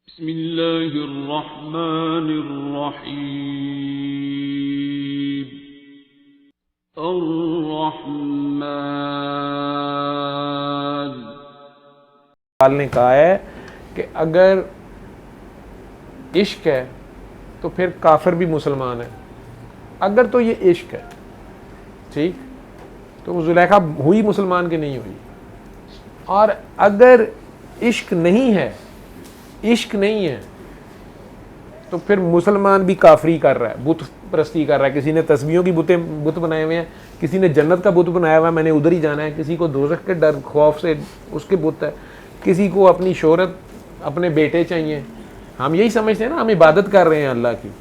बिस्मिल्लाहिर्रहमानिर्रहीम। अर्रहमान ने कहा है कि अगर इश्क है तो फिर काफिर भी मुसलमान है। अगर तो ये इश्क है, ठीक, तो वो जुलेखा हुई मुसलमान की नहीं हुई। और अगर इश्क नहीं है, इश्क नहीं है, तो फिर मुसलमान भी काफरी कर रहा है, बुत परस्ती कर रहा है। किसी ने तस्बीहों की बुत बनाए हुए हैं, किसी ने जन्नत का बुत बनाया हुआ है, मैंने उधर ही जाना है। किसी को दोज़ख के डर खौफ से उसके बुत है, किसी को अपनी शोहरत, अपने बेटे चाहिए। हम यही समझते हैं ना, हम इबादत कर रहे हैं अल्लाह की।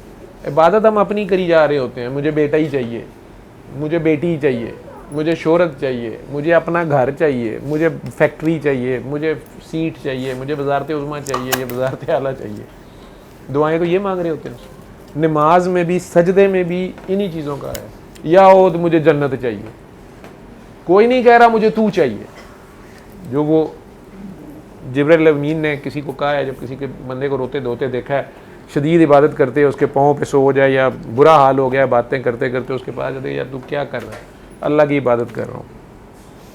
इबादत हम अपनी करी जा रहे होते हैं। मुझे बेटा ही चाहिए, मुझे बेटी ही चाहिए, मुझे शोहरत चाहिए, मुझे अपना घर चाहिए, मुझे फैक्ट्री चाहिए, मुझे सीट चाहिए, मुझे वज़ारत उज़्मा चाहिए, ये वज़ारत आला चाहिए। दुआएं तो ये मांग रहे होते हैं। नमाज में भी, सजदे में भी इन्हीं चीज़ों का है। या हो तो मुझे जन्नत चाहिए। कोई नहीं कह रहा मुझे तू चाहिए। जो वो जिब्रील अमीन ने किसी को कहा है, जब किसी के बंदे को रोते धोते देखा है, शदीद इबादत करते हैं, उसके पाँव पे सो जाए या बुरा हाल हो गया, बातें करते करते उसके पास जाते, यार तू क्या कर रहा है? अल्लाह की इबादत कर रहा हूँ।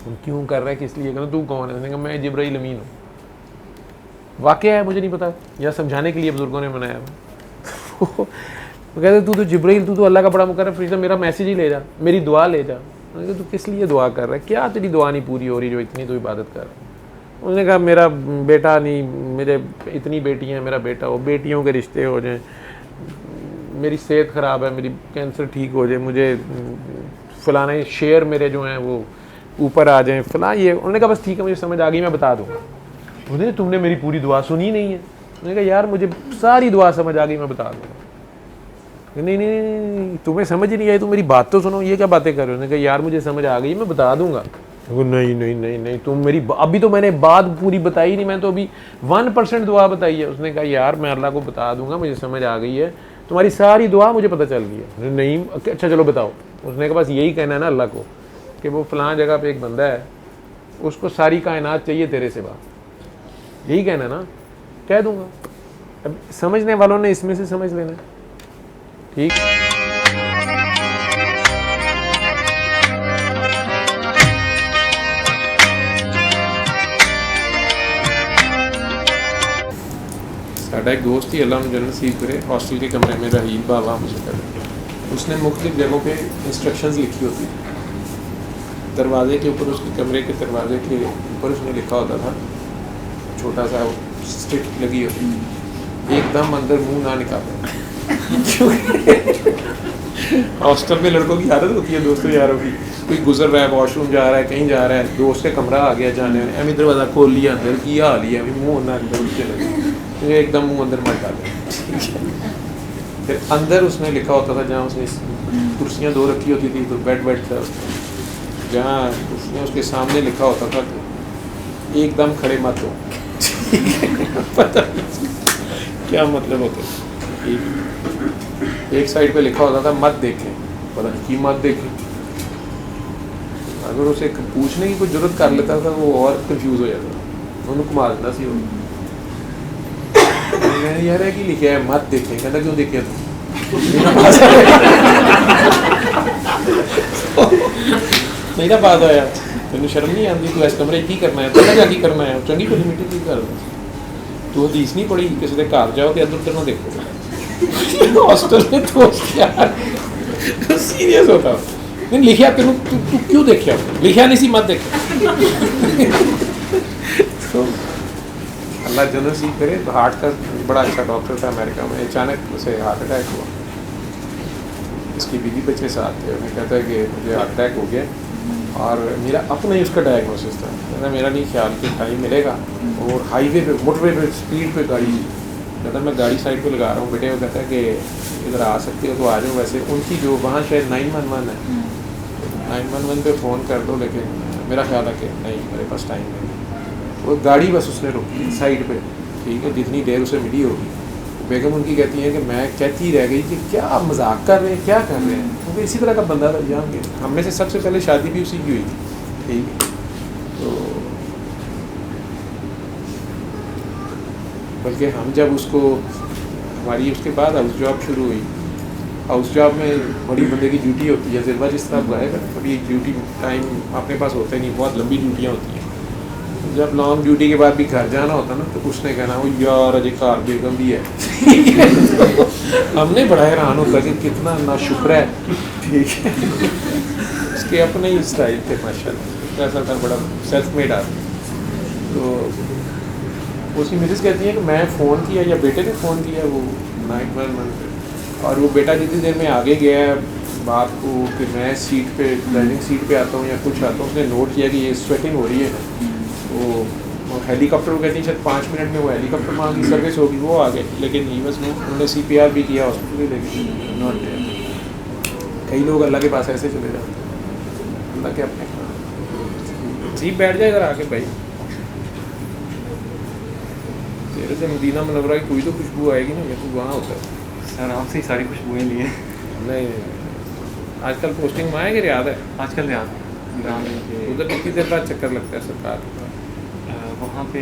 तुम क्यों कर रहा है, किस लिए कर रहा? तू कौन है? उसने कहा मैं जिब्रील अमीन हूँ। वाक़या है, मुझे नहीं पता, या समझाने के लिए बुजुर्गों ने बनाया हुआ। वो कहते तू तो जिब्रील, तू तो अल्लाह का बड़ा मुकर्रम फरिश्ता, मेरा मैसेज ही ले जा, मेरी दुआ ले जा। मैंने कहा तू किस लिए दुआ कर रहा है? क्या तेरी दुआ नहीं पूरी हो रही जो इतनी तू इबादत कर रहा है? उसने कहा मेरा बेटा नहीं, मेरे इतनी बेटियां हैं, मेरा बेटा हो, बेटियों के रिश्ते हो जाएं, मेरी सेहत ख़राब है, मेरी कैंसर ठीक हो जाए, मुझे फलाने शेयर मेरे जो हैं वो ऊपर आ जाएं, फलां ये। उन्होंने कहा बस ठीक है, मुझे समझ आ गई, मैं बता दूँगा। उन्होंने तुमने मेरी पूरी दुआ सुनी नहीं है। उन्होंने कहा यार मुझे सारी दुआ समझ आ गई, मैं बता दूँगा। नहीं नहीं नहीं, तुम्हें समझ ही नहीं आई, तुम मेरी बात तो सुनो, ये क्या बातें कर रहे हो? उन्होंने कहा यार मुझे समझ आ गई, मैं बता दूँगा। नहीं नहीं नहीं नहीं, तुम मेरी अभी तो मैंने बात पूरी बताई नहीं, मैं तो अभी 1% दुआ बताई है। उसने कहा यार मैं अल्लाह को बता दूंगा, मुझे समझ आ गई है, तुम्हारी सारी दुआ मुझे पता चल गई है। नहीं, अच्छा चलो बताओ। उसने कहा बस यही कहना है ना अल्लाह को कि वो फलां जगह पे एक बंदा है, उसको सारी कायनात चाहिए तेरे सिवा, यही कहना ना, कह दूंगा। अब समझने वालों ने इसमें से समझ लेना, ठीक। साडा एक दोस्त ही अल्लाह ने जन्नत नसीब करे, हॉस्टल के कमरे में रहील बाबा मुझे कर, उसने मुख्तलिफ जगहों पे इंस्ट्रक्शंस लिखी होती थी। दरवाजे के ऊपर, उसके कमरे के दरवाजे के ऊपर उसने लिखा होता था, छोटा सा स्टिक लगी होती थी, एकदम अंदर मुंह ना निकाले। हॉस्टल में लड़कों की आदत होती है, दोस्तों यारों की, कोई गुजर रहा है, वॉशरूम जा रहा है, कहीं जा रहा है, दोस्त का कमरा आ गया जाने में, एम दरवाज़ा खोल लिया, अंदर की हाल ही है, मुँह ना अंदर उसके लगे, एकदम मुंह अंदर मत डाले। फिर अंदर उसने लिखा होता था, जहाँ उसने कुर्सियाँ दो रखी होती थी, तो बेड था, जहाँ कुर्सियाँ उसके सामने लिखा होता था कि एकदम खड़े मत हो। पता नहीं क्या मतलब होता है। एक साइड पे लिखा होता था मत देखें, पता नहीं कि मत देखें। अगर उसे पूछने की कोई जरूरत कर लेता था, वो और कंफ्यूज हो जाता, उन्होंने घुमा देता सी। मैंने यार है कि लिखे है मत देखें, कहता क्यों देखे तुम? मेरा बात है यार, तेन शर्म नहीं आती? तू इस कमरे की करना है, पता क्या की करना है, चंगी भली मिट्टी की कर। तू हदीस नहीं पढ़ी किसी के घर जाओ तो इधर उधर ना देखो। हॉस्टल में तो यार सीरियस होता नहीं, लिखा तेन तू क्यों देखा? लिखा नहीं सी मत देख। तो अल्लाह जन्नत नसीब करे। तो हार्ट का बड़ा अच्छा डॉक्टर था अमेरिका में, अचानक उसे हार्ट अटैक हुआ। इसकी बीवी बच्चे साथ थे, उन्हें कहता है कि मुझे हार्ट अटैक हो गया, और मेरा अपना ही उसका डायग्नोसिस था। कहता मेरा नहीं ख्याल कि टाइम मिलेगा, और हाईवे पे, मोटरवे पे स्पीड पे गाड़ी, कहता मैं गाड़ी साइड पे लगा रहा हूँ, बेटे वो कहता है कि इधर आ सकते हो तो आ जाओ। वैसे उनकी जो वहाँ शायद 911 है, 911 पे फ़ोन कर दो, लेकिन मेरा ख्याल है कि नहीं, मेरे पास टाइम नहीं। वो गाड़ी बस उसने रोकी साइड पे, ठीक है, जितनी देर उसे मिली होगी। बेगम उनकी कहती है कि मैं कहती रह गई कि क्या मजाक कर रहे हैं, क्या कर रहे हैं, क्योंकि इसी तरह का बंदा था जान के। हम में से सबसे पहले शादी भी उसी की हुई थी, ठीक है। तो बल्कि हम जब उसको हमारी उसके बाद हाउस जॉब शुरू हुई, हाउस जॉब में बड़ी बंदे की ड्यूटी होती है, जिरवा जिस तरह गाएगा बड़ी ड्यूटी टाइम अपने पास होता ही नहीं, बहुत लंबी ड्यूटियाँ होती हैं। जब लॉन्ग ड्यूटी के बाद भी घर जाना होता ना, तो उसने कहना वो यार अजय कार बेगम भी है हमने बड़ा हैरान होता कि कितना नाशुक्र है, ठीक है उसके अपने ही स्टाइल थे माशाल्लाह, ऐसा था बड़ा सेल्फ मेड आदमी। तो उसकी मिसेस कहती है कि मैं फ़ोन किया या बेटे ने फ़ोन किया वो 911 और वो बेटा जितनी देर में आगे गया है बात को कि मैं सीट पे ड्राइविंग सीट पे आता हूँ या कुछ आता हूँ, उसने नोट किया कि ये स्वेटिंग हो रही है। वो हेलीकॉप्टर, वो कहती है शायद 5 मिनट में वो हेलीकॉप्टर वहाँ की सर्विस होगी, वो आ गए, लेकिन ही बस उन्होंने CPR भी किया हॉस्पिटल, लेकिन नॉट देयर। कई लोग अल्लाह के पास ऐसे चले जाते हैं, अल्लाह के अपने जी बैठ जाए इधर आके भाई, तेरे से मदीना मुनव्वरा की कोई तो खुशबू आएगी ना, मैं तो वहाँ होता है सर आपसे ही सारी खुशबुएँ लिए। नहीं आजकल पोस्टिंग में आए कि याद है आजकल याद उधर कितनी देर बाद चक्कर लगता है सरकार का? वहाँ पे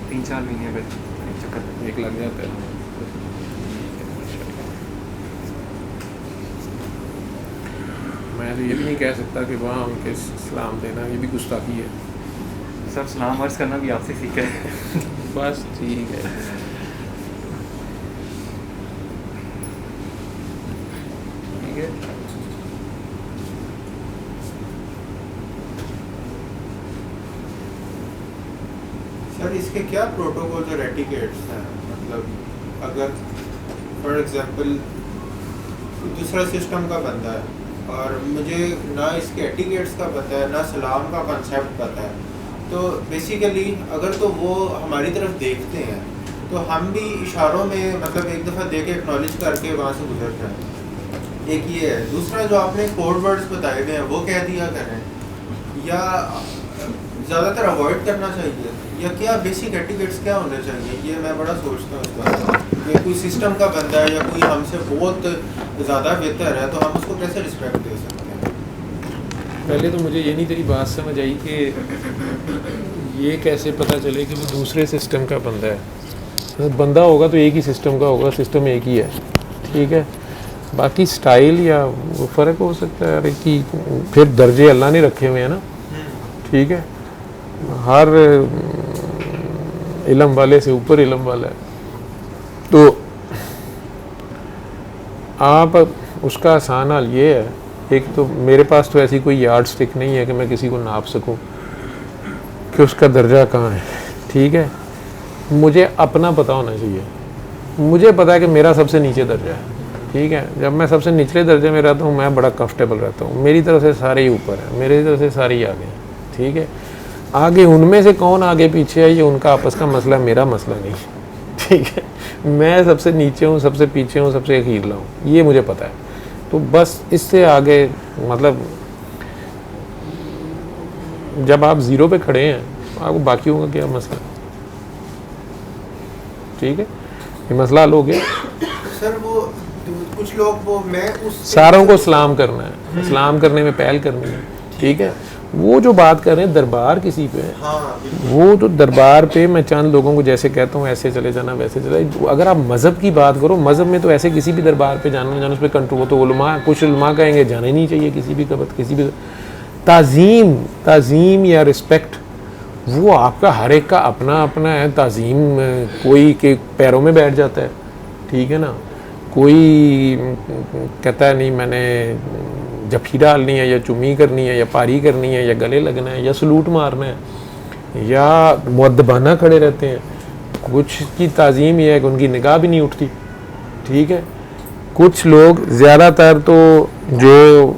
3-4 महीने का चक्कर एक लग जाता है। मैं तो ये भी नहीं कह सकता कि वहाँ उनके सलाम देना ये भी गुस्ताखी है। सर सलाम अर्ज़ करना भी आपसे सीखा है बस ठीक है। ठीक है सर इसके क्या प्रोटोकॉल्स और एटिकेट्स हैं? मतलब अगर फॉर एग्जांपल दूसरा सिस्टम का बंदा है और मुझे ना इसके एटिकेट्स का पता है ना सलाम का कंसेप्ट पता है, तो बेसिकली अगर तो वो हमारी तरफ देखते हैं तो हम भी इशारों में मतलब एक दफ़ा देख के एक्नॉलेज करके वहाँ से गुजरते हैं। एक ये है। दूसरा जो आपने कोड वर्ड्स बताए हुए हैं वो कह दिया करें या ज़्यादातर अवॉइड करना चाहिए, या क्या बेसिक एटिकेट्स क्या होने चाहिए, ये मैं बड़ा सोचता हूँ इस बारे में। कोई सिस्टम का बंदा है या कोई हमसे बहुत ज़्यादा बेहतर है तो हम उसको कैसे रिस्पेक्ट दे सकते हैं? पहले तो मुझे ये नहीं तेरी बात समझ आई कि ये कैसे पता चले कि वो दूसरे सिस्टम का बंदा है। बंदा होगा तो एक ही सिस्टम का होगा, सिस्टम एक ही है, ठीक है। बाकी स्टाइल या वो फ़र्क हो सकता है कि फिर दर्जे अल्लाह ने रखे हुए हैं ना, ठीक है। हर इल्म वाले से ऊपर इल्म वाला है, तो आप उसका आसान हाल ये है, एक तो मेरे पास तो ऐसी कोई यार्ड स्टिक नहीं है कि मैं किसी को नाप सकूं कि उसका दर्जा कहाँ है, ठीक है। मुझे अपना पता होना चाहिए, मुझे पता है कि मेरा सबसे नीचे दर्जा है, ठीक है। जब मैं सबसे निचले दर्जे में रहता हूँ मैं बड़ा कंफर्टेबल रहता हूँ, मेरी तरफ से सारे ही ऊपर हैं, मेरी तरफ से सारे ही आगे हैं, ठीक है। आगे उनमें से कौन आगे पीछे है ये उनका आपस का मसला, मेरा मसला नहीं, ठीक है। मैं सबसे नीचे हूँ, सबसे पीछे हूँ, सबसे अखीरला हूँ, ये मुझे पता है। तो बस इससे आगे मतलब जब आप ज़ीरो पे खड़े हैं आपको बाकियों का क्या मसला, ठीक है। ये मसला हल हो गया। सर वो कुछ लोग वो मैं उस सारों को सलाम करना है, सलाम करने में पहल करनी है, ठीक है। वो जो बात कर रहे हैं दरबार किसी पे, हाँ वो तो दरबार पे मैं चंद लोगों को जैसे कहता हूँ ऐसे चले जाना वैसे चले। अगर आप मज़हब की बात करो, मज़हब में तो ऐसे किसी भी दरबार पे जाना उस पर कंट्रोल, तो उलमा कुछ उलमा कहेंगे जाना ही नहीं चाहिए किसी भी कबत, किसी भी ताज़ीम या रिस्पेक्ट वो आपका हर एक का अपना अपना है। ताज़ीम कोई के पैरों में बैठ जाता है, ठीक है ना, कोई कहता है नहीं मैंने जफी डालनी है या चुम्मी करनी है या पारी करनी है या गले लगना है या सलूट मारना है या मुअद्दबाना खड़े रहते हैं। कुछ की ताज़ीम ये है कि उनकी निगाह भी नहीं उठती, ठीक है। कुछ लोग ज़्यादातर तो जो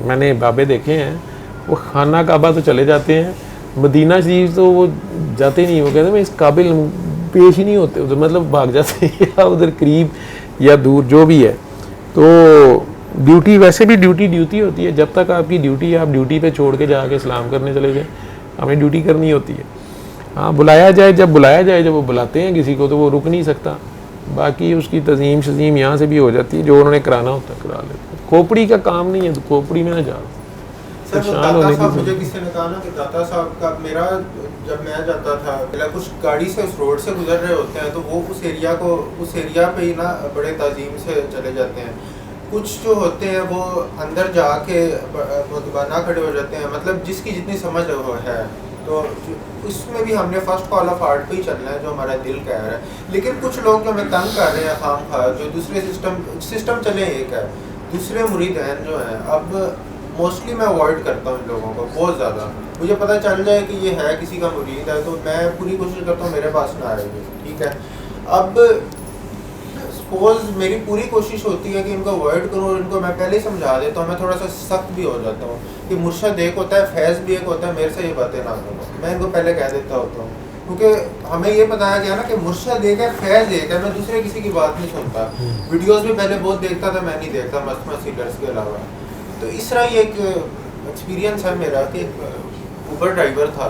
मैंने बाबे देखे हैं वो खाना काबा तो चले जाते हैं, मदीना शरीफ तो वो जाते नहीं, वो कहते हैं मैं इस काबिल पेश ही नहीं होते उधर, मतलब भाग जाते हैं या उधर करीब या दूर जो भी है। तो ड्यूटी वैसे भी ड्यूटी होती है, जब तक आपकी ड्यूटी आप ड्यूटी पे छोड़ के जाके सलाम करने चले जाए, हमें ड्यूटी करनी होती है। हाँ बुलाया जाए, जब वो बुलाते हैं किसी को तो वो रुक नहीं सकता, बाकी उसकी तज़ीम शज़ीम यहाँ से भी हो जाती है, जो उन्होंने कराना होता है करा लेते हैं। खोपड़ी का काम नहीं है तो खोपड़ी में ना जाओ। सर वो परेशान दाता होने साहब, की मुझे किसी ने कहा ना कि दाता साहब का, मेरा जब मैं जाता था पहले कुछ गाड़ी से उस रोड से गुजर रहे होते हैं तो वो उस एरिया पे ही ना बड़े ताजीम से चले जाते हैं। कुछ जो होते हैं वो अंदर जाके मुतबाना खड़े हो जाते हैं, मतलब जिसकी जितनी समझ वो है। तो उसमें भी हमने फर्स्ट कॉल ऑफ आर्ट पे ही चलना है जो हमारा दिल कह रहा है। लेकिन कुछ लोग जो हमें तंग कर रहे हैं खाम खा, जो दूसरे सिस्टम चले एक है, दूसरे मुरीद हैं जो हैं, अब मोस्टली मैं अवॉइड करता हूँ इन लोगों को बहुत ज़्यादा। मुझे पता चल जाए कि ये है किसी का मुरीद है तो मैं पूरी कोशिश करता हूँ मेरे पास ना आए, ठीक है। अब सपोज मेरी पूरी कोशिश होती है कि इनको अवॉइड करूँ और इनको मैं पहले ही समझा देता हूँ, मैं थोड़ा सा सख्त भी हो जाता हूँ कि मुर्शद एक होता है, फैज़ भी एक होता है, मेरे से ये बातें ना करो, मैं इनको पहले कह देता होता हूँ। क्योंकि हमें ये बताया गया ना कि मुर्शद एक है, फैज़ एक है, मैं दूसरे किसी की बात नहीं सुनता। वीडियोस भी पहले बहुत देखता था, मैं नहीं देखता मस्त सीडर्स के अलावा। तो इस तरह ही एक एक्सपीरियंस है मेरा कि ऊबर ड्राइवर था,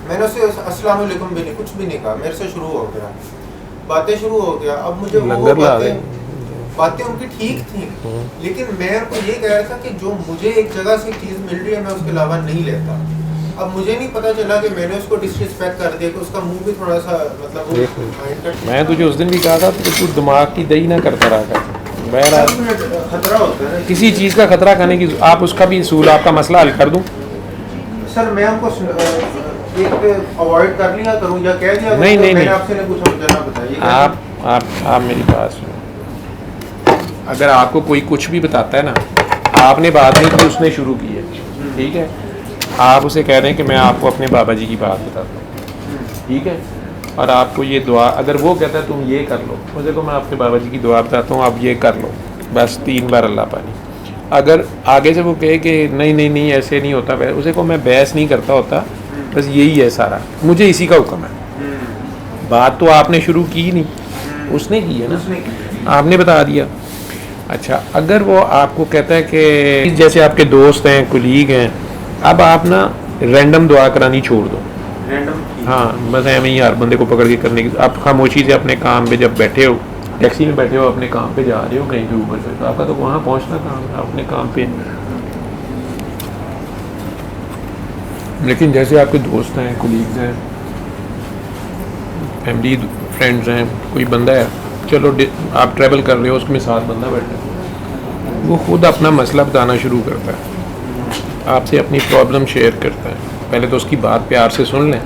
मैंने उसे अस्सलाम वालेकुम भी नहीं, कुछ भी नहीं कहा, मेरे से शुरू हो गया, बातें शुरू हो गया। अब मुझे वो बातें उनकी ठीक थी, लेकिन मैं उनको ये कह रहा था कि जो मुझे एक जगह से चीज़ मिल रही है मैं उसके अलावा नहीं लेता। अब मुझे नहीं पता चला कि मैंने उसको डिसरिस्पेक्ट कर दिया, कि उसका मुंह भी थोड़ा सा मतलब मैं तुझे उस दिन भी कहा था कि तू दिमाग की दही ना करता रहा कर। खतरा होता है किसी चीज़ का खतरा खाने की, आप उसका भी असूल, आपका मसला हल कर दूँ सर। मैं हमको एक अवॉइड कर लिया करूँ या कह दिया? नहीं नहीं नहीं, आपसे नहीं पूछा, मुझे ना बताइए। आप मेरी बात सुनो। अगर आपको कोई कुछ भी बताता है ना, आपने बात नहीं की, उसने शुरू की है, ठीक है, आप उसे कह रहे हैं कि मैं आपको अपने बाबा जी की बात बताता हूँ, ठीक है, और आपको ये दुआ, अगर वो कहता है तुम ये कर लो, मुझे को मैं अपने बाबा जी की दुआ बताता हूँ, आप ये कर लो, बस 3 बार अल्लाह पानी। अगर आगे से वो कहे कि नहीं नहीं नहीं ऐसे नहीं होता, उसे को मैं बहस नहीं करता होता, बस यही है सारा, मुझे इसी का हुक्म है। बात तो आपने शुरू की नहीं, उसने की है ना, आपने बता दिया। अच्छा, अगर वो आपको कहता है कि जैसे आपके दोस्त हैं, कुलीग हैं, अब आप ना रैंडम दुआ करानी छोड़ दो, हाँ, बस ऐਵੇਂ ही हर बंदे को पकड़ के करने की, आप खामोशी से अपने काम पे जब बैठे हो, टैक्सी में बैठे हो, अपने काम पे जा रहे हो कहीं पे ऊपर से, तो आपका तो वहाँ पहुँचना काम है, अपने काम पे। लेकिन जैसे आपके दोस्त हैं, कुलीग्स हैं, फैमिली फ्रेंड्स हैं, कोई बंदा है, चलो आप ट्रैवल कर रहे हो, उसमें साथ बंदा बैठा है, वो खुद अपना मसला बताना शुरू करता है, आपसे अपनी प्रॉब्लम शेयर करता है। पहले तो उसकी बात प्यार से सुन लें,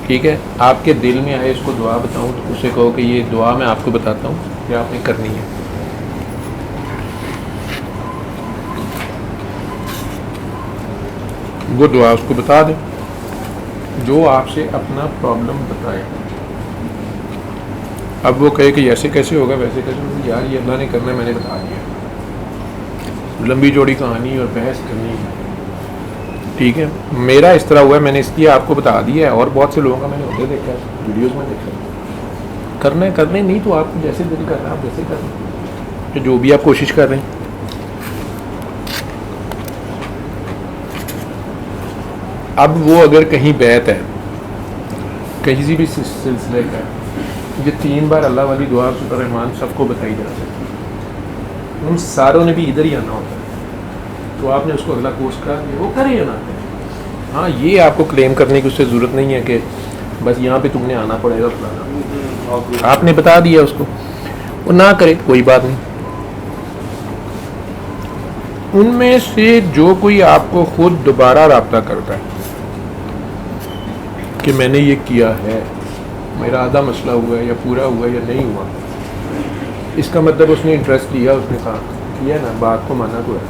ठीक है, आपके दिल में आए इसको दुआ बताऊं तो उसे कहो कि ये दुआ मैं आपको बताता हूँ, ये आपने करनी है। वो दुआ उसको बता दें जो आपसे अपना प्रॉब्लम बताए। अब वो कहे कि ऐसे कैसे होगा, वैसे कैसे होगा, यार ये अल्लाह ने करना है, मैंने बता दिया, लंबी चौड़ी कहानी और बहस करनी है, ठीक है। मेरा इस तरह हुआ है, मैंने इसलिए आपको बता दिया है, और बहुत से लोगों का मैंने होते देखा है, वीडियोस में देखा है। करने नहीं तो आपको जैसे दिल कर रहा है आप वैसे करें, तो जो भी आप कोशिश कर रहे हैं। अब वो अगर कहीं बैत है, कहीं भी सिलसिले का, ये 3 बार अल्लाह वाली दुआ शुक्र रहमान सबको बताई जा सकती है, उन सारों ने भी इधर ही आना होता है, तो आपने उसको अगला कोर्स करा दिया, वो करे या ना करे। हाँ, ये आपको क्लेम करने की उससे ज़रूरत नहीं है कि बस यहाँ पे तुमने आना पड़ेगा फलाना, आपने बता दिया उसको, वो ना करे कोई बात नहीं। उनमें से जो कोई आपको खुद दोबारा रब्ता करता है कि मैंने ये किया है, मेरा आधा मसला हुआ है या पूरा हुआ या नहीं हुआ, इसका मतलब उसने इंटरेस्ट लिया, उसने कहा किया ना, बात को माना तो है,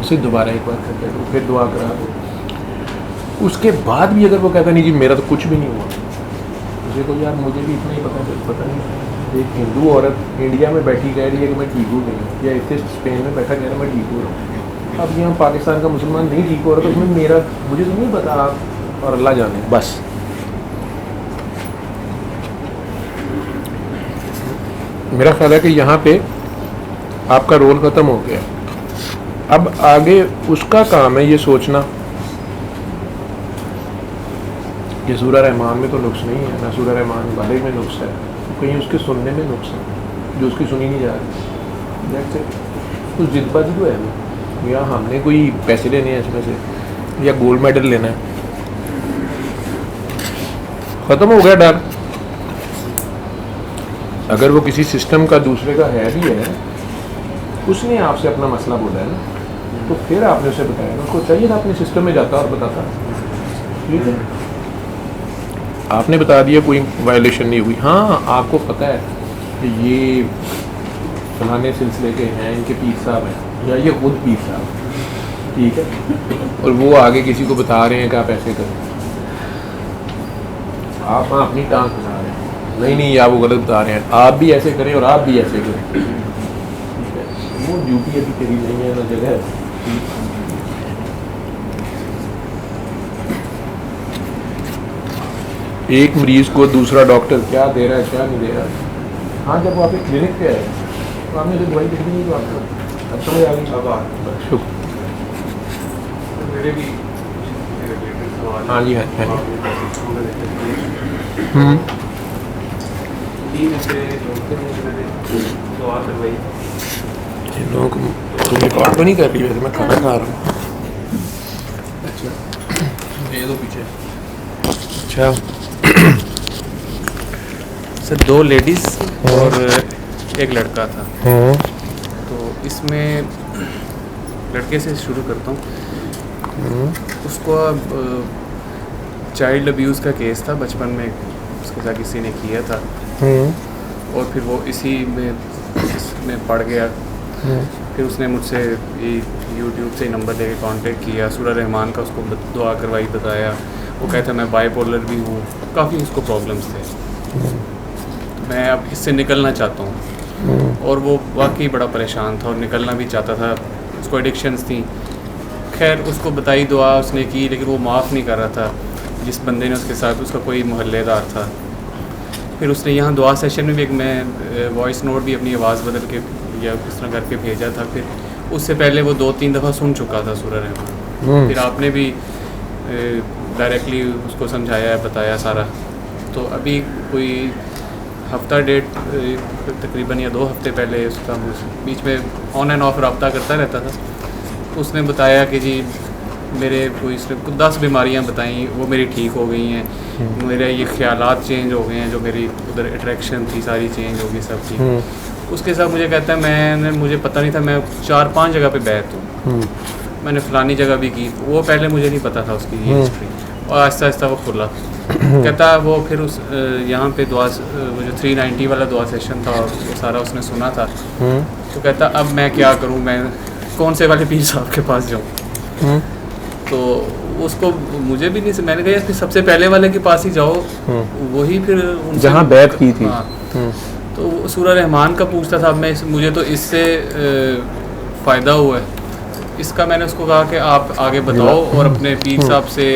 उसे दोबारा एक बार करके दो, फिर दुआ करा दो। उसके बाद भी अगर वो कहता नहीं जी मेरा तो कुछ भी नहीं हुआ, उसे को यार मुझे भी इतना ही पता नहीं, एक हिंदू औरत इंडिया में बैठी कह रही है कि मैं ठीक हूँ नहीं, या इतने स्पेन में बैठा कह रहा है मैं ठीक हूँ, अब यहाँ पाकिस्तान का मुसलमान नहीं ठीक हो रहा, तो उसमें मेरा मुझे तो नहीं पता, आप और अल्लाह जाने। बस मेरा ख्याल है कि यहाँ पे आपका रोल ख़त्म हो गया। अब आगे उसका काम है ये सोचना कि सूरह रहमान में तो नुक्स नहीं है ना, सूरह रहमान वाले में नुक्स है, तो कहीं उसके सुनने में नुक्स है जो उसकी सुनी नहीं जा रही, कुछ जिदबाजी तो है या हमने कोई पैसे लेने हैं इसमें से या गोल्ड मेडल लेना है, ख़त्म हो गया डर। अगर वो किसी सिस्टम का दूसरे का है भी है, उसने आपसे अपना मसला बोला है ना, तो फिर आपने उसे बताया ना, उसको चाहिए था अपने सिस्टम में जाता और बताता। ठीक है, आपने बता दिया कोई वायलेशन नहीं हुई। हाँ, आपको पता है कि ये फलाने सिलसिले के हैं, इनके पीर साहब हैं या ये खुद पीर साहब, ठीक है, और वो आगे किसी को बता रहे हैं कि आप ऐसे करें, आप हाँ अपनी टांग फंसा रहे हैं, नहीं नहीं आप वो गलत बता रहे हैं, आप भी ऐसे करें और आप भी ऐसे करें। ठीक है, वो ड्यूटी अभी तेरी नहीं है ना जगह। एक मरीज को दूसरा डॉक्टर क्या दे रहा है क्या नहीं दे रहा है। हाँ, जब वो आपके क्लिनिक पे आए तो आपने जो दवाई देखी नहीं तो आपको अब समझ आ गई। अब शुक्र। मेरे भी रिलेटेड सवाल। हाँ जी, है। तीन ऐसे लोग थे जिन्होंने मैंने सवाल करवाई। जिन लोगों को तुम रिकॉर्ड तो नहीं कर रही, वैसे मैं खाना खा रहा हूँ। अच्छा, ये तो पीछे। अच्छा सर, 2 लेडीज़ और एक लड़का था। तो इसमें लड़के से शुरू करता हूँ। उसको चाइल्ड अब्यूज़ का केस था, बचपन में उसके साथ किसी ने किया था और फिर वो इसी में पड़ गया। फिर उसने मुझसे यूट्यूब से नंबर लेके कांटेक्ट किया, सूरह रहमान का उसको दुआ करवाई, बताया। वो कहता मैं बाइपोलर भी हूँ, काफ़ी उसको प्रॉब्लम्स थे। मैं अब इससे निकलना चाहता हूँ और वो वाकई बड़ा परेशान था और निकलना भी चाहता था। उसको एडिक्शंस थी। खैर उसको बताई दुआ उसने की, लेकिन वो माफ़ नहीं कर रहा था। जिस बंदे ने उसके साथ, उसका कोई मोहल्लेदार था। फिर उसने यहाँ दुआ सेशन में भी एक मैं वॉइस नोट भी अपनी आवाज़ बदल के या इस तरह करके भेजा था। फिर उससे पहले वो 2-3 दफ़ा सुन चुका था सूरह रहमान। फिर आपने भी डायरेक्टली उसको समझाया है, बताया सारा। तो अभी कोई हफ्ता डेढ़ तकरीबन या 2 हफ्ते पहले उसका बीच में ऑन एंड ऑफ रब्ता करता रहता था। उसने बताया कि जी मेरे कोई इसने 10 बीमारियां बताई, वो मेरी ठीक हो गई हैं। मेरे ये ख्यालात चेंज हो गए हैं, जो मेरी उधर अट्रैक्शन थी सारी चेंज हो गई, सब ठीक। उसके साथ मुझे कहता है मुझे पता नहीं था, मैं 4-5 जगह पे बैठ हूँ, मैंने फ़लानी जगह भी की। वो पहले मुझे नहीं पता था उसकी ये हिस्ट्री, और आहिस्ता आहिस्ता वो खुला। कहता वो फिर उस यहाँ पे दुआ, वो जो 390 वाला दुआ सेशन था वो सारा उसने सुना था। तो कहता अब मैं क्या करूँ, मैं कौन से वाले पीर साहब के पास जाऊँ। तो उसको मुझे भी नहीं, मैंने कहा फिर सबसे पहले वाले के पास ही जाओ, वही फिर जहाँ बैत की थी। हाँ। तो सूरह रहमान का पूछता था। मुझे तो इससे फ़ायदा हुआ है। इसका मैंने उसको कहा कि आप आगे बताओ और अपने पीर साहब से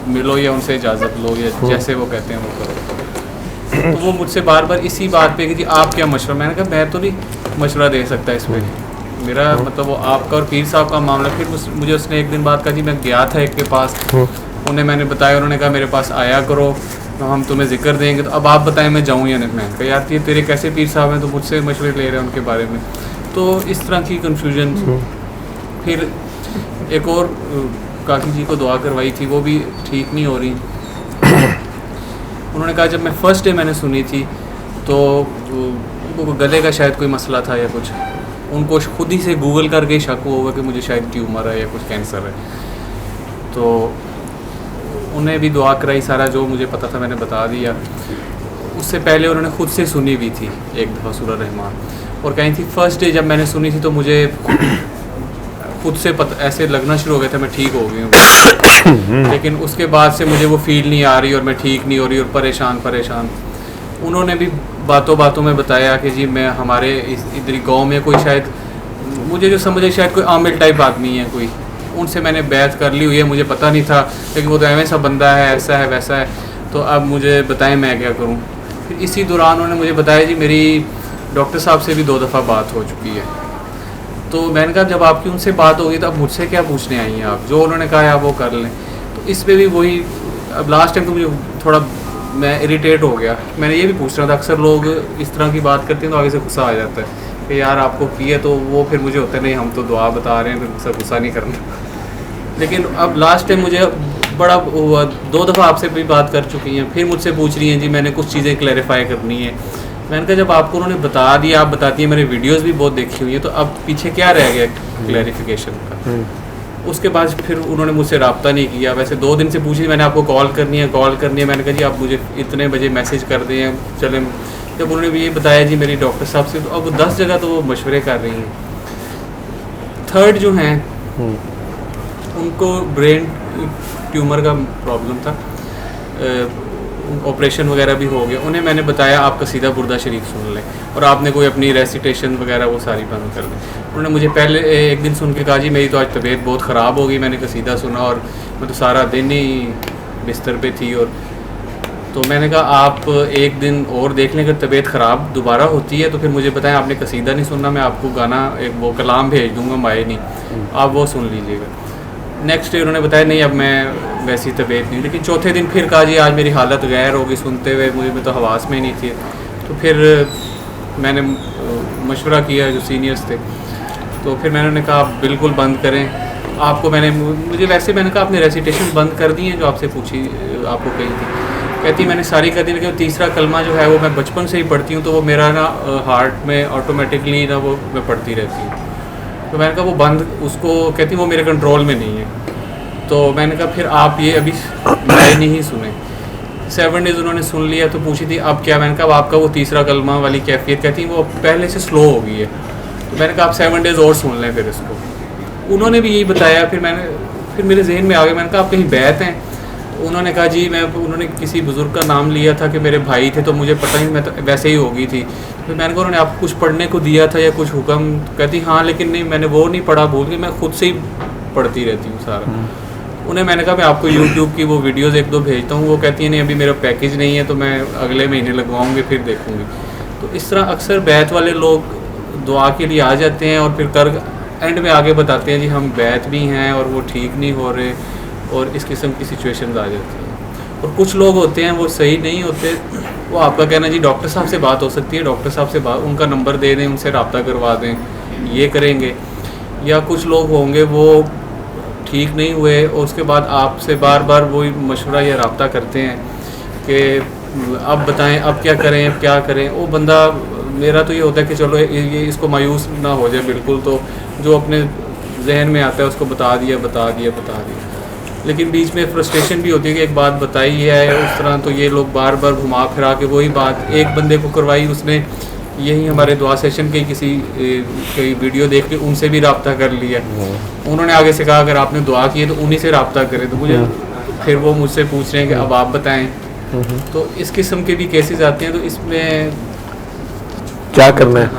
मिलो या उनसे इजाज़त लो, या जैसे वो कहते हैं वो करो। तो वो मुझसे बार बार इसी बात पे कि जी आप क्या मशवरा। मैंने कहा मैं तो नहीं मशवरा दे सकता इस पर, मेरा मतलब वो आपका और पीर साहब का मामला। फिर मुझे उसने एक दिन बाद कहा जी मैं गया था एक के पास, उन्हें मैंने बताया, उन्होंने कहा मेरे पास आया करो, हम तुम्हें जिक्र देंगे। तो अब आप बताएं मैं जाऊँ या नहीं। मैंने कहा यार ये तेरे कैसे पीर साहब हैं, तो मुझसे मशवरे ले रहे हैं उनके बारे में। तो इस तरह की कन्फ्यूजन। फिर एक और काकी जी को दुआ करवाई थी, वो भी ठीक नहीं हो रही। उन्होंने कहा जब मैं फ़र्स्ट डे मैंने सुनी थी तो वो गले का शायद कोई मसला था या कुछ, उनको खुद ही से गूगल करके शक हुआ कि मुझे शायद ट्यूमर है या कुछ कैंसर है। तो उन्हें भी दुआ कराई, सारा जो मुझे पता था मैंने बता दिया। उससे पहले उन्होंने खुद से सुनी भी थी एक दफ़ा सूरह रहमान, और कहीं थी फर्स्ट डे जब मैंने सुनी थी तो मुझे खुद से ऐसे लगना शुरू हो गया था मैं ठीक हो गई हूँ। लेकिन उसके बाद से मुझे वो फील नहीं आ रही और मैं ठीक नहीं हो रही और परेशान। उन्होंने भी बातों बातों में बताया कि जी मैं हमारे इधर गांव में कोई शायद मुझे जो समझे शायद कोई आमिल टाइप आदमी है कोई, उनसे मैंने बैत कर ली हुई है, मुझे पता नहीं था, लेकिन वो तो ऐसा बंदा है, ऐसा है वैसा है। तो अब मुझे बताएं मैं क्या करूँ। फिर इसी दौरान उन्होंने मुझे बताया जी मेरी डॉक्टर साहब से भी 2 दफ़ा बात हो चुकी है। तो मैंने कहा जब आपकी उनसे बात होगी तो अब मुझसे क्या पूछने आई हैं आप, जो उन्होंने कहा है आप वो कर लें। तो इस पर भी वही, अब लास्ट टाइम तो मुझे थोड़ा मैं इरिटेट हो गया। मैंने ये भी पूछ रहा था, अक्सर लोग इस तरह की बात करते हैं तो आगे से गुस्सा आ जाता है कि यार आपको किया, तो वो फिर मुझे होता है नहीं हम तो दुआ बता रहे हैं, फिर मुझसे गुस्सा नहीं करना। लेकिन अब लास्ट टाइम मुझे बड़ा हुआ, 2 दफ़ा आपसे भी बात कर चुकी हैं, फिर मुझसे पूछ रही हैं जी मैंने कुछ चीज़ें क्लैरिफाई करनी है। मैंने कहा जब आपको उन्होंने बता दिया, आप बताती हैं, मैंने वीडियोस भी बहुत देखी हुई है, तो अब पीछे क्या रह गया क्लैरिफिकेशन का। उसके बाद फिर उन्होंने मुझसे रब्ता नहीं किया। वैसे 2 दिन से पूछी मैंने आपको कॉल करनी है। मैंने कहा जी आप मुझे इतने बजे मैसेज कर दें, चलें। जब उन्होंने भी ये बताया जी मेरी डॉक्टर साहब से, तो अब 10 जगह तो वो मशवरे कर रही हैं। थर्ड जो हैं उनको ब्रेन ट्यूमर का प्रॉब्लम था, ऑपरेशन वगैरह भी हो गया। उन्हें मैंने बताया आप कसीदा बुर्दा शरीफ सुन लें और आपने कोई अपनी रेसिटेशन वगैरह वो सारी बंद कर दें। उन्होंने मुझे पहले एक दिन सुन के कहा जी मेरी तो आज तबीयत बहुत ख़राब हो गई, मैंने कसीदा सुना और मैं तो सारा दिन ही बिस्तर पे थी। और तो मैंने कहा आप एक दिन और देख लें, अगर तबीयत ख़राब दोबारा होती है तो फिर मुझे बताएं, आपने कसीदा नहीं सुनना, मैं आपको गाना एक वो कलाम भेज दूँगा माए नहीं, आप वो सुन लीजिएगा। नेक्स्ट डे उन्होंने बताया नहीं अब मैं वैसी तबीयत नहीं। लेकिन चौथे दिन फिर कहा जी आज मेरी हालत गैर होगी, सुनते हुए मुझे में तो हवास में ही नहीं थी। तो फिर मैंने मशवरा किया जो सीनियर्स थे, तो फिर मैंने उन्हें कहा आप बिल्कुल बंद करें। आपको मुझे वैसे मैंने कहा आपने रेसिटेशन बंद कर दी है जो आपसे पूछी, आपको कही थी। कहती मैंने सारी कर दी, लेकिन तीसरा कलमा जो है वो मैं बचपन से ही पढ़ती हूँ, तो वो मेरा ना हार्ट में ऑटोमेटिकली ना वो मैं पढ़ती रहती हूँ। तो मैंने कहा वो बंद, उसको कहती वो मेरे कंट्रोल में नहीं है। तो मैंने कहा फिर आप ये अभी नए नहीं सुने। 7 डेज़ उन्होंने सुन लिया, तो पूछी थी अब क्या। मैंने कहा आपका वो तीसरा कलमा वाली कैफियत कहती वो पहले से स्लो हो गई है। तो मैंने कहा आप 7 डेज़ और सुन लें फिर इसको। उन्होंने भी यही बताया। फिर मेरे जहन में आ गया, मैंने कहा आप कहीं बैत हैं। तो उन्होंने कहा जी उन्होंने किसी बुज़ुर्ग का नाम लिया था कि मेरे भाई थे, तो मुझे पता नहीं, मैं तो वैसे ही हो गई थी। फिर मैंने कहा उन्होंने आपको कुछ पढ़ने को दिया था या कुछ हुक्म। कहती हाँ लेकिन नहीं मैंने वो नहीं पढ़ा, भूल गई, मैं खुद से ही पढ़ती रहती हूँ सारा। उन्हें मैंने कहा मैं आपको यूट्यूब की वो वीडियोज़ 1-2 भेजता हूँ। वो कहती है नहीं अभी मेरा पैकेज नहीं है, तो मैं अगले महीने लगवाऊँगी फिर देखूँगी। तो इस तरह अक्सर बैत वाले लोग दुआ के लिए आ जाते हैं और फिर कर एंड में आगे बताते हैं जी हम बैत भी हैं और वो ठीक नहीं हो रहे, और इस किस्म की सिचुएशंस आ जाती हैं। और कुछ लोग होते हैं वो सही नहीं होते, वो आपका कहना जी डॉक्टर साहब से बात हो सकती है, डॉक्टर साहब से बात, उनका नंबर दे दें, उनसे रब्ता करवा दें, ये करेंगे। या कुछ लोग होंगे वो ठीक नहीं हुए और उसके बाद आपसे बार बार वही मशवरा या रब्ता करते हैं कि अब बताएं अब क्या करें, अब क्या करें। वो बंदा, मेरा तो ये होता है कि चलो ये इसको मायूस ना हो जाए बिल्कुल, तो जो अपने जहन में आता है उसको बता दिया। लेकिन बीच में फ्रस्ट्रेशन भी होती है कि एक बात बताई है उस तरह, तो ये लोग बार बार घुमा फिरा के वही बात एक बंदे को करवाई। उसने यही हमारे दुआ सेशन के कोई वीडियो देख के उनसे भी रब्ता कर लिया। उन्होंने आगे से कहा अगर आपने दुआ की है तो उन्हीं से रब्ता करें। तो मुझे फिर वो मुझसे पूछ रहे हैं कि अब आप बताएं। तो इस किस्म के भी केसेस आते हैं, तो इसमें क्या करना है?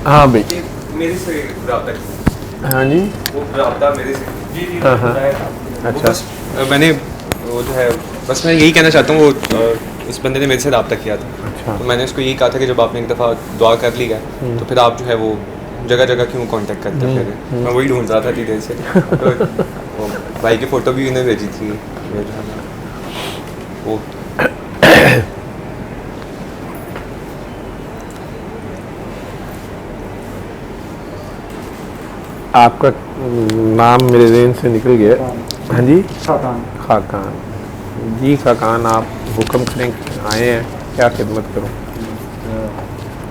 हाँ भाई मेरे से रब्ता, हाँ जी, वो रब्ता मेरे से जी हाँ हाँ, अच्छा। बस मैंने वो जो है बस मैं यही कहना चाहता हूँ, वो इस बंदे ने मेरे से रब्ता किया था। अच्छा। तो मैंने उसको यही कहा था कि जब आपने एक दफ़ा दुआ कर ली है तो फिर आप जो है वो जगह जगह क्यों कांटेक्ट करते हैं। मैं वही ढूंढ रहा था इतनी देर से। तो वो भाई की फ़ोटो भी उन्हें भेजी थी ये जो है ना वो। आपका नाम मेरे ज़हन से निकल गया। हाँ जी, खाकान जी। खाकान आप हुक्म करें, आए हैं, क्या खिदमत करूं?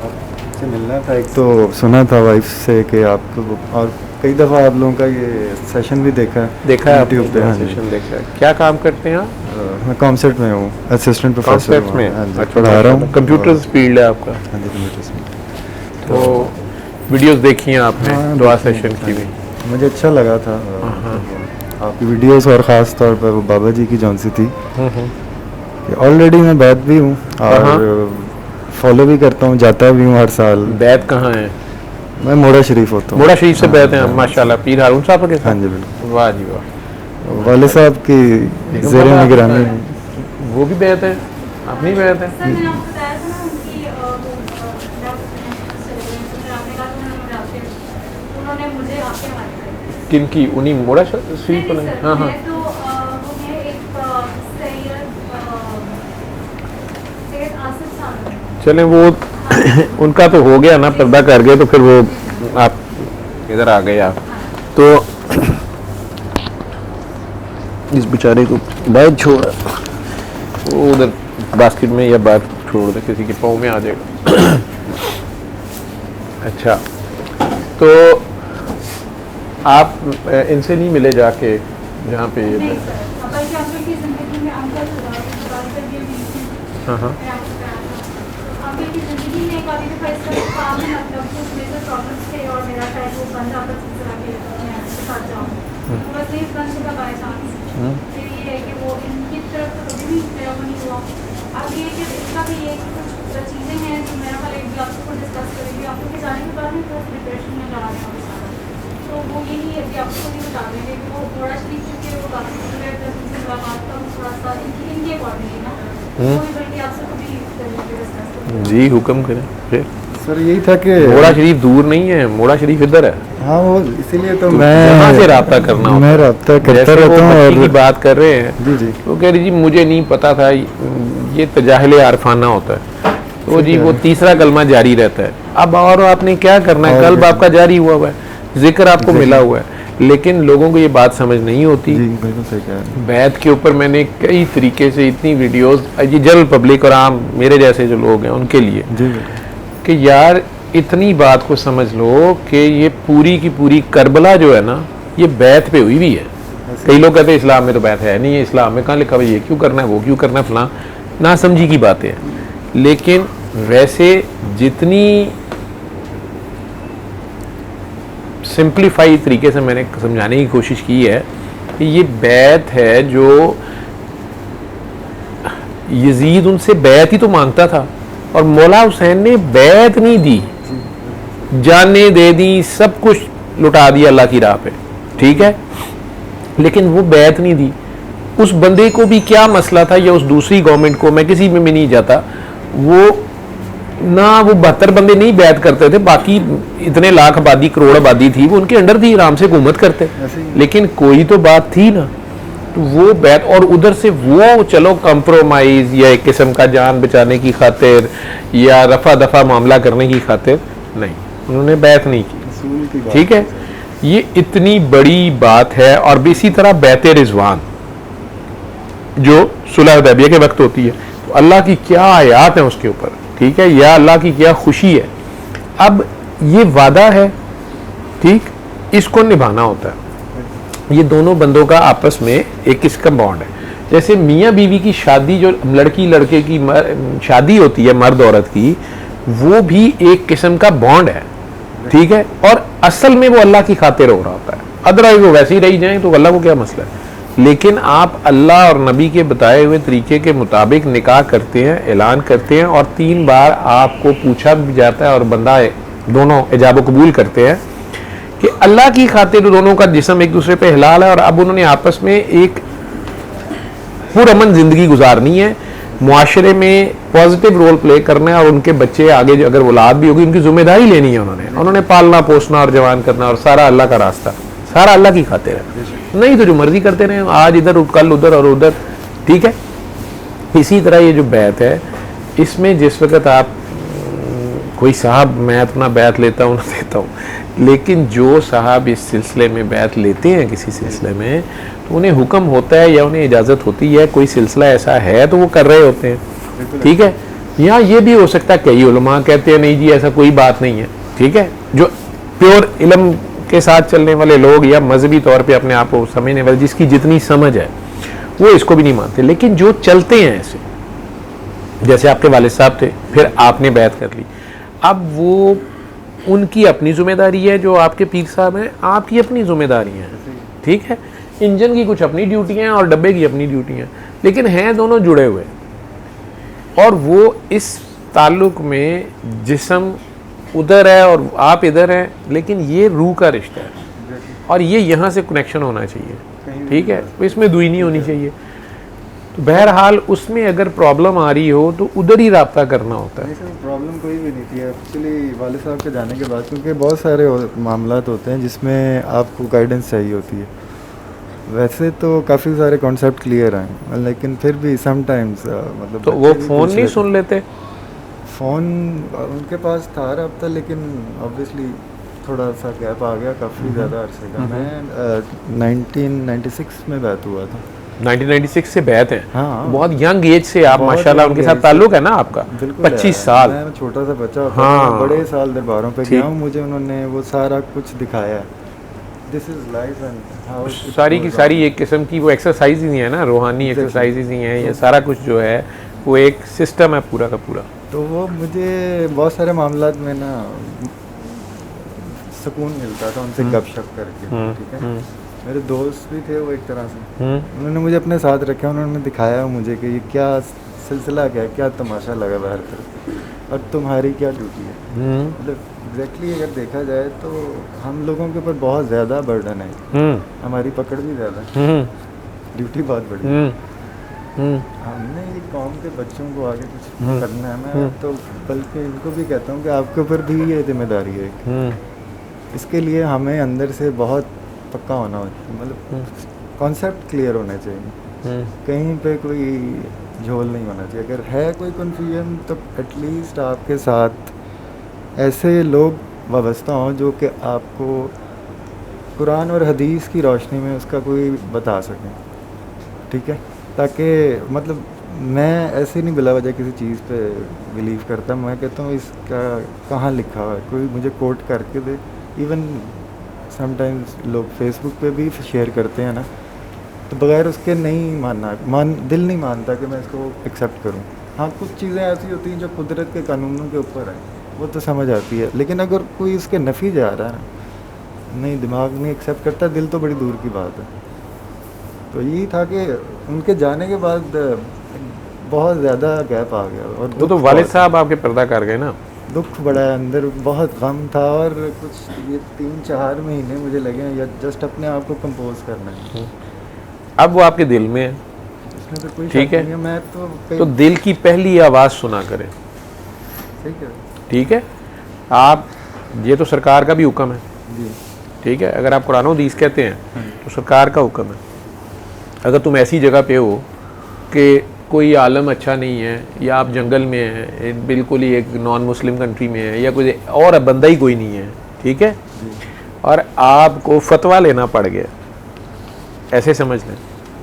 आपसे मिलना था। एक तो सुना था वाइफ से कि आप, और कई दफ़ा आप लोगों का ये सेशन भी देखा है आपने YouTube पे। हाँ जी, सेशन देखा है। क्या काम करते हैं आप? मैं कॉमसेट में हूँ, असिस्टेंट प्रोफेसर कॉन्सेप्ट में? अच्छा, पढ़ा रहा हूँ। कंप्यूटर फील्ड है आपका? हाँ जी, कंप्यूटर में। तो वीडियोस देखी हैं आपने? हाँ, दुआ देखी सेशन हैं। की भी मुझे अच्छा लगा था आपकी वीडियोस, और ख़ास तौर पर वो बाबा जी की जौन सी थी। ऑलरेडी मैं बैत भी हूँ और फॉलो भी करता हूँ, जाता भी हूँ हर साल। बैत कहाँ है? मैं मोड़ा शरीफ होता हूँ। मोड़ा शरीफ से बैत हैं माशाल्लाह, पीर हारून साहब के साथ? हाँ जी बिल्कुल। वाह जी वाह। वाले साहब की ज़ेर निगरानी। वो भी बैत है, अपनी बैत है? सर मैंने आपको बताया था ना उनकी उन्होंने मुझे आके हमारे किनकी? उन्हीं मोड़ा शरीफ को? हाँ हाँ। तो उन्हें एक सैयद आसिफ साहब, चलें वो उनका तो हो गया ना, पर्दा कर गए, तो फिर वो आप इधर आ गए आप, तो इस बेचारे को बैग छोड़, वो उधर बास्केट में या बाहर छोड़ दे, किसी के पाँव में आ जाएगा। अच्छा, तो आप इनसे नहीं मिले जाके जहाँ पे ये नहीं सर, बल्कि अंकल की ज़िंदगी में अंकल कर के भी थे। हाँ हाँ मैं आपको बताया था। अंकल की ज़िंदगी में काफ़ी दफ़ा इस तरह काम में मतलब कुछ मेरे प्रॉब्लम्स थे और मेरा शायद वो बन जाता सिलसिला कि मैं आपके साथ जाऊँ, तो बस नहीं बन चुका बाय चांस। फिर ये है कि वो इनकी तरफ तो कभी भी मेरा वो नहीं हुआ। अब ये कि इसका भी ये कुछ चीज़ें हैं जो मेरा वाले भी आपको डिस्कस करेंगे। आप लोग के जाने के बाद में थोड़ा डिप्रेशन में जा रहे हैं सारा, तो वो यही है कि आपको भी बता देंगे कि वो थोड़ा शरीफ चुके वो काफ़ी मुलाकात का थोड़ा सा इनके अकॉर्डिंग ना, वो भी बल्कि आपसे कभी डिस्कस करेंगे। जी, हुक्म करें। फिर सर यही था कि मोड़ा शरीफ दूर नहीं है, मोड़ा शरीफ इधर है। हाँ, वो इसीलिए तो यहाँ से मैं रब्ता करना होता मैं है। रब्ता करता जैसे वो रहता हूँ। बच्ची की और बात कर रहे हैं, जी जी वो कह रही जी मुझे नहीं पता था, ये तजाहिल आरफाना होता है, तो जी वो तीसरा कलमा जारी रहता है। अब और आपने क्या करना है, और कल्ब क्या? आपका जारी हुआ है, जिक्र आपको मिला हुआ है, लेकिन लोगों को ये बात समझ नहीं होती। जी बिल्कुल सही कह रहे हैं। बैत के ऊपर मैंने कई तरीके से इतनी वीडियोस, ये जनरल पब्लिक और आम मेरे जैसे जो लोग हैं उनके लिए, जी बिल्कुल। कि यार इतनी बात को समझ लो कि ये पूरी की पूरी करबला जो है ना, ये बैत पे हुई भी है। कई लोग कहते हैं इस्लाम में तो बैत है नहीं है, इस्लाम में कहाँ लिखा हुआ ये क्यों करना है, वो क्यों करना है, फलां ना समझी की बातें हैं। लेकिन वैसे जितनी सिंप्लीफाई तरीके से मैंने समझाने की कोशिश की है कि ये बैत है जो यजीद उनसे बैत ही तो मांगता था, और मौला हुसैन ने बैत नहीं दी, जाने दे दी, सब कुछ लुटा दिया अल्लाह की राह पे, ठीक है, लेकिन वो बैत नहीं दी। उस बंदे को भी क्या मसला था, या उस दूसरी गवर्नमेंट को, मैं किसी में भी नहीं जाता, वो ना वो 72 बंदे नहीं बैत करते थे, बाकी इतने लाख आबादी, करोड़ आबादी थी, वो उनके अंडर थी, आराम से हुकूमत करते, लेकिन कोई तो बात थी ना, तो वो बैत, और उधर से वो चलो कंप्रोमाइज या एक किस्म का जान बचाने की खातिर या रफा दफा मामला करने की खातिर नहीं, उन्होंने बैत नहीं की, ठीक है। ये इतनी बड़ी बात है। और इसी तरह बैत रिजवान जो सुलह हुदैबिया के वक्त होती है, तो अल्लाह की क्या आयात है उसके ऊपर, ठीक है, या अल्लाह की क्या खुशी है। अब ये वादा है, ठीक, इसको निभाना होता है। ये दोनों बंदों का आपस में एक किसका बॉन्ड है। जैसे मियाँ बीवी की शादी, जो लड़की लड़के की शादी होती है मर्द औरत की, वो भी एक किस्म का बॉन्ड है, ठीक है, और असल में वो अल्लाह की खातिर हो रहा होता है। अदरवाइज वो वैसे ही रही जाए तो अल्लाह को क्या मसला है। लेकिन आप अल्लाह और नबी के बताए हुए तरीके के मुताबिक निकाह करते हैं, ऐलान करते हैं, और 3 बार आपको पूछा भी जाता है और बंदा दोनों इजाब कबूल करते हैं कि अल्लाह की खातिर दोनों का जिस्म एक दूसरे पे हिलाल है, और अब उन्होंने आपस में एक पुरअमन ज़िंदगी गुजारनी है, मुआशरे में पॉजिटिव रोल प्ले करना है, और उनके बच्चे आगे जो अगर औलाद भी होगी उनकी जिम्मेदारी लेनी है, उन्होंने पालना पोसना और जवान करना, और सारा अल्लाह का रास्ता, सारा अल्लाह की खातिर है। नहीं तो जो मर्जी करते रहे, आज इधर कल उधर और उधर, ठीक है। इसी तरह ये जो बैत है, इसमें जिस वक्त आप कोई साहब मैं अपना बैत लेता हूँ ना देता हूँ, लेकिन जो साहब इस सिलसिले में बैत लेते हैं किसी सिलसिले में, तो उन्हें हुक्म होता है या उन्हें इजाज़त होती है, कोई सिलसिला ऐसा है तो वो कर रहे होते हैं, ठीक है। या ये भी हो सकता है कई उलमा कहते हैं नहीं जी ऐसा कोई बात नहीं है, ठीक है, जो प्योर इल्म के साथ चलने वाले लोग या मजहबी तौर पे अपने आप को समझने वाले, जिसकी जितनी समझ है, वो इसको भी नहीं मानते। लेकिन जो चलते हैं ऐसे, जैसे आपके वालिद साहब थे, फिर आपने बैत कर ली, अब वो उनकी अपनी जिम्मेदारी है, जो आपके पीर साहब हैं आपकी अपनी जिम्मेदारी है, ठीक है। इंजन की कुछ अपनी ड्यूटियाँ हैं और डब्बे की अपनी ड्यूटियाँ, लेकिन हैं दोनों जुड़े हुए, और वो इस ताल्लुक में जिस्म उधर है और आप इधर हैं, लेकिन ये रूह का रिश्ता है, और ये यहाँ से कनेक्शन होना चाहिए, ठीक है, इसमें दुई नहीं होनी चाहिए। तो बहरहाल उसमें अगर प्रॉब्लम आ रही हो तो उधर ही रब्ता करना होता है। नहीं सर, प्रॉब्लम कोई भी नहीं थी एक्चुअली वाले साहब के जाने के बाद, क्योंकि बहुत सारे मामलात होते हैं जिसमें आपको गाइडेंस चाहिए होती है। वैसे तो काफ़ी सारे कॉन्सेप्ट क्लियर हैं, लेकिन फिर भी समटाइम्स मतलब तो वो फ़ोन नहीं सुन लेते, फ़ोन उनके पास था रब्ता, लेकिन ऑब्वियसली थोड़ा सा गैप आ गया काफ़ी ज़्यादा अरसे का। मैं 1996 में बैत हुआ था। 1996 से बैत है। हाँ। बहुत यंग एज से आप बहुत माशाल्लाह young उनके age साथ से। ताल्लुक है ना आपका? बिल्कुल 25 है। साल। मैं छोटा सा बच्चा होता हाँ। था, बड़े साल दरबारों पे ठीक। गया हूँ, मुझे उन्होंने वो सारा कुछ दिखाया है। This is life and how सारी की सारी एक किस्म की वो एक्सरसाइज ही है ना, रूहानी एक्सरसाइज ही हैं, ये सारा कुछ जो है वो एक सिस्टम है पूरा का पूरा। तो वो मुझे बहुत सारे मामलात में ना सुकून मिलता था उनसे गपशप करके। ठीक है, मेरे दोस्त भी थे वो एक तरह से, उन्होंने मुझे अपने साथ रखा, उन्होंने दिखाया मुझे कि ये क्या सिलसिला, क्या तमाशा लगा बाहर तरफ और तुम्हारी क्या ड्यूटी है। मतलब एग्जैक्टली अगर देखा जाए तो हम लोगों के ऊपर बहुत ज़्यादा बर्डन है, हमारी पकड़ भी ज़्यादा है, ड्यूटी बहुत बड़ी है। हमने ये कौम के बच्चों को आगे कुछ करना है। मैं तो बल्कि इनको भी कहता हूँ कि आपके ऊपर भी ये जिम्मेदारी है। इसके लिए हमें अंदर से बहुत पक्का होना होता है, मतलब कॉन्सेप्ट क्लियर होना चाहिए, कहीं पे कोई झोल नहीं होना चाहिए। अगर है कोई कन्फ्यूजन तो एटलीस्ट आपके साथ ऐसे लोग वाबस्ता हों जो कि आपको कुरान और हदीस की रोशनी में उसका कोई बता सकें। ठीक है, ताकि मतलब मैं ऐसे नहीं बिला वजह किसी चीज़ पे बिलीव करता, मैं कहता हूँ इसका कहाँ लिखा हुआ है, कोई मुझे कोट करके दे। इवन समटाइम्स लोग फेसबुक पे भी शेयर करते हैं ना, तो बगैर उसके नहीं दिल नहीं मानता कि मैं इसको एक्सेप्ट करूं। हाँ, कुछ चीज़ें ऐसी होती हैं जो कुदरत के कानूनों के ऊपर हैं, वो तो समझ आती है, लेकिन अगर कोई उसके नफ़ी जा रहा है ना, नहीं दिमाग नहीं एक्सेप्ट करता, दिल तो बड़ी दूर की बात है। तो यही था कि उनके जाने के बाद बहुत ज़्यादा गैप आ गया। और वो तो वालिद साहब आपके पर्दा कर गए ना। दुख बड़ा है अंदर, बहुत गम था, और कुछ ये 3-4 महीने मुझे लगे या जस्ट अपने आप को कंपोज करना है। अब वो आपके दिल में है, इसमें तो कोई ठीक शक है। नहीं मैं तो दिल की पहली आवाज़ सुना करें, ठीक है ठीक है। आप, ये तो सरकार का भी हुक्म है, जी, ठीक है। अगर आप कुरान और हदीस कहते हैं तो सरकार का हुक्म है। अगर तुम ऐसी जगह पे हो कि कोई आलम अच्छा नहीं है, या आप जंगल में हैं, बिल्कुल ही एक नॉन मुस्लिम कंट्री में है, या कोई और बंदा ही कोई नहीं है, ठीक है, और आपको फतवा लेना पड़ गया, ऐसे समझ लें,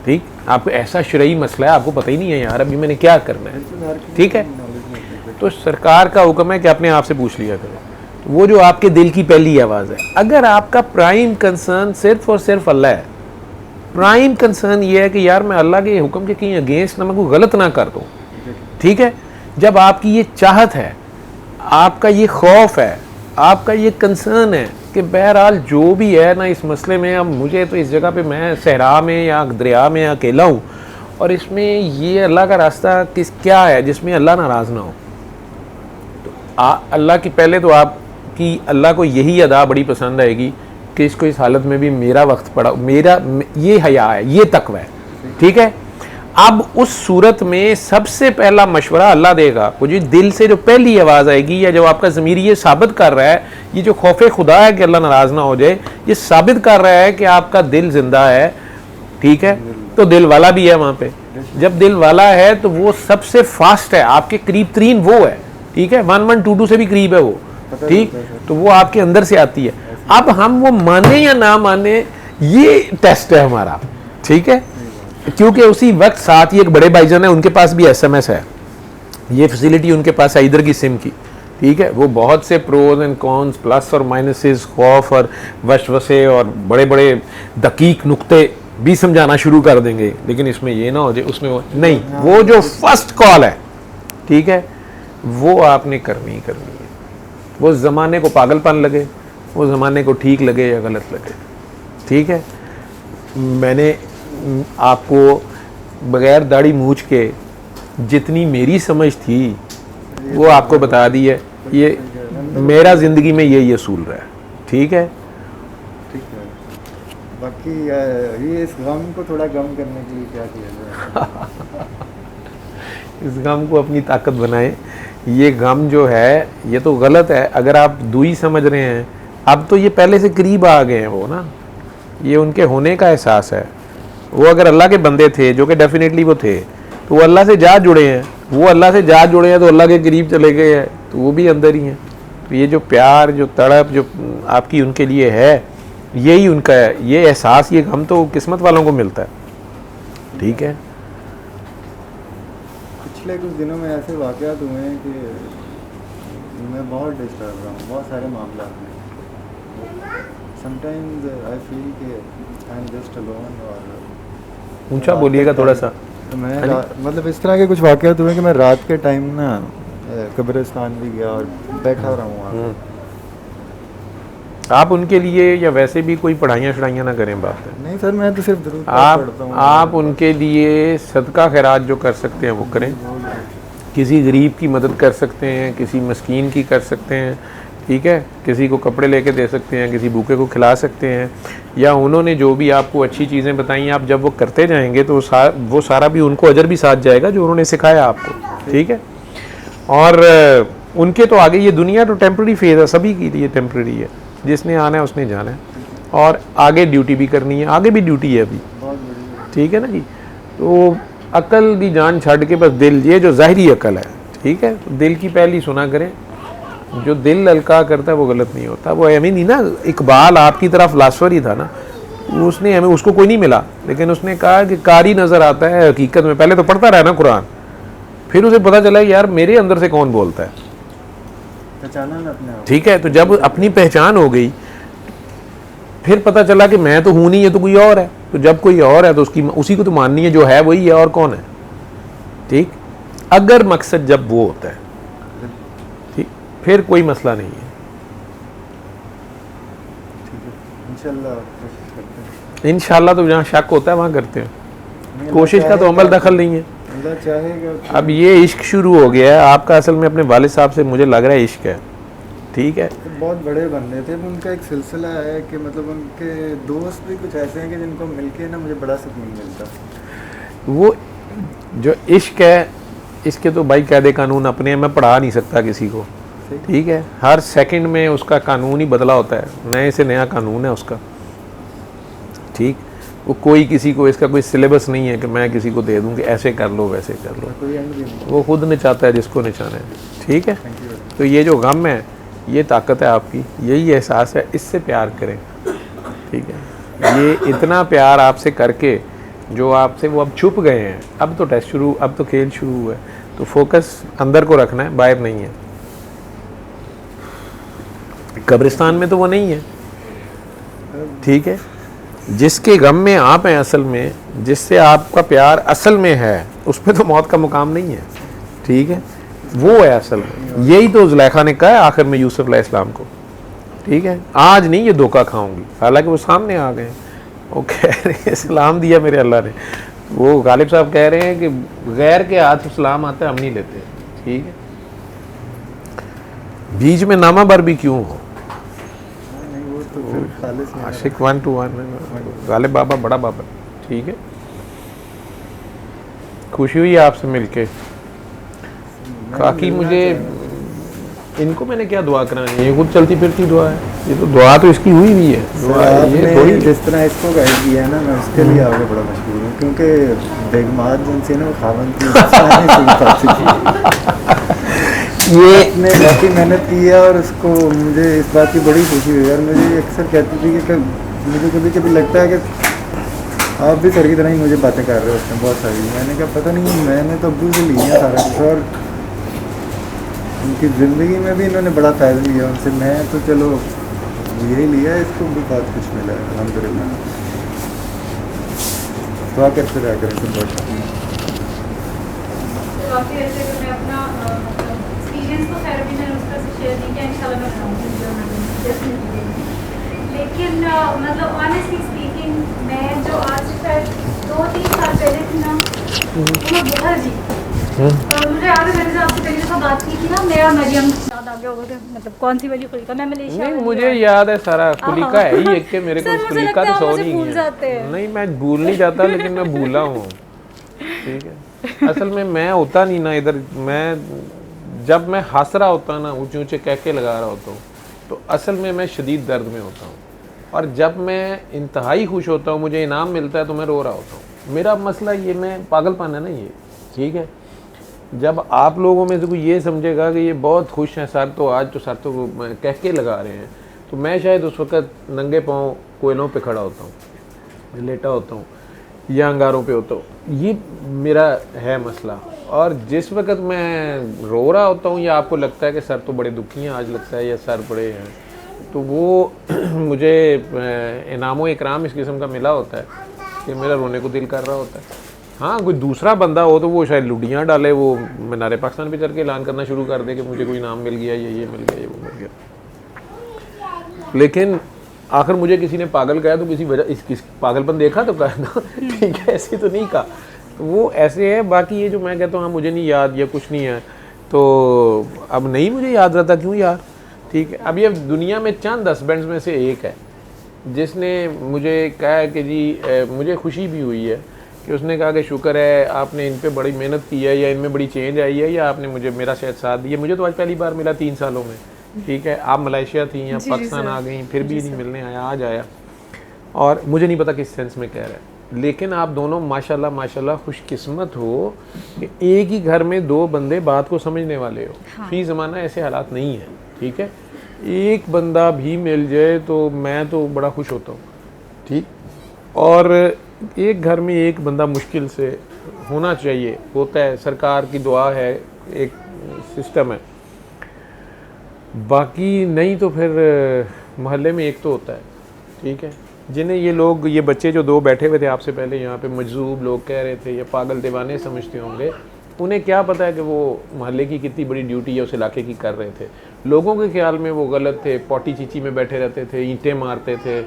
ठीक, आपको ऐसा शरई मसला है, आपको पता ही नहीं है यार अभी मैंने क्या करना है, ठीक है, तो सरकार का हुक्म है कि अपने आप से पूछ लिया करो। तो वो जो आपके दिल की पहली आवाज़ है, अगर आपका प्राइम कंसर्न सिर्फ और सिर्फ अल्लाह है, प्राइम कंसर्न ये है कि यार मैं अल्लाह के हुक्म के कहीं अगेंस्ट ना मैं कोई गलत ना कर दूँ, ठीक है, जब आपकी ये चाहत है, आपका ये खौफ है, आपका ये कंसर्न है कि बहरहाल जो भी है ना इस मसले में, अब मुझे तो इस जगह पे मैं सहरा में या दरिया में अकेला हूँ, और इसमें ये अल्लाह का रास्ता क्या है जिसमें अल्लाह नाराज़ ना हो, तो अल्लाह की पहले तो आपकी अल्लाह को यही अदा बड़ी पसंद आएगी कि इसको इस हालत में भी मेरा वक्त पड़ा, मेरा ये हया है, ये तकवा है, ठीक है। अब उस सूरत में सबसे पहला मशवरा अल्लाह देगा, वो जो दिल से जो पहली आवाज़ आएगी, या जब आपका ज़मीर ये साबित कर रहा है, ये जो खौफ खुदा है कि अल्लाह नाराज़ ना हो जाए, ये साबित कर रहा है कि आपका दिल जिंदा है, ठीक है, तो दिल वाला भी है वहाँ पे। जब दिल वाला है तो वो सबसे फास्ट है, आपके करीब तरीन वो है, ठीक है, 1122 से भी करीब है वो, ठीक, तो वो आपके अंदर से आती है। अब हम वो माने या ना माने, ये टेस्ट है हमारा, ठीक है, क्योंकि उसी वक्त साथ ही एक बड़े भाईजान है, उनके पास भी SMS है, ये फैसिलिटी उनके पास है इधर की सिम की, ठीक है, वो बहुत से प्रोज एंड कॉन्स, प्लस और माइनसेस, खौफ और वसवसे और बड़े बड़े दकीक नुक्ते भी समझाना शुरू कर देंगे, लेकिन इसमें ये ना हो जाए, उसमें वो नहीं, वो जो फर्स्ट कॉल है, ठीक है, वो आपने करनी ही करनी है। वो ज़माने को पागलपन लगे, वो ज़माने को ठीक लगे या गलत लगे, ठीक है। मैंने आपको बग़ैर दाढ़ी मूछ के जितनी मेरी समझ थी वो आपको बता दी है, ये मेरा ज़िंदगी में यही असूल रहा है, ठीक है। ठीक है, बाकी ये इस गम को थोड़ा कम करने के लिए क्या किया जाए? इस गम को अपनी ताकत बनाएं। ये गम जो है ये तो गलत है, अगर आप दुई समझ रहे हैं, अब तो ये पहले से करीब आ गए हैं वो ना, ये उनके होने का एहसास है। वो अगर अल्लाह के बंदे थे, जो कि डेफिनेटली वो थे, तो वो अल्लाह से जा जुड़े हैं, वो अल्लाह से जा जुड़े हैं तो अल्लाह के करीब चले गए हैं, तो वो भी अंदर ही हैं। तो ये जो प्यार, जो तड़प जो आपकी उनके लिए है, यही उनका है, ये एहसास, ये गम तो किस्मत वालों को मिलता है। ठीक है। पिछले कुछ दिनों में ऐसे वाक़यात हुए हैं कि मैं बहुत डिस्टर्ब रहा हूँ, बहुत सारे मामला में। समटाइम्स आई फील कि आई एम जस्ट अलोन। और ऊंचा बोलिएगा थोड़ा सा। तो मैं मतलब इस तरह के कुछ वाक़यात हुए कि मैं रात के टाइम ना कब्रिस्तान भी गया और बैठा रहा हूँ वहाँ। आप उनके लिए या वैसे भी कोई पढ़ाइयाँ शढ़ाइयाँ ना करें, बात है। नहीं सर, मैं तो सिर्फ दुरूद पाक पढ़ता हूँ। आप उनके लिए सदका खैरात जो कर सकते हैं वो करें। किसी गरीब की मदद कर सकते हैं, किसी मस्कीन की कर सकते हैं, ठीक है, किसी को कपड़े लेके दे सकते हैं, किसी भूखे को खिला सकते हैं, या उन्होंने जो भी आपको अच्छी चीज़ें बताई आप जब वो करते जाएंगे तो वो सारा भी उनको अजर भी साथ जाएगा जो उन्होंने सिखाया आपको। ठीक है। और उनके तो आगे ये दुनिया तो टेम्प्रेरी फेज़ है, सभी के लिए टेम्प्रेरी है, जिसने आना है उसने जाना है, और आगे ड्यूटी भी करनी है, आगे भी ड्यूटी है अभी। ठीक है ना जी। तो अकल की जान छड़ के बस दिल, ये जो ज़ाहरी अकल है, ठीक है, तो दिल की पहली सुना करें। जो दिल ललका करता है वो गलत नहीं होता। वो हमें नहीं ना, इकबाल आपकी तरह फिलासफर ही था ना, उसने हमें, उसको कोई नहीं मिला, लेकिन उसने कहा कि कारी नज़र आता है हकीकत में। पहले तो पढ़ता रहा ना कुरान, फिर उसे पता चला यार मेरे अंदर से कौन बोलता है। पहचाना ना अपने आप। ठीक है। तो जब अपनी पहचान हो गई, फिर पता चला कि मैं तो हूँ नहीं, ये तो कोई और है। तो जब कोई और है तो उसी को तो माननी है, जो है वही है, और कौन है। ठीक। अगर मकसद जब वो होता है, ठीक, फिर कोई मसला नहीं है। इंशाल्लाह तो जहाँ शक होता है वहाँ करते हैं, कोशिश का तो अमल दखल नहीं है। अब ये इश्क शुरू हो गया है आपका, असल में अपने वालिद साहब से मुझे लग रहा है इश्क है। ठीक है। तो बहुत बड़े बंदे थे, उनका एक सिलसिला है कि मतलब उनके दोस्त भी कुछ ऐसे हैं कि जिनको मिलके ना मुझे बड़ा सुकून मिलता है। वो जो इश्क है, इसके तो भाई कायदे कानून अपने हैं, मैं पढ़ा नहीं सकता किसी को। ठीक है। हर सेकंड में उसका कानून ही बदला होता है, नए से नया कानून है उसका। ठीक। वो कोई किसी को, इसका कोई सिलेबस नहीं है कि मैं किसी को दे दूं कि ऐसे कर लो वैसे कर लो। वो खुद नचाता है जिसको नचाना है। ठीक है। तो ये जो गम है, ये ताकत है आपकी, यही एहसास है, इससे प्यार करें। ठीक है। ये इतना प्यार आपसे करके जो आपसे वो अब छुप गए हैं, अब तो टेस्ट शुरू, अब तो खेल शुरू हुआ है, तो फोकस अंदर को रखना है, बाहर नहीं है। कब्रिस्तान में तो वो नहीं है। ठीक है। जिसके गम में आप हैं असल में, जिससे आपका प्यार असल में है, उस पर तो मौत का मुकाम नहीं है। ठीक है। वो है असल में। यही तो ज़ुलेखा ने कहा है आखिर में यूसुफ अलैहिस्सलाम को। ठीक है। आज नहीं ये धोखा खाऊंगी, हालांकि वो सामने आ गए। वो कह रहे हैं सलाम दिया मेरे अल्लाह ने। वो गालिब साहब कह रहे हैं कि गैर के हाथ सलाम आता है, हम नहीं लेते। ठीक है। बीच में नामा बर भी क्यों हो, आशिक 1 to 1 गालिब बाबा बड़ा बाबा। ठीक है। खुशी हुई आपसे मिलके। बाकी मुझे इनको मैंने क्या दुआ करानी है, ये खुद चलती फिरती दुआ है, ये तो दुआ तो इसकी हुई भी है। दुआ ये थोड़ी जिस तरह इसको गाइड किया है ना, मैं उसके लिए आगे बड़ा मशहूर हूँ, क्योंकि बेगमात जिनसे ना खावन की ये ने काफ़ी मेहनत की है, और उसको मुझे इस बात की बड़ी खुशी हुई। और मुझे अक्सर कहती थी कि मुझे कभी कभी लगता है कि आप भी सर की तरह ही मुझे बातें कर रहे होते हैं बहुत सारी। मैंने कहा पता नहीं, मैंने तो अब्बू से लिया सारा कुछ, और उनकी ज़िंदगी में भी इन्होंने बड़ा फ़ायदा लिया उनसे। मैं तो चलो यही लिया, इसको भी बहुत कुछ मिला है अल्हम्दुलिल्लाह। दुआ करते रहा करें तो बहुत काफ़ी ऐसे कि मैं अपना एक्सपीरियंस तो खैर भी मैंने उसका से शेयर नहीं किया, इंशाल्लाह मैं बनाऊँगी। लेकिन मतलब ऑनेस्टली स्पीकिंग, मैं जो आज तक 2-3 साल पहले थी ना, वो मैं बुढ़ा जी, मुझे याद है मैंने आपसे पहली दफ़ा बात की थी ना, मेरा मरियम याद आ गया होगा, मतलब कौन सी वाली खुलिका, मैं मलेशिया नहीं, मुझे याद है सारा। खुलिका है ही एक के, मेरे को खुलिका तो सौ नहीं है। नहीं, मैं भूल नहीं जाता, लेकिन मैं भूला हूँ। ठीक है। असल में मैं होता नहीं ना इधर, मैं जब मैं हंस रहा होता ना, ऊँचे ऊँचे कहके लगा रहा होता हूँ, तो असल में मैं शदीद दर्द में होता हूँ। और जब मैं इंतहाई खुश होता हूँ, मुझे इनाम मिलता है, तो मैं रो रहा होता हूँ। मेरा मसला ये, मैं पागलपन है ना ये। ठीक है। जब आप लोगों में से कोई ये समझेगा कि ये बहुत खुश हैं सर, तो आज तो सर तो कह के लगा रहे हैं, तो मैं शायद उस वक़्त नंगे पाँव कोयलों पे खड़ा होता हूँ, लेटा होता हूँ या अंगारों पे होता हूँ। ये मेरा है मसला। और जिस वक़्त मैं रो रहा होता हूँ या आपको लगता है कि सर तो बड़े दुखी हैं आज लगता है, या सर बड़े हैं, तो वो मुझे इनाम व इकराम इस किस्म का मिला होता है कि मेरा रोने को दिल कर रहा होता है। हाँ, कोई दूसरा बंदा हो तो वो शायद लुडियाँ डाले, वो मीनार पाकिस्तान पे चढ़ के ऐलान करना शुरू कर दे कि मुझे कोई इनाम मिल गया, ये मिल गया, ये वो मिल गया। लेकिन आखिर मुझे किसी ने पागल कहा तो किसी वजह किस पागलपन देखा तो कहा ना, ठीक है, ऐसे तो नहीं कहा। तो वो ऐसे है। बाकी ये जो मैं कहता हूँ हाँ मुझे नहीं याद या कुछ नहीं है, तो अब नहीं मुझे याद रहता, क्यों यार, ठीक है। अब ये दुनिया में चंद हस्बैंड्स में से एक है जिसने मुझे कहा है कि जी मुझे खुशी भी हुई है कि उसने कहा कि शुक्र है आपने इन पे बड़ी मेहनत की है, या इनमें बड़ी चेंज आई है, या आपने मुझे मेरा शायद साथ दिया। मुझे तो आज पहली बार मिला 3 सालों में, ठीक है। आप मलेशिया थी या पाकिस्तान आ गई, फिर भी नहीं मिलने आया, आज आया। और मुझे नहीं पता किस सेंस में कह रहा है, लेकिन आप दोनों माशाल्लाह माशाल्लाह खुशकिस्मत हो कि एक ही घर में 2 बंदे बात को समझने वाले हो। हाँ। फी ज़माना ऐसे हालात नहीं है, ठीक है। एक बंदा भी मिल जाए तो मैं तो बड़ा खुश होता हूँ, ठीक। और एक घर में एक बंदा मुश्किल से होना चाहिए, होता है, सरकार की दुआ है, एक सिस्टम है। बाकी नहीं तो फिर मोहल्ले में एक तो होता है, ठीक है। जिन्हें ये लोग, ये बच्चे जो 2 बैठे हुए थे आपसे पहले यहाँ पे, मजजूब लोग कह रहे थे या पागल दीवाने समझते होंगे, उन्हें क्या पता है कि वो मोहल्ले की कितनी बड़ी ड्यूटी है उस इलाके की कर रहे थे। लोगों के ख्याल में वो गलत थे, पॉटी चीची में बैठे रहते थे, ईंटें मारते थे।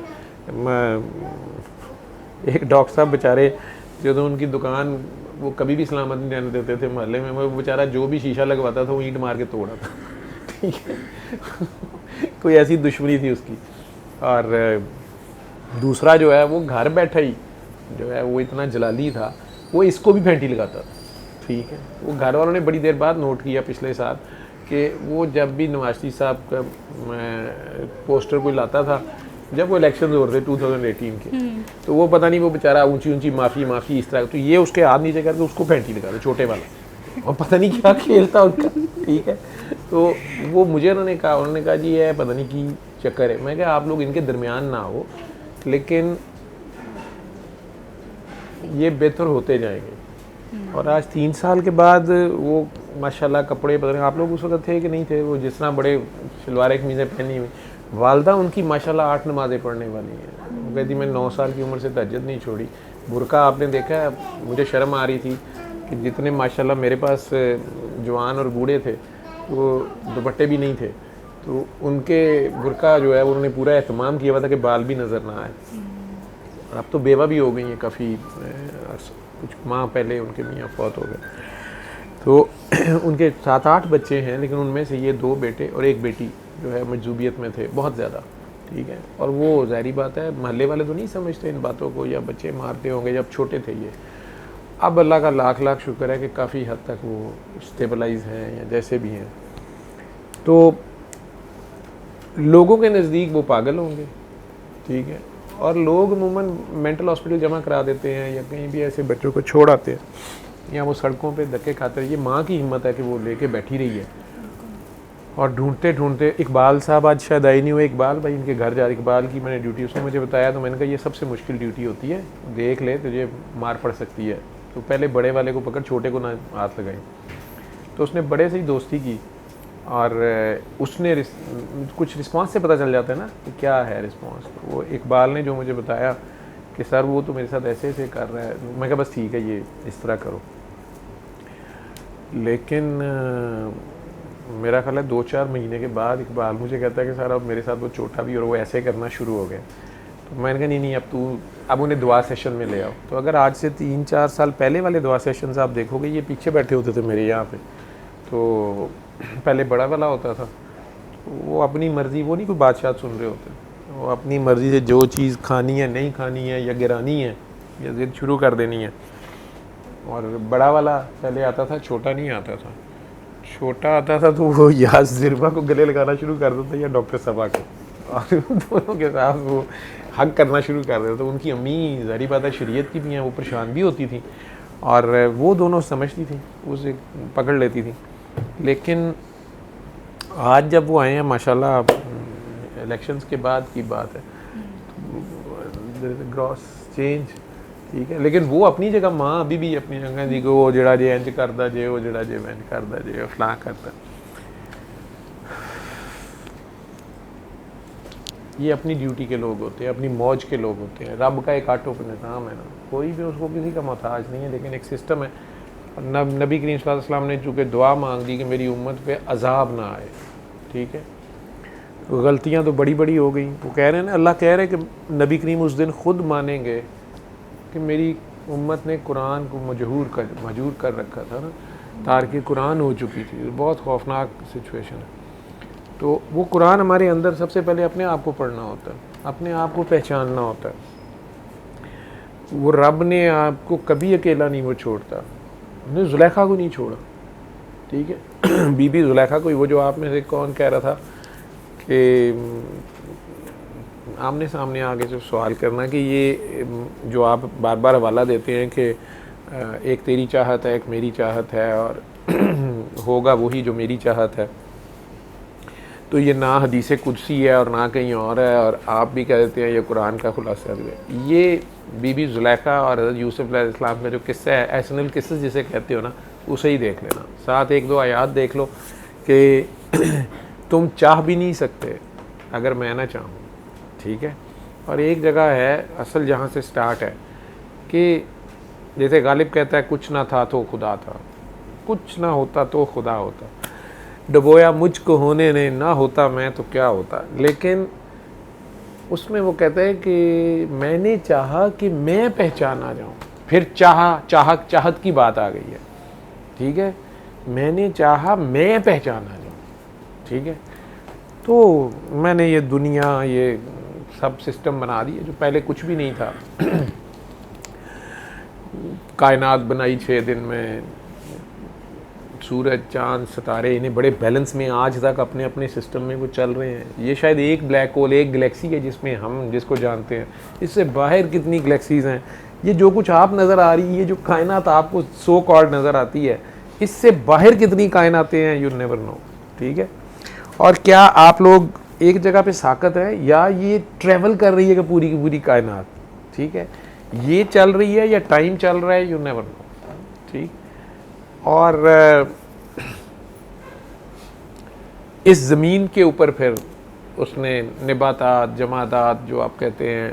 एक डॉक्टर साहब बेचारे, जो उनकी दुकान वो कभी भी सलामत नहीं रहने देते थे मोहल्ले में, वो बेचारा जो भी शीशा लगवाता था वो ईंट मार के तोड़ा था, ठीक है। कोई ऐसी दुश्मनी थी उसकी। और दूसरा जो है वो घर बैठा ही जो है वो इतना जलाली था, वो इसको भी फेंटी लगाता था, ठीक है। वो घर वालों ने बड़ी देर बाद नोट किया पिछले साल कि वो जब भी नवाज शरीफ साहब का पोस्टर कोई लाता था, जब वो इलेक्शन हो रहे थे 2018 के, तो वो पता नहीं वो बेचारा ऊंची ऊंची माफ़ी इस तरह, तो ये उसके हाथ नीचे करके उसको फेंटी लगा दे, छोटे वाला, और पता नहीं क्या खेलता उनका, ठीक है। तो वो मुझे उन्होंने कहा जी ये पता नहीं की चक्कर है। मैं कहा आप लोग इनके दरमियान ना हो, लेकिन ये बेहतर होते जाएंगे। और आज 3 साल के बाद वो माशाल्लाह कपड़े पता नहीं आप लोग उस वक्त थे कि नहीं थे, वो जिस तरह बड़े शलवार कमीज़ें पहनी हुई, वालदा उनकी माशाल्लाह 8 नमाज़ें पढ़ने वाली हैं। वो कहती मैं 9 साल की उम्र से तहज्जुद नहीं छोड़ी। बुरका आपने देखा है, मुझे शर्म आ रही थी कि जितने माशाल्लाह मेरे पास जवान और बूढ़े थे वो दुपट्टे भी नहीं थे, तो उनके बुरका जो है उन्होंने पूरा एहतमाम किया हुआ था कि बाल भी नज़र ना आए। और अब तो बेवा भी हो गई हैं काफ़ी, कुछ माह पहले उनके मियाँ फौत हो गए। तो उनके 7-8 बच्चे हैं, लेकिन उनमें से ये 2 बेटे और 1 बेटी जो है मजजूबियत में थे बहुत ज़्यादा, ठीक है। और वो ज़ाहिरी बात है महल्ले वाले तो नहीं समझते इन बातों को, या बच्चे मारते होंगे जब छोटे थे ये। अब अल्लाह का लाख लाख शुक्र है कि काफ़ी हद तक वो स्टेबलाइज हैं या जैसे भी हैं। तो लोगों के नज़दीक वो पागल होंगे, ठीक है। और लोग अमूमन मेंटल हॉस्पिटल जमा करा देते हैं या कहीं भी ऐसे बच्चों को छोड़ आते हैं, या वो सड़कों पे धक्के खाते हैं। ये माँ की हिम्मत है कि वो लेके बैठी रही है। और ढूंढते ढूंढते इकबाल साहब आज शायद आई नहीं हुए, इकबाल भाई इनके घर जा, इकबाल की मैंने ड्यूटी, उसने मुझे बताया, तो मैंने कहा ये सबसे मुश्किल ड्यूटी होती है, देख ले तुझे मार पड़ सकती है, तो पहले बड़े वाले को पकड़, छोटे को ना हाथ लगाई। तो उसने बड़े से ही दोस्ती की, और उसने कुछ रिस्पांस से पता चल जाता है ना कि क्या है रिस्पांस। वो इकबाल ने जो मुझे बताया कि सर वो तो मेरे साथ ऐसे ऐसे कर रहा है, मैं कहा बस ठीक है ये इस तरह करो। लेकिन मेरा ख्याल है 2-4 महीने के बाद इकबाल मुझे कहता है कि सर अब मेरे साथ वो छोटा भी और वो ऐसे करना शुरू हो गया। तो मैंने कहा नहीं अब उन्हें दुआ सेशन में ले आओ। तो अगर आज से 3-4 साल पहले वाले दुआ सेशन आप देखोगे, ये पीछे बैठे होते थे मेरे यहाँ पे, तो पहले बड़ा वाला होता था, वो अपनी मर्ज़ी, वो नहीं कोई बादशाह सुन रहे होते, वो अपनी मर्ज़ी से जो चीज़ खानी है नहीं खानी है या गिरानी है या ज़िद शुरू कर देनी है। और बड़ा वाला पहले आता था, छोटा नहीं आता था। छोटा आता था तो वो या ज़िरबा को गले लगाना शुरू कर देता या डॉक्टर सबा को, और दोनों के साथ वो हक करना शुरू कर देता। तो उनकी अम्मी ज़ाहिर बात है शरीयत की भी हैं, वो परेशान भी होती थी। और वो दोनों समझती थी, उसे पकड़ लेती थी। लेकिन आज जब वो आए हैं माशाल्लाह, इलेक्शंस के बाद की बात है, ग्रॉस चेंज, ठीक है। लेकिन वो अपनी जगह माँ अभी भी अपनी जगह जी को वो जड़ा जे इंज करता जे, वो जड़ा जे इंज करता जे, फलां करता। ये अपनी ड्यूटी के लोग होते हैं, अपनी मौज के लोग होते हैं। रब का एक आटो पे निज़ाम है ना, कोई भी उसको किसी का मोहताज नहीं है, लेकिन एक सिस्टम है। नबी करीम सल्लल्लाहु अलैहि वसल्लम ने चूँकि दुआ मांग दी कि मेरी उम्मत पे अजाब ना आए, ठीक है। तो गलतियाँ तो बड़ी बड़ी हो गई। वो कह रहे हैं ना, अल्लाह कह रहे हैं कि नबी करीम उस दिन ख़ुद मानेंगे कि मेरी उम्मत ने कुरान को मजबूर कर रखा था ना, तारकी कुरान हो चुकी थी। बहुत खौफनाक सिचुएशन है। तो वो कुरान हमारे अंदर सबसे पहले अपने आप को पढ़ना होता है, अपने आप को पहचानना होता है। वो रब ने आपको कभी अकेला नहीं वो छोड़ता, उन्हें जुलेखा को नहीं छोड़ा, ठीक है। बीबी जुलेखा को, वो जो आप में से कौन कह रहा था कि आमने सामने आके जो सवाल करना कि ये जो आप बार बार हवाला देते हैं कि एक तेरी चाहत है, एक मेरी चाहत है, और होगा वही जो मेरी चाहत है, तो ये ना हदीस कुदसी है और ना कहीं और है, और आप भी कह देते हैं ये कुरान का खुलासा है। ये बीबी जुलेखा और हज़रत यूसुफ अलैहिस्सलाम का जो किस्सा है, एसनल किस्सा जिसे कहते हो ना, उसे ही देख लेना। साथ एक दो आयात देख लो कि तुम चाह भी नहीं सकते अगर मैं ना चाहूँ, ठीक है। और एक जगह है असल जहाँ से स्टार्ट है कि जैसे गालिब कहता है कुछ ना था तो खुदा था, कुछ ना होता तो खुदा होता, डुबोया मुझको होने ने, ना होता मैं तो क्या होता। लेकिन उसमें वो कहता है कि मैंने चाहा कि मैं पहचाना जाऊँ, फिर चाहत की बात आ गई है, ठीक है। मैंने चाहा मैं पहचाना जाऊँ, ठीक है। तो मैंने ये दुनिया, ये सब सिस्टम बना दिए जो पहले कुछ भी नहीं था। कायनात बनाई 6 दिन में, सूरज चांद सितारे, इन्हें बड़े बैलेंस में आज तक अपने अपने सिस्टम में वो चल रहे हैं। ये शायद एक ब्लैक होल, एक गैलेक्सी है जिसमें हम जिसको जानते हैं, इससे बाहर कितनी गैलेक्सीज़ हैं। ये जो कुछ आप नज़र आ रही है, ये जो कायनात आपको सो कॉल्ड नज़र आती है, इससे बाहर कितनी कायनातें हैं, यू नेवर नो, ठीक है। और क्या आप लोग एक जगह पे साकत है, या ये ट्रैवल कर रही है कि पूरी की पूरी कायनात, ठीक है। ये चल रही है या टाइम चल रहा है, यू नेवर नो, ठीक। और इस ज़मीन के ऊपर फिर उसने नबातात, जमादात जो आप कहते हैं,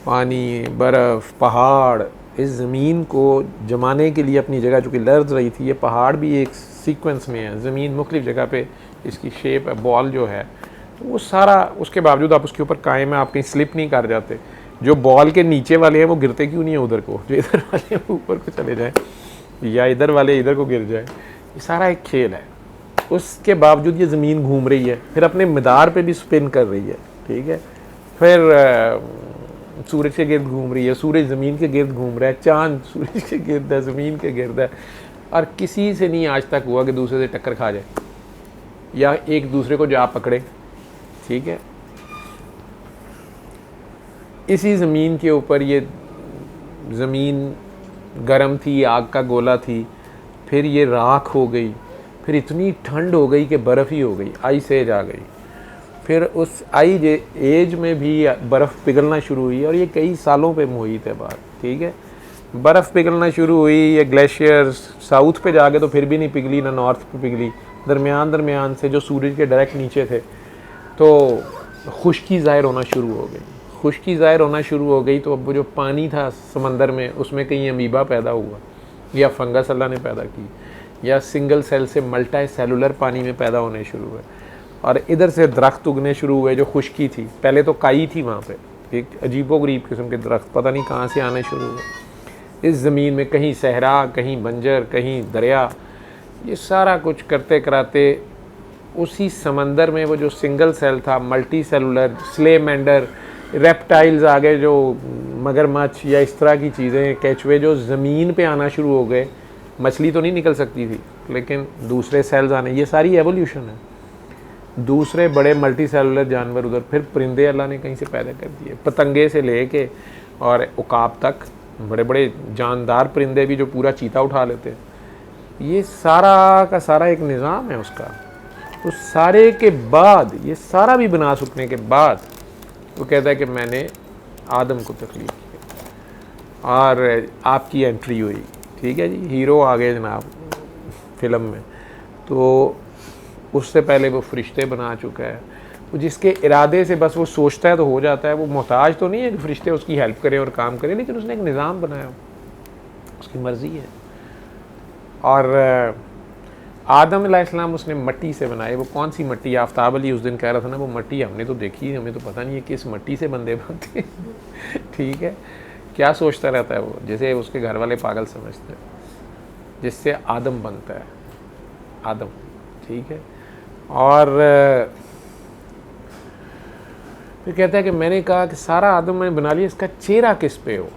पानी, बर्फ़, पहाड़, इस ज़मीन को जमाने के लिए अपनी जगह चूँकि लर्ज़ रही थी, ये पहाड़ भी एक सीक्वेंस में है, ज़मीन मुख्तलिफ़ जगह पे इसकी शेप है, बॉल जो है, तो वो सारा, उसके बावजूद आप उसके ऊपर कायम है, आप कहीं स्लिप नहीं कर जाते। जो बॉल के नीचे वाले हैं वो गिरते क्यों नहीं है उधर को, जो इधर वाले हैं वो ऊपर को चले जाए, या इधर वाले इधर को गिर जाए। ये सारा एक खेल है। उसके बावजूद ये ज़मीन घूम रही है, फिर अपने मदार पे भी स्पिन कर रही है, ठीक है। फिर सूरज के गिर्द घूम रही है, सूरज ज़मीन के गिर्द घूम रहा है, चांद सूरज के गिर्द है, ज़मीन के गिर्द है। और किसी से नहीं आज तक हुआ कि दूसरे से टक्कर खा जाए या एक दूसरे को जा पकड़े, ठीक है। इसी ज़मीन के ऊपर ये ज़मीन गर्म थी, आग का गोला थी, फिर ये राख हो गई, फिर इतनी ठंड हो गई कि बर्फ़ ही हो गई, आइस एज आ गई। फिर उस आइस एज में भी बर्फ़ पिघलना शुरू हुई, और ये कई सालों पे मुहित है बात, ठीक है। बर्फ़ पिघलना शुरू हुई, ये ग्लेशियर्स साउथ पे जाके तो फिर भी नहीं पिघली, ना नॉर्थ पे पिघली, दरमियान से जो सूरज के डायरेक्ट नीचे थे, तो खुश्की ज़ाहिर होना शुरू हो गई। खुश्की ज़ाहिर होना शुरू हो गई तो अब वो जो पानी था समंदर में, उसमें कहीं अमीबा पैदा हुआ, या फंगस अल्लाह ने पैदा की, या सिंगल सेल से मल्टी सेलुलर पानी में पैदा होने शुरू हुए, और इधर से दरख्त उगने शुरू हुए जो खुश्की थी। पहले तो काई थी वहाँ पे, एक अजीबोगरीब किस्म के दरख्त पता नहीं कहाँ से आने शुरू हुए इस ज़मीन में, कहीं सहरा, कहीं बंजर, कहीं दरिया। ये सारा कुछ करते कराते उसी समंदर में वो जो सिंगल सेल था, मल्टी सेलुलर, स्लेमेंडर, रेप्टाइल्स आ गए, जो मगरमच्छ या इस तरह की चीज़ें, केचुए, जो ज़मीन पे आना शुरू हो गए। मछली तो नहीं निकल सकती थी, लेकिन दूसरे सेल्स आने, ये सारी एवोल्यूशन है। दूसरे बड़े मल्टी सेलुलर जानवर उधर, फिर परिंदे अल्लाह ने कहीं से पैदा कर दिए, पतंगे से ले के और उकाब तक, बड़े बड़े जानदार परिंदे भी जो पूरा चीता उठा लेते हैं। ये सारा का सारा एक निज़ाम है उसका। उस सारे के बाद, ये सारा भी बना सकने के बाद वो कहता है कि मैंने आदम को तख्लीक किया और आपकी एंट्री हुई, ठीक है जी, हीरो आ गए जनाब फिल्म में। तो उससे पहले वो फरिश्ते बना चुका है, वो जिसके इरादे से बस वो सोचता है तो हो जाता है। वो मोहताज तो नहीं है कि फरिश्ते उसकी हेल्प करें और काम करें, लेकिन उसने एक निज़ाम बनाया, उसकी मर्ज़ी है। और आदम अलैहिस्सलाम उसने मट्टी से बनाए। वो कौन सी मट्टी? आफ्ताब अली उस दिन कह रहा था ना, वो मट्टी हमने तो देखी, हमें तो पता नहीं है किस मट्टी से बंदे बनते ठीक है, क्या सोचता रहता है वो, जैसे उसके घर वाले पागल समझते हैं, जिससे आदम बनता है, आदम, ठीक है। और फिर कहता है कि मैंने कहा कि सारा आदम मैंने बना लिया, इसका चेहरा किस पे हो,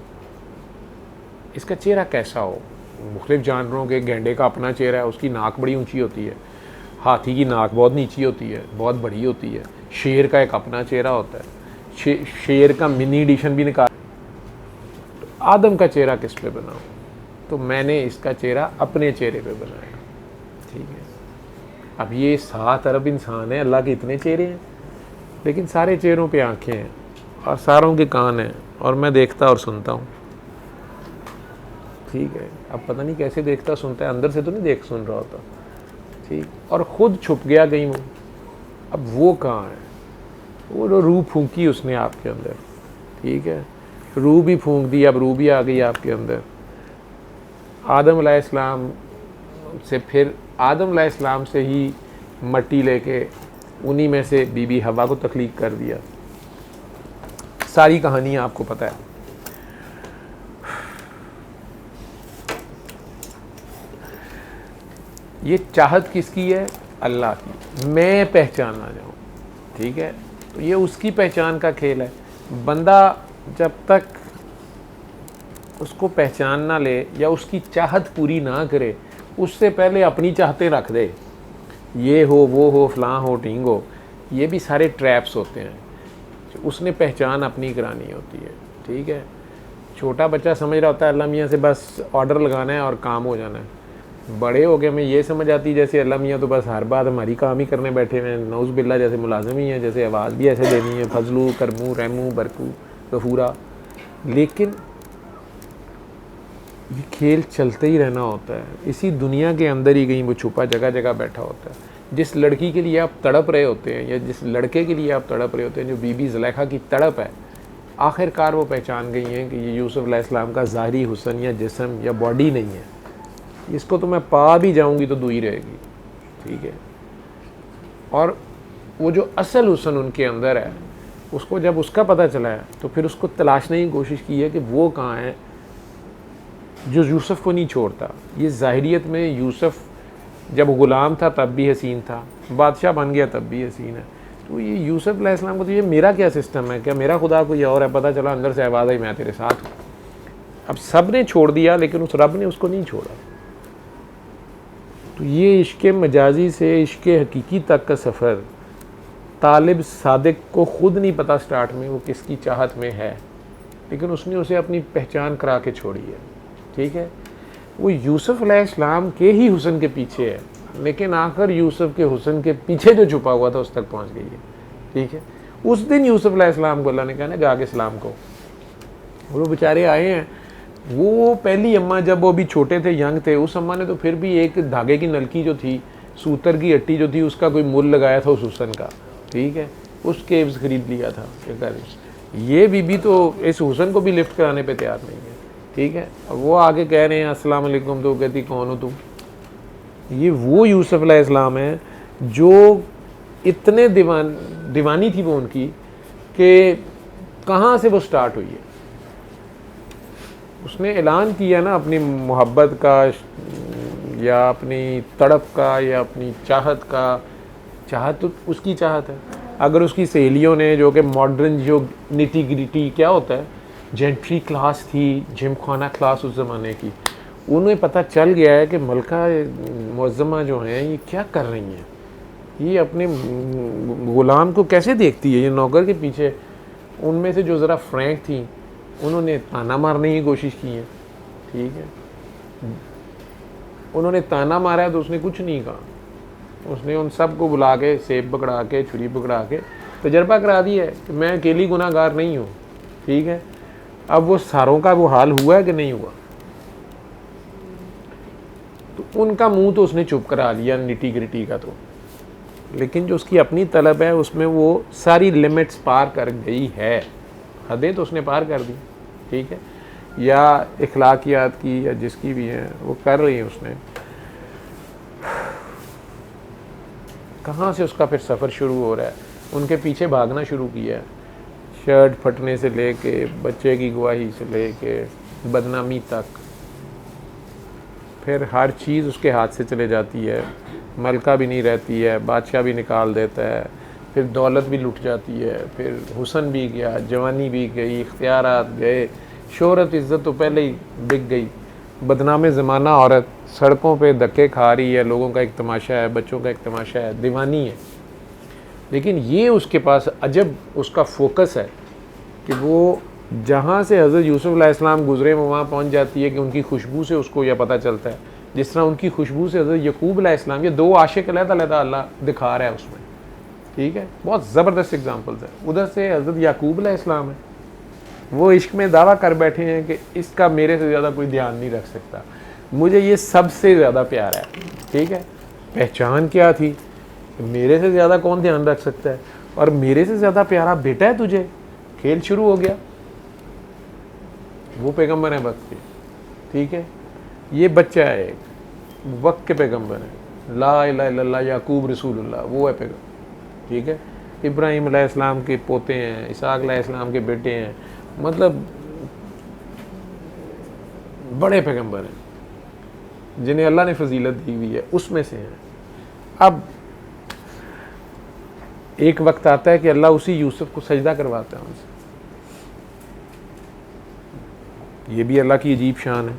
इसका चेहरा कैसा हो। मुख्तलिफ जानवरों के, गेंडे का अपना चेहरा है, उसकी नाक बड़ी ऊंची होती है, हाथी की नाक बहुत नीची होती है, बहुत बड़ी होती है, शेर का एक अपना चेहरा होता है, शेर का मिनी एडिशन भी निकाल। आदम का चेहरा किस पे बनाऊं? तो मैंने इसका चेहरा अपने चेहरे पे बनाया, ठीक है। अब ये 7 अरब इंसान है, अल्लाह के इतने चेहरे हैं, लेकिन सारे चेहरों पे आंखें हैं और सारों के कान हैं, और मैं देखता और सुनता हूँ, ठीक है। अब पता नहीं कैसे देखता सुनता है, अंदर से तो नहीं देख सुन रहा होता, ठीक। और ख़ुद छुप गया कहीं वो, अब वो कहाँ है? वो जो रूह फूंकी उसने आपके अंदर, ठीक है, रूह भी फूंक दी, अब रूह भी आ गई आपके अंदर। आदम अलैहिस्सलाम से, फिर आदम अलैहिस्सलाम से ही मट्टी लेके उन्हीं में से बीबी हवा को तख्लीक कर दिया। सारी कहानी आपको पता है। ये चाहत किसकी है? अल्लाह की, मैं पहचान ना जाऊँ, ठीक है। तो ये उसकी पहचान का खेल है। बंदा जब तक उसको पहचान ना ले या उसकी चाहत पूरी ना करे, उससे पहले अपनी चाहतें रख दे, ये हो वो हो फलां हो टींग हो, ये भी सारे ट्रैप्स होते हैं। उसने पहचान अपनी करानी होती है, ठीक है। छोटा बच्चा समझ रहा होता है अल्लाह मियाँ से बस ऑर्डर लगाना है और काम हो जाना है। बड़े हो गए में ये समझ आती जैसे अल्लाह मियाँ तो बस हर बात हमारी काम ही करने बैठे हुए हैं, नौज़ बिल्ला जैसे मुलाजिम ही है, जैसे आवाज़ भी ऐसे देनी है, फजलू करमू रहमू बरकू गफूरा। लेकिन ये खेल चलते ही रहना होता है। इसी दुनिया के अंदर ही कहीं वो छुपा जगह जगह बैठा होता है। जिस लड़की के लिए आप तड़प रहे होते हैं या जिस लड़के के लिए आप तड़प रहे होते हैं, जो बीबी ज़ुलेखा की तड़प है, आखिरकार वो पहचान गई हैं कि ये यूसुफ अलैहिस्सलाम का ज़ाहिरी हुस्न या जिस्म या बॉडी नहीं है, इसको तो मैं पा भी जाऊंगी तो दुई रहेगी, ठीक है। और वो जो असल हुस्न उनके अंदर है, उसको जब उसका पता चला है तो फिर उसको तलाशने की कोशिश की है कि वो कहाँ है जो यूसुफ को नहीं छोड़ता। ये ज़ाहिरियत में यूसुफ जब ग़ुलाम था तब भी हसीन था, बादशाह बन गया तब भी हसीन है। तो ये यूसुफ अलैहिस्सलाम को तो ये मेरा क्या सिस्टम है, क्या मेरा खुदा कोई और है? पता चला अंदर से आवाज़ आई मैं तेरे साथ हूँ। अब सब ने छोड़ दिया लेकिन उस रब ने उसको नहीं छोड़ा। तो ये इश्क़ मजाजी से इश्क़ हकीकी तक का सफ़र तालिब सादिक को ख़ुद नहीं पता स्टार्ट में वो किसकी चाहत में है, लेकिन उसने उसे अपनी पहचान करा के छोड़ी है, ठीक है। वो यूसुफ अलैहिस्सलाम के ही हुस्न के पीछे है, लेकिन आखिर यूसुफ के हुस्न के पीछे जो छुपा हुआ था उस तक पहुंच गई है, ठीक है। उस दिन यूसुफ अलैहिस्सलाम को अल्लाह ने कहा ना जाके सलाम को, वो बेचारे आए हैं। वो पहली अम्मा जब वो अभी छोटे थे, यंग थे, उस अम्मा ने तो फिर भी एक धागे की नलकी जो थी, सूतर की हट्टी जो थी, उसका कोई मुल लगाया था उस हुस्न का, ठीक है, उस केव्स खरीद लिया था। ये बीबी तो इस हुस्न को भी लिफ्ट कराने पे तैयार नहीं है, ठीक है। और वो आगे कह रहे हैं अस्सलाम वालेकुम, तो कहती कौन हो तुम? ये वो यूसुफ अलैहिस्सलाम है जो इतने दीवानी थी वो उनकी कि कहाँ से वो स्टार्ट हुई है। उसने ऐलान किया ना अपनी मोहब्बत का या अपनी तड़प का या अपनी चाहत का। चाहत तो उसकी चाहत है। अगर उसकी सहेलियों ने, जो कि मॉडर्न जो निटी ग्रिटी क्या होता है, जेंट्री क्लास थी, जिम खाना क्लास उस ज़माने की, उन्हें पता चल गया है कि मलका मुअज़्ज़मा जो हैं ये क्या कर रही हैं, ये अपने ग़ुलाम को कैसे देखती है, ये नौकर के पीछे। उनमें से जो ज़रा फ्रैंक थी उन्होंने ताना मारने की कोशिश की है, ठीक है, उन्होंने ताना मारा है तो उसने कुछ नहीं कहा, उसने उन सब को बुला के सेब पकड़ा के छुरी पकड़ा के तजर्बा करा दिया है कि मैं अकेली गुनाहगार नहीं हूँ, ठीक है। अब वो सारों का वो हाल हुआ है कि नहीं हुआ, तो उनका मुंह तो उसने चुप करा लिया निटी ग्रिटी का, तो लेकिन जो उसकी अपनी तलब है उसमें वो सारी लिमिट्स पार कर गई है, हदें तो उसने पार कर दी, ठीक है, या इखलाकियात की या जिसकी भी है वो कर रही है उसने। कहाँ से उसका फिर सफ़र शुरू हो रहा है, उनके पीछे भागना शुरू किया है, शर्ट फटने से लेके बच्चे की गवाही से लेके बदनामी तक, फिर हर चीज़ उसके हाथ से चले जाती है, मलका भी नहीं रहती है, बादशाह भी निकाल देता है, फिर दौलत भी लुट जाती है, फिर हुस्न भी गया, जवानी भी गई, इख्तियारात गए, शोहरत इज़्ज़त तो पहले ही बिक गई, बदनाम ज़माना औरत सड़कों पे धक्के खा रही है, लोगों का एक तमाशा है, बच्चों का एक तमाशा है, दीवानी है। लेकिन ये उसके पास अजब उसका फोकस है कि वो जहाँ से हज़रत यूसुफ़ अलैहिस्सलाम गुज़रे वो वहाँ पहुँच जाती है कि उनकी खुशबू से उसको यह पता चलता है, जिस तरह उनकी खुशबू से हज़रत यकूब अलैहिस्सलाम, ये दो आशिक अलग-अलग अल्लाह दिखा रहा है उसमें, ठीक है, बहुत ज़बरदस्त एग्जांपल्स है। उधर से हज़रत याकूब अलैहिस्सलाम है, वो इश्क में दावा कर बैठे हैं कि इसका मेरे से ज़्यादा कोई ध्यान नहीं रख सकता, मुझे ये सबसे ज़्यादा प्यारा है, ठीक है। पहचान क्या थी, मेरे से ज़्यादा कौन ध्यान रख सकता है, और मेरे से ज़्यादा प्यारा बेटा है तुझे, खेल शुरू हो गया। वो पैगंबर है वक्त के, ठीक है, ये बच्चा है एक, वक्त के पैगंबर है, ला इलाहा इल्लल्लाह याकूब रसूलुल्लाह, वो है पैगंबर, ठीक है। इब्राहीम अलैहिस्सलाम के पोते हैं, इसहाक अलैहिस्सलाम के बेटे हैं, मतलब बड़े पैगंबर हैं जिन्हें अल्लाह ने फजीलत दी हुई है, उसमें से हैं। अब एक वक्त आता है कि अल्लाह उसी यूसुफ को सजदा करवाता है उनसे, ये भी अल्लाह की अजीब शान है।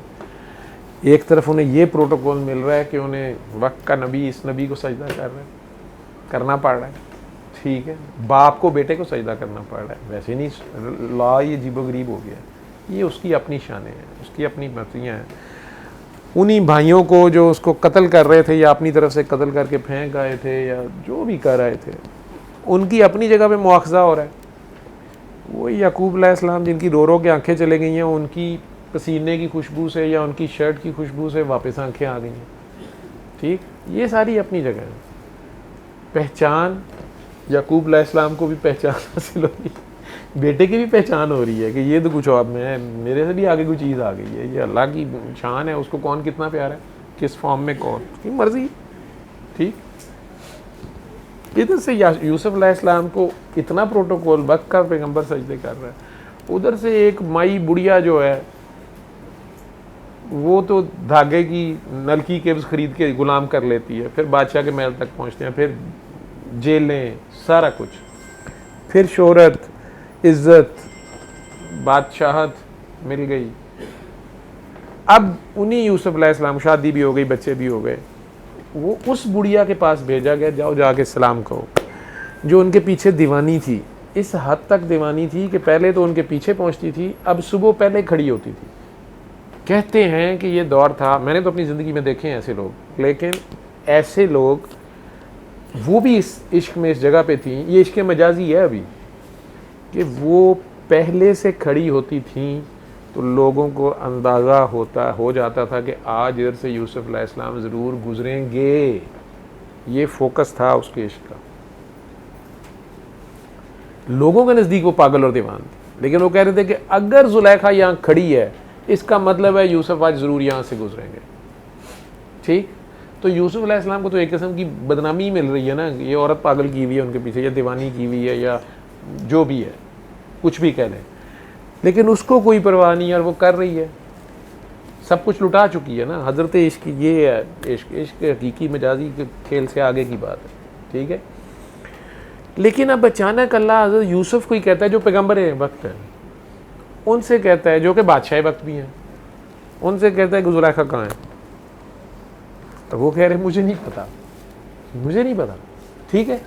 एक तरफ उन्हें ये प्रोटोकॉल मिल रहा है कि उन्हें वक्त का नबी इस नबी को सजदा करना पड़ रहा है, ठीक है, बाप को बेटे को सजदा करना पड़ रहा है, वैसे नहीं, ला ये अजीबोगरीब हो गया, ये उसकी अपनी शानें हैं, उसकी अपनी मर्जियाँ हैं। उन्हीं भाइयों को जो उसको कत्ल कर रहे थे या अपनी तरफ से कत्ल करके फेंक आए थे या जो भी कर रहे थे, उनकी अपनी जगह पे मुआखज़ा हो रहा है। वही याकूब अलैहिस्सलाम जिनकी रो रो के आंखें चले गई हैं, उनकी पसीने की खुशबू से या उनकी शर्ट की खुशबू से वापस आंखें आ गई हैं, ठीक, ये सारी अपनी जगह है। पहचान, याकूब अलैहिस्सलाम को भी पहचान हासिल हो रही है, बेटे की भी पहचान हो रही है कि ये तो कुछ और में, मेरे से भी आगे कोई चीज़ आ गई है, ये अल्लाह की शान है, उसको कौन कितना प्यारा है, किस फॉर्म में कौन, उसकी मर्ज़ी, ठीक। इधर से यूसुफ अलैहिस्सलाम को इतना प्रोटोकॉल, वक्त का पैगंबर सजदे कर रहा है, उधर से एक माई बुढ़िया जो है वो तो धागे की नलकी के ख़रीद के गुलाम कर लेती है, फिर बादशाह के महल तक पहुंचते हैं, फिर जेलें, सारा कुछ, फिर शोहरत, इज़्ज़त, बादशाहत मिल गई। अब उन्हीं यूसुफ अलैहिस्सलाम, शादी भी हो गई, बच्चे भी हो गए, वो उस बुढ़िया के पास भेजा गया, जाओ जाके सलाम कहो, जो उनके पीछे दीवानी थी, इस हद तक दीवानी थी कि पहले तो उनके पीछे पहुंचती थी, अब सुबह पहले खड़ी होती थी। कहते हैं कि ये दौर था, मैंने तो अपनी ज़िंदगी में देखे हैं ऐसे लोग, लेकिन ऐसे लोग वो भी इस इश्क में इस जगह पे थी, ये इश्क मजाजी है अभी, कि वो पहले से खड़ी होती थी तो लोगों को अंदाज़ा हो जाता था कि आज इधर से यूसुफ अलैहिस्सलाम ज़रूर गुजरेंगे। ये फोकस था उसके इश्क का। लोगों के नज़दीक वो पागल और दीवान थे, लेकिन वो कह रहे थे कि अगर जुलैखा यहाँ खड़ी है, इसका मतलब है यूसुफ आज ज़रूर यहाँ से गुजरेंगे, ठीक। तो यूसुफ अलैहिस्सलाम को तो एक किस्म की बदनामी मिल रही है ना, ये औरत पागल की हुई है उनके पीछे, या दीवानी की हुई है, या जो भी है, कुछ भी कह लें, लेकिन उसको कोई परवाह नहीं है और वो कर रही है, सब कुछ लुटा चुकी है ना। हज़रत इश्क ये है, इश्क हकीकी मजाजी के खेल से आगे की बात है, ठीक है। लेकिन अब अचानक अल्लाह हज़रत यूसुफ को ही कहता है जो पैगंबर वक्त है, उनसे कहता है, जो कि बादशाह वक्त भी हैं, उनसे कहता है कि जुलैखा कहाँ है। तो वो कह रहे मुझे नहीं पता, मुझे नहीं पता, ठीक है।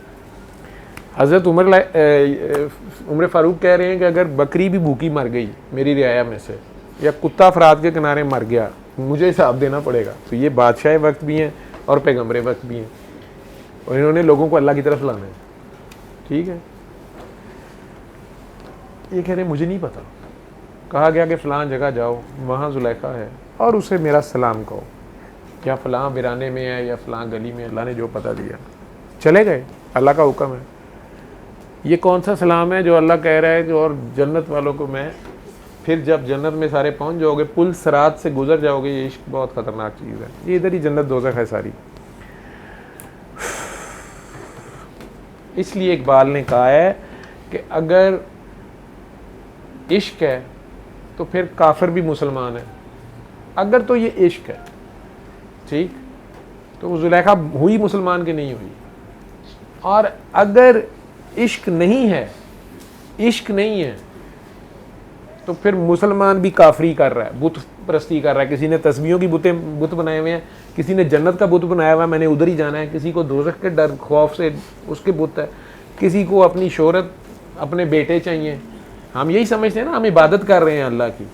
हज़रत उमर फ़ारूक कह रहे हैं कि अगर बकरी भी भूखी मर गई मेरी रियाया में से, या कुत्ता फरात के किनारे मर गया, मुझे हिसाब देना पड़ेगा। तो ये बादशाह वक्त भी हैं और पैगम्बर वक्त भी हैं, और इन्होंने लोगों को अल्लाह की तरफ लाना है। ठीक है, ये कह रहे मुझे नहीं पता, कहा गया कि फ़लाँ जगह जाओ, वहाँ जुलेखा है और उसे मेरा सलाम कहो, या फ़लाँ बिराने में है या फ़लाँ गली में, अल्लाह ने जो पता दिया। चले गए, अल्लाह का हुक्म है। ये कौन सा सलाम है जो अल्लाह कह रहा है कि और जन्नत वालों को मैं, फिर जब जन्नत में सारे पहुंच जाओगे, पुल सरात से गुजर जाओगे, ये इश्क बहुत ख़तरनाक चीज़ है। ये इधर ही जन्नत दोज़ख है सारी। इसलिए इकबाल ने कहा है कि अगर इश्क है तो फिर काफिर भी मुसलमान है। अगर तो ये इश्क है, ठीक, तो वो जुलेखा हुई मुसलमान की नहीं हुई। और अगर इश्क नहीं है, इश्क नहीं है, तो फिर मुसलमान भी काफरी कर रहा है, बुत परस्ती कर रहा है। किसी ने तस्बीहों की बुत बनाए हुए हैं, किसी ने जन्नत का बुत बनाया हुआ है, मैंने उधर ही जाना है, किसी को दोज़ख के डर खौफ से उसके बुत है, किसी को अपनी शोहरत, अपने बेटे चाहिए। हम यही समझते हैं ना, हम इबादत कर रहे हैं अल्लाह की,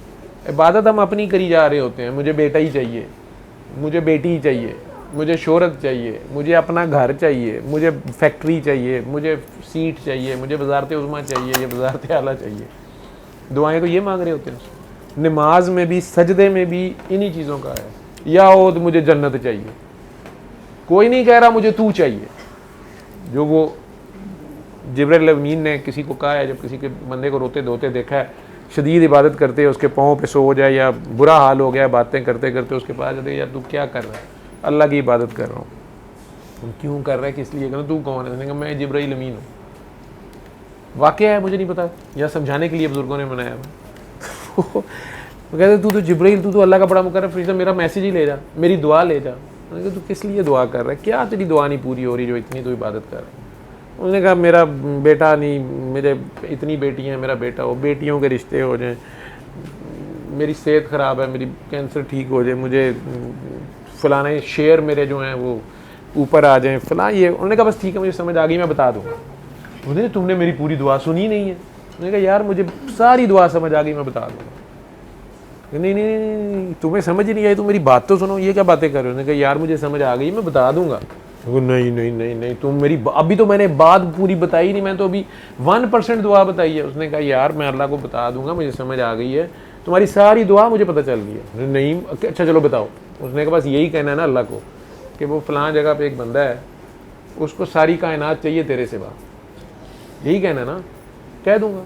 इबादत हम अपनी करी जा रहे होते हैं। मुझे बेटा ही चाहिए, मुझे बेटी ही चाहिए, मुझे शोहरत चाहिए, मुझे अपना घर चाहिए, मुझे फैक्ट्री चाहिए, मुझे सीट चाहिए, मुझे वज़ारत उज़्मा चाहिए, ये वज़ारत आला चाहिए। दुआएं तो ये मांग रहे होते हैं। नमाज में भी, सजदे में भी इन्हीं चीज़ों का है। या हो तो मुझे जन्नत चाहिए, कोई नहीं कह रहा मुझे तू चाहिए। जो वो जिब्रील अमीन ने किसी को कहा है, जब किसी के बंदे को रोते धोते देखा है, शदीद इबादत करते, उसके पाँव पे सो जाए या बुरा हाल हो गया, बातें करते करते उसके पास जाते, यार तू क्या कर रहा है? अल्लाह की इबादत कर रहा हूँ। तुम क्यों कर रहा है, किस लिए कर रहा है, तू कौन है? उसने कहा मैं जिब्रील अमीन हूँ। वाक़या है, मुझे नहीं पता, या समझाने के लिए बुजुर्गों ने बनाया हुआ। वो कहते तू तो जिब्रील, तू तो अल्लाह का बड़ा मुकर्रम फरिश्ता, मेरा मैसेज ही ले जा, मेरी दुआ ले जा। मैंने कहा तू किस लिए दुआ कर रहा है, क्या तेरी दुआ नहीं पूरी हो रही जो इतनी तू इबादत कर रहा है? उसने कहा मेरा बेटा नहीं, मेरे इतनी बेटियां हैं, मेरा बेटा हो, बेटियों के रिश्ते हो जाएं, मेरी सेहत ख़राब है, मेरी कैंसर ठीक हो जाए, मुझे फ़लाने शेयर मेरे जो हैं वो ऊपर आ जाएं, फ़लाँ ये। उन्होंने कहा बस ठीक है, मुझे समझ आ गई, मैं बता दूँगा। उन्होंने तुमने मेरी पूरी दुआ सुनी नहीं है। उन्होंने कहा यार मुझे सारी दुआ समझ आ गई, मैं बता दूँगा। नहीं नहीं नहीं, तुम्हें समझ ही नहीं आई, तुम मेरी बात तो सुनो, ये क्या बातें कर रहे हो? उन्होंने कहा यार मुझे समझ आ गई, मैं बता दूँगा। नहीं नहीं नहीं नहीं, तुम मेरी अभी तो मैंने बात पूरी बताई नहीं, मैं तो अभी 1% दुआ बताई है। उसने कहा यार मैं अल्लाह को बता दूंगा, मुझे समझ आ गई है, तुम्हारी सारी दुआ मुझे पता चल गई है। नहीं, अच्छा चलो बताओ। उसने कहा बस यही कहना है ना अल्लाह को कि वो फ़लाँ जगह पे एक बंदा है, उसको सारी कायनात चाहिए तेरे सिवा, यही कहना ना, कह दूंगा।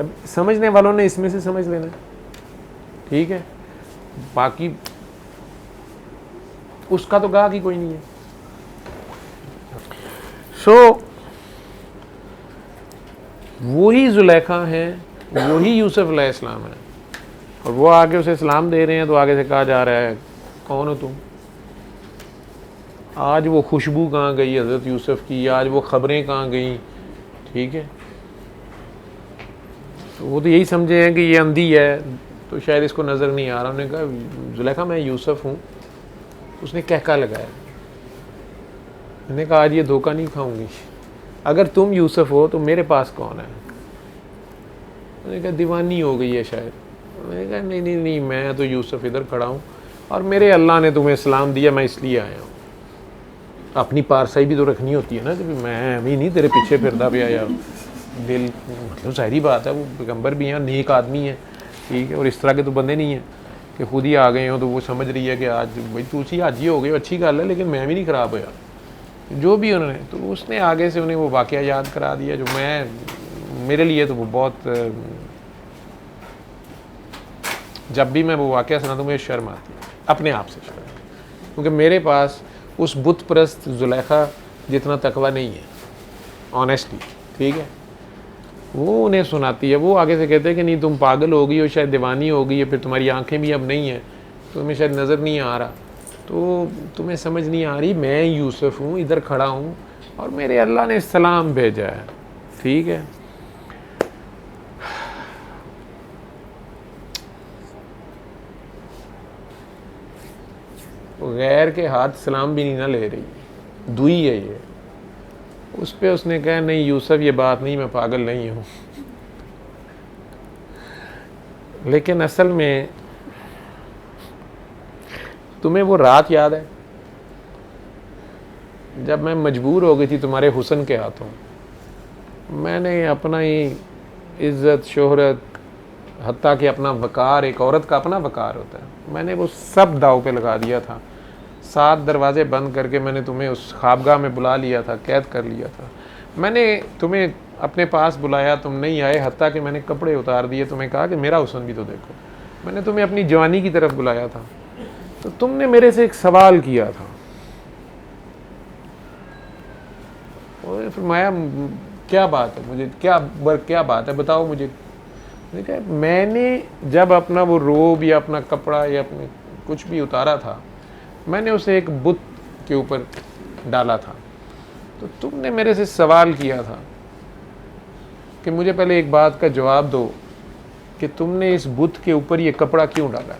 अब समझने वालों ने इसमें से समझ लेना, ठीक है, बाकी उसका तो कहा कि कोई नहीं है। वही जुलेखा है, वही यूसुफ अलैहिस्सलाम है, और वो आगे उसे सलाम दे रहे हैं। तो आगे से कहा जा रहा है कौन हो तुम? आज वो खुशबू कहाँ गई हज़रत यूसुफ की, आज वो ख़बरें कहाँ गई? ठीक है, तो वो तो यही समझे हैं कि ये अंधी है, तो शायद इसको नज़र नहीं आ रहा। उन्होंने कहा जुलेखा मैं यूसुफ हूँ। उसने कहका लगाया। मैंने कहा आज ये धोखा नहीं खाऊंगी, अगर तुम यूसुफ हो तो मेरे पास कौन है? मैंने कहा दीवानी हो गई है शायद। मैंने कहा नहीं नहीं नहीं, मैं तो यूसुफ इधर खड़ा हूँ और मेरे अल्लाह ने तुम्हें सलाम दिया, मैं इसलिए आया हूँ। अपनी पारसाई भी तो रखनी होती है ना, कि मैं अभी नहीं तेरे पीछे फिरता भी आया। दिल मतलब जाहिर बात है, वो पैगम्बर भी हैं, नेक आदमी है, ठीक है, और इस तरह के तो बंदे नहीं हैं कि खुद ही आ गए हो। तो वो समझ रही है कि आज भाई तू सी हाजी हो गई, अच्छी गल है, लेकिन मैं भी नहीं ख़राब होया जो भी उन्होंने। तो उसने आगे से उन्हें वो वाक़या याद करा दिया जो मेरे लिए तो वो बहुत, जब भी मैं वो वाक़या सुना तो मुझे शर्म आती है, अपने आप से शर्म, क्योंकि मेरे पास उस बुत परस्त जुलेखा जितना तकवा नहीं है, ऑनेस्टली, ठीक है। वो उन्हें सुनाती है, वो आगे से कहते हैं कि नहीं तुम पागल हो गई हो, शायद दीवानी हो गई है, फिर तुम्हारी आंखें भी अब नहीं हैं, तुम्हें शायद नज़र नहीं आ रहा, तो तुम्हें समझ नहीं आ रही, मैं यूसुफ हूँ, इधर खड़ा हूँ और मेरे अल्लाह ने सलाम भेजा है, ठीक है। गैर के हाथ सलाम भी नहीं ना ले रही, दुई है ये, उस पे उसने कहा नहीं यूसुफ ये बात नहीं, मैं पागल नहीं हूँ। लेकिन असल में तुम्हें वो रात याद है जब मैं मजबूर हो गई थी तुम्हारे हुस्न के हाथों? मैंने अपना ही इज़्ज़त, शोहरत, हत्ता कि अपना वक़ार, एक औरत का अपना वक़ार होता है, मैंने वो सब दाव पे लगा दिया था। 7 दरवाजे बंद करके मैंने तुम्हें उस ख्वाबगाह में बुला लिया था, कैद कर लिया था। मैंने तुम्हें अपने पास बुलाया, तुम नहीं आए, हत्ता कि मैंने कपड़े उतार दिए, तुम्हें कहा कि मेरा हुस्न भी तो देखो। मैंने तुम्हें अपनी जवानी की तरफ बुलाया था, तो तुमने मेरे से एक सवाल किया था और फरमाया क्या बात है, मुझे क्या बात है बताओ मुझे। ठीक है, मैंने जब अपना वो रोब या अपना कपड़ा या अपने कुछ भी उतारा था, मैंने उसे एक बुत के ऊपर डाला था, तो तुमने मेरे से सवाल किया था कि मुझे पहले एक बात का जवाब दो कि तुमने इस बुत के ऊपर ये कपड़ा क्यों डाला।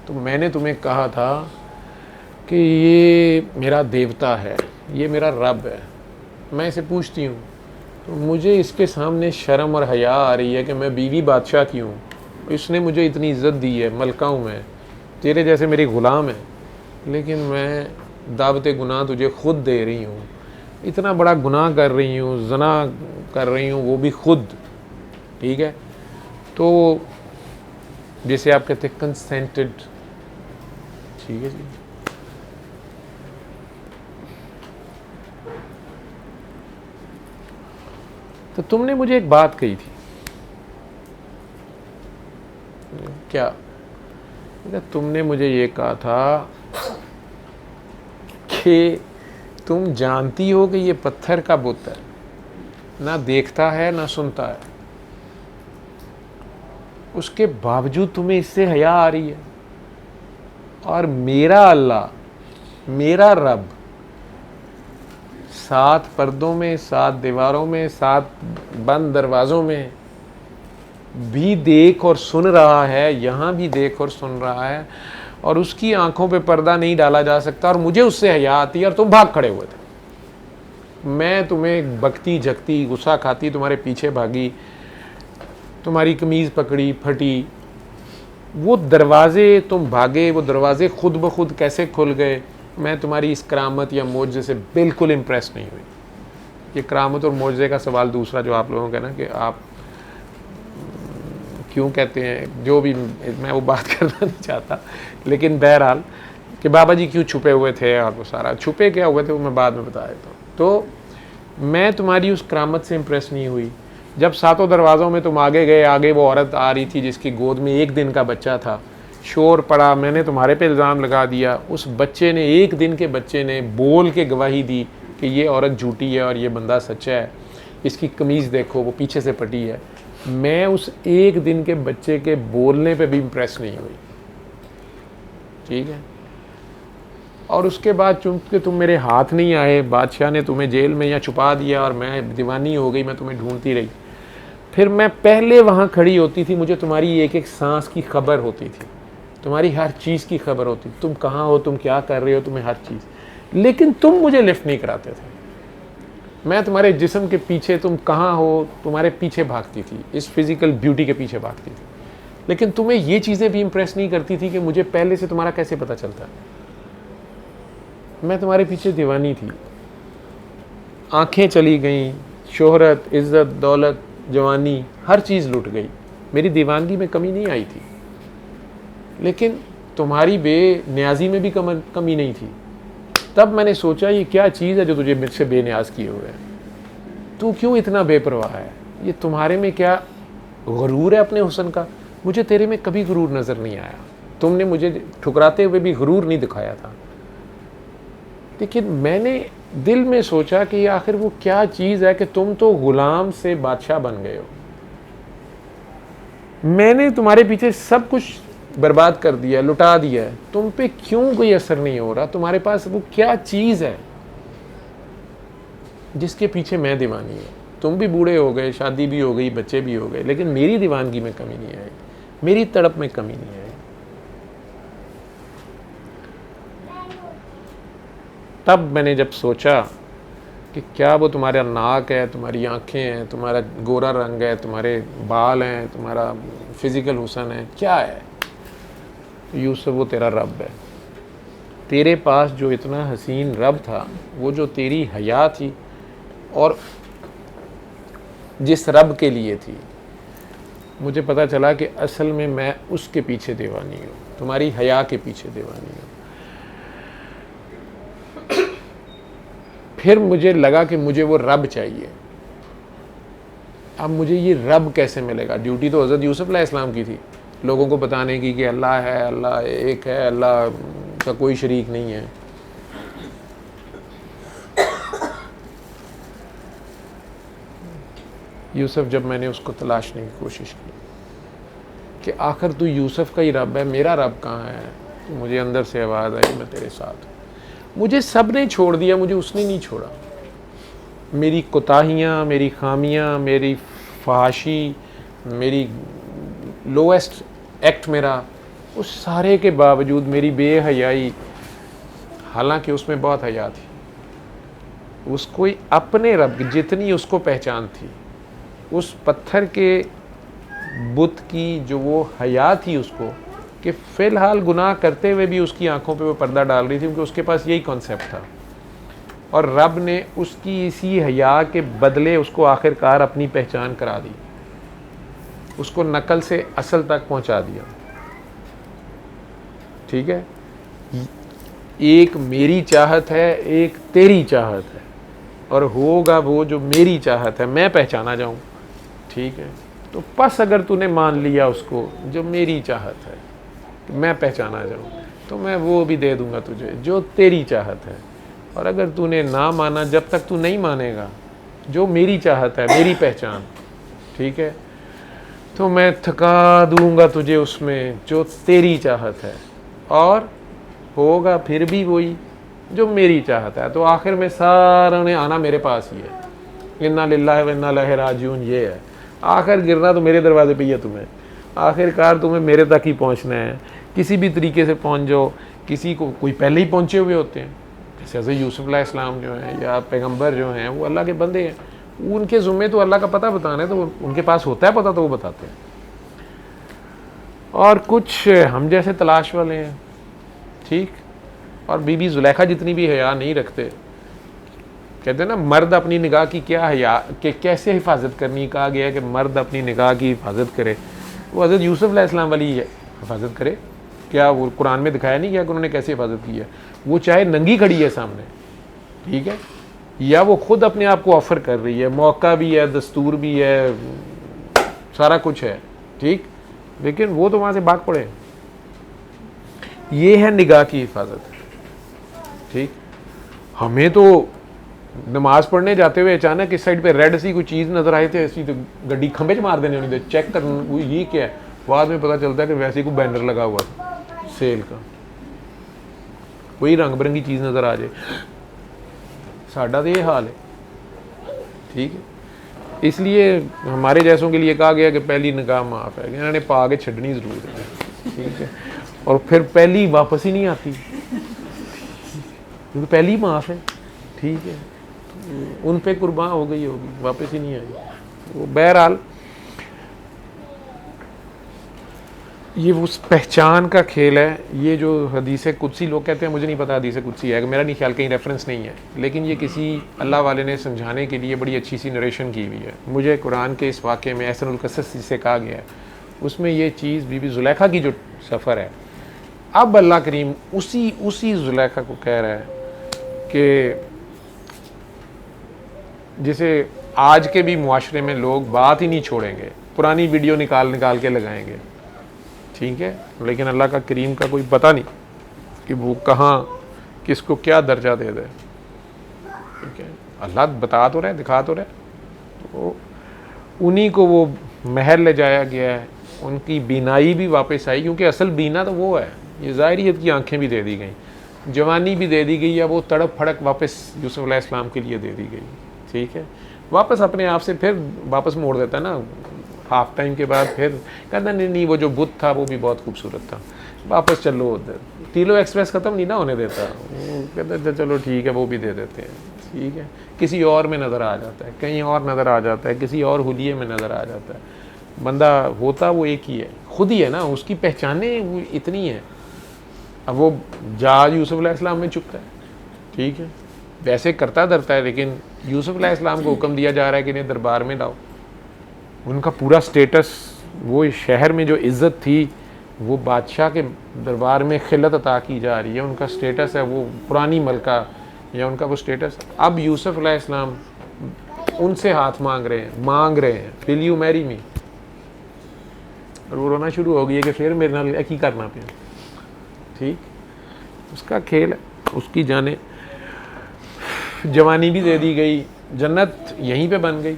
तो मैंने तुम्हें कहा था कि ये मेरा देवता है, ये मेरा रब है, मैं इसे पूछती हूँ तो मुझे इसके सामने शर्म और हया आ रही है कि मैं बीवी बादशाह की हूँ, इसने मुझे इतनी इज़्ज़त दी है, मलका हूँ मैं, तेरे जैसे मेरी ग़ुलाम है, लेकिन मैं दावत गुनाह तुझे ख़ुद दे रही हूँ, इतना बड़ा गुनाह कर रही हूँ, ज़ना कर रही हूँ, वो भी खुद। ठीक है, तो जैसे आप कहते हैं कंसेंटेड। ठीक है जी, तो तुमने मुझे एक बात कही थी, क्या? तुमने मुझे ये कहा था कि तुम जानती हो कि ये पत्थर का बुत है, ना देखता है ना सुनता है, उसके बावजूद तुम्हें इससे हया आ रही है। और मेरा अल्लाह, मेरा रब 7 पर्दों में, 7 दीवारों में, 7 बंद दरवाज़ों में भी देख और सुन रहा है, यहाँ भी देख और सुन रहा है, और उसकी आंखों पे पर्दा नहीं डाला जा सकता। और मुझे उससे हया आती है और तुम भाग खड़े हुए थे। मैं तुम्हें बकती झकती, गुस्सा खाती, तुम्हारे पीछे भागी, तुम्हारी कमीज़ पकड़ी, फटी, वो दरवाजे तुम भागे, वो दरवाजे खुद ब खुद कैसे खुल गए। मैं तुम्हारी इस करामत या मोजे से बिल्कुल इम्प्रेस नहीं हुई। ये करामत और मोजे का सवाल दूसरा जो आप लोगों का ना कि आप क्यों कहते हैं, जो भी, मैं वो बात करना नहीं चाहता, लेकिन बहरहाल कि बाबा जी क्यों छुपे हुए थे और वो सारा छुपे क्या हुए थे वो मैं बाद में बता देता हूँ। तो मैं तुम्हारी उस करामत से इम्प्रेस नहीं हुई। जब 7 दरवाज़ों में तुम आगे गए, आगे वो औरत आ रही थी जिसकी गोद में 1 दिन का बच्चा था, शोर पड़ा, मैंने तुम्हारे पे इल्ज़ाम लगा दिया। उस बच्चे ने, 1 दिन के बच्चे ने बोल के गवाही दी कि ये औरत झूठी है और ये बंदा सच्चा है, इसकी कमीज़ देखो वो पीछे से फटी है। मैं उस 1 दिन के बच्चे के बोलने पे भी इम्प्रेस नहीं हुई। ठीक है, और उसके बाद चूँकि तुम मेरे हाथ नहीं आए, बादशाह ने तुम्हें जेल में या छुपा दिया और मैं दीवानी हो गई, मैं तुम्हें ढूंढती रही। फिर मैं पहले वहाँ खड़ी होती थी, मुझे तुम्हारी एक एक सांस की खबर होती थी, तुम्हारी हर चीज़ की खबर होती थी, तुम कहाँ हो, तुम क्या कर रहे हो, तुम्हें हर चीज़। लेकिन तुम मुझे लिफ्ट नहीं कराते थे। मैं तुम्हारे जिस्म के पीछे, तुम कहाँ हो, तुम्हारे पीछे भागती थी, इस फिज़िकल ब्यूटी के पीछे भागती थी। लेकिन तुम्हें ये चीज़ें भी इम्प्रेस नहीं करती थी कि मुझे पहले से तुम्हारा कैसे पता चलता। मैं तुम्हारे पीछे दीवानी थी। आंखें चली गईं, शोहरत, इज़्ज़त, दौलत, जवानी, हर चीज़ लुट गई, मेरी दीवानगी में कमी नहीं आई थी। लेकिन तुम्हारी बेनियाजी में भी कमी नहीं थी। तब मैंने सोचा ये क्या चीज़ है जो तुझे मुझसे बेनियाज किए हुए है, तू क्यों इतना बेपरवाह है, ये तुम्हारे में क्या गुरूर है अपने हुस्न का। मुझे तेरे में कभी गुरूर नज़र नहीं आया, तुमने मुझे ठुकराते हुए भी गुरूर नहीं दिखाया था। लेकिन मैंने दिल में सोचा कि आखिर वो क्या चीज़ है कि तुम तो गुलाम से बादशाह बन गए हो। मैंने तुम्हारे पीछे सब कुछ बर्बाद कर दिया, लुटा दिया है, तुम पे क्यों कोई असर नहीं हो रहा। तुम्हारे पास वो क्या चीज़ है जिसके पीछे मैं दीवानी हूँ। तुम भी बूढ़े हो गए, शादी भी हो गई, बच्चे भी हो गए, लेकिन मेरी दीवानगी में कमी नहीं आई, मेरी तड़प में कमी नहीं आई। तब मैंने जब सोचा कि क्या वो तुम्हारा नाक है, तुम्हारी आंखें हैं, तुम्हारा गोरा रंग है, तुम्हारे बाल हैं, तुम्हारा फिज़िकल हुस्न है, क्या है? यूसुफ वो तेरा रब है। तेरे पास जो इतना हसीन रब था, वो जो तेरी हया थी और जिस रब के लिए थी, मुझे पता चला कि असल में मैं उसके पीछे दीवानी हूँ, तुम्हारी हया के पीछे दीवानी हूँ। फिर मुझे लगा कि मुझे वो रब चाहिए। अब मुझे ये रब कैसे मिलेगा? ड्यूटी तो हज़रत यूसुफ अलैहिस्सलाम की थी, लोगों को बताने की कि अल्लाह है, अल्लाह एक है, अल्लाह का कोई शरीक नहीं है। यूसुफ जब मैंने उसको तलाशने की कोशिश की कि आखिर तू यूसुफ का ही रब है, मेरा रब कहाँ है, तो मुझे अंदर से आवाज़ आई, मैं तेरे साथ हूँ। मुझे सब ने छोड़ दिया, मुझे उसने नहीं छोड़ा। मेरी कोताहियाँ, मेरी खामियाँ, मेरी फहाशी, मेरी लोएस्ट एक्ट मेरा, उस सारे के बावजूद मेरी बेहयाई, हालांकि उसमें बहुत हया थी, उसको अपने रब की जितनी उसको पहचान थी, उस पत्थर के बुत की जो वो हया थी उसको, कि फ़िलहाल गुनाह करते हुए भी उसकी आंखों पे वो पर्दा डाल रही थी, क्योंकि उसके पास यही कॉन्सेप्ट था। और रब ने उसकी इसी हया के बदले उसको आखिरकार अपनी पहचान करा दी, उसको नकल से असल तक पहुंचा दिया। ठीक है, एक मेरी चाहत है, एक तेरी चाहत है, और होगा वो जो मेरी चाहत है, मैं पहचाना जाऊं। ठीक है, तो बस अगर तूने मान लिया उसको जो मेरी चाहत है, मैं पहचाना जाऊं, तो मैं वो भी दे दूंगा तुझे जो तेरी चाहत है। और अगर तूने ना माना, जब तक तू नहीं मानेगा जो मेरी चाहत है, मेरी पहचान, ठीक है, तो मैं थका दूंगा तुझे उसमें जो तेरी चाहत है, और होगा फिर भी वही जो मेरी चाहत है। तो आखिर में सारा ने आना मेरे पास ही है, इन्ना लिल्लाहि व इन्ना इलैहि राजिऊन, ये है। आखिर गिरना तो मेरे दरवाजे पे ही है, तुम्हें आखिरकार तुम्हें मेरे तक ही पहुंचना है। किसी भी तरीके से पहुंच जाओ, किसी को कोई पहले ही पहुंचे हुए होते हैं, जैसे हज़रत यूसुफ अलैहिस्सलाम जो हैं या पैगंबर जो हैं, वो अल्लाह के बंदे हैं, उनके ज़ुम्मे तो अल्लाह का पता बताना है, तो उनके पास होता है पता, तो वो बताते हैं। और कुछ हम जैसे तलाश वाले हैं, ठीक। और बीबी जुलेखा जितनी भी हया नहीं रखते, कहते हैं ना मर्द अपनी निगाह की क्या हया कि कैसे हिफाजत करनी, कहा गया है कि मर्द अपनी निगाह की हिफाजत करे, वो हज़रत यूसुफ अलैहिस्सलाम वाली हिफाजत करे। क्या वो कुरान में दिखाया नहीं गया कि उन्होंने कैसे हिफाजत की है? वो चाहे नंगी खड़ी है सामने, ठीक है, या वो खुद अपने आप को ऑफ़र कर रही है, मौका भी है, दस्तूर भी है, सारा कुछ है, ठीक, लेकिन वो तो वहाँ से भाग पड़े। ये है निगाह की हिफाजत, ठीक। हमें तो नमाज पढ़ने जाते हुए अचानक इस साइड पे रेड सी कोई चीज़ नज़र आई थी, ऐसी तो गड्डी खंभे च मार देने होनी, चेक कर वो ये क्या है, बाद में पता चलता है कि वैसे ही कोई बैनर लगा हुआ था सेल का, कोई रंग बिरंगी चीज़ नज़र आ जाए। साडा तो ये हाल है, ठीक है। इसलिए हमारे जैसों के लिए कहा गया कि पहली निगाह माफ़ है, इन्होंने पा के छड़नी ज़रूर है, ठीक है, और फिर पहली वापस ही नहीं आती, क्योंकि पहली माफ़ है, ठीक है, उन पे कुर्बान हो गई होगी, वापस ही नहीं आई। वो बहरहाल ये उस पहचान का खेल है। ये जो हदीस कुदसी लोग कहते हैं, मुझे नहीं पता हदीस कुदसी है, मेरा नहीं ख्याल, कहीं रेफरेंस नहीं है, लेकिन ये किसी अल्लाह वाले ने समझाने के लिए बड़ी अच्छी सी नरेशन की हुई है। मुझे कुरान के इस वाक़े में एहसनुल क़सस जिसे कहा गया है, उसमें ये चीज़ बीबी जुलेखा की जो सफ़र है, अब अल्लाह करीम उसी जुलेखा को कह रहा है कि जिसे आज के भी मुआशरे में लोग बात ही नहीं छोड़ेंगे, पुरानी वीडियो निकाल के लगाएंगे, ठीक है, लेकिन अल्लाह का करीम का कोई पता नहीं कि वो कहाँ किसको क्या दर्जा दे दे, ठीक है। अल्लाह बता तो रहे, दिखा तो रहे, तो उन्हीं को वो महल ले जाया गया है, उनकी बीनाई भी वापस आई, क्योंकि असल बीना तो वो है, ये ज़ाहिरियत की आंखें भी दे दी गई, जवानी भी दे दी गई, या वो तड़प फड़क वापस यूसुफ अलैहिस्सलाम के लिए दे दी गई, ठीक है। वापस अपने आप से फिर वापस मोड़ देता है ना, हाफ टाइम के बाद फिर कहता नहीं वो जो बुत था वो भी बहुत खूबसूरत था, वापस चलो उधर। तीलो एक्सप्रेस ख़त्म नहीं ना होने देता, कहते चलो ठीक है वो भी दे देते हैं। ठीक है, किसी और में नज़र आ जाता है, कहीं और नज़र आ जाता है, किसी और हुलिये में नज़र आ जाता है। बंदा होता वो एक ही है, खुद ही है ना, उसकी पहचाने वो इतनी है। अब वो जहाज यूसुफ अलैहिस्सलाम में चुपता है, ठीक है, वैसे करता धरता है, लेकिन यूसुफ अलैहिस्सलाम को हुक्म दिया जा रहा है कि इन्हें दरबार में लाओ। उनका पूरा स्टेटस, वो शहर में जो इज़्ज़त थी वो बादशाह के दरबार में खिलत अता की जा रही है, उनका स्टेटस है वो पुरानी मलका या उनका वो स्टेटस। अब यूसुफ अलैहिस्सलाम उनसे हाथ मांग रहे हैं विल यू मैरी मी, और वो रोना शुरू हो गई है कि फिर मेरे नाल की करना पे, ठीक, उसका खेल है, उसकी जाने। जवानी भी दे दी गई, जन्नत यहीं पे बन गई,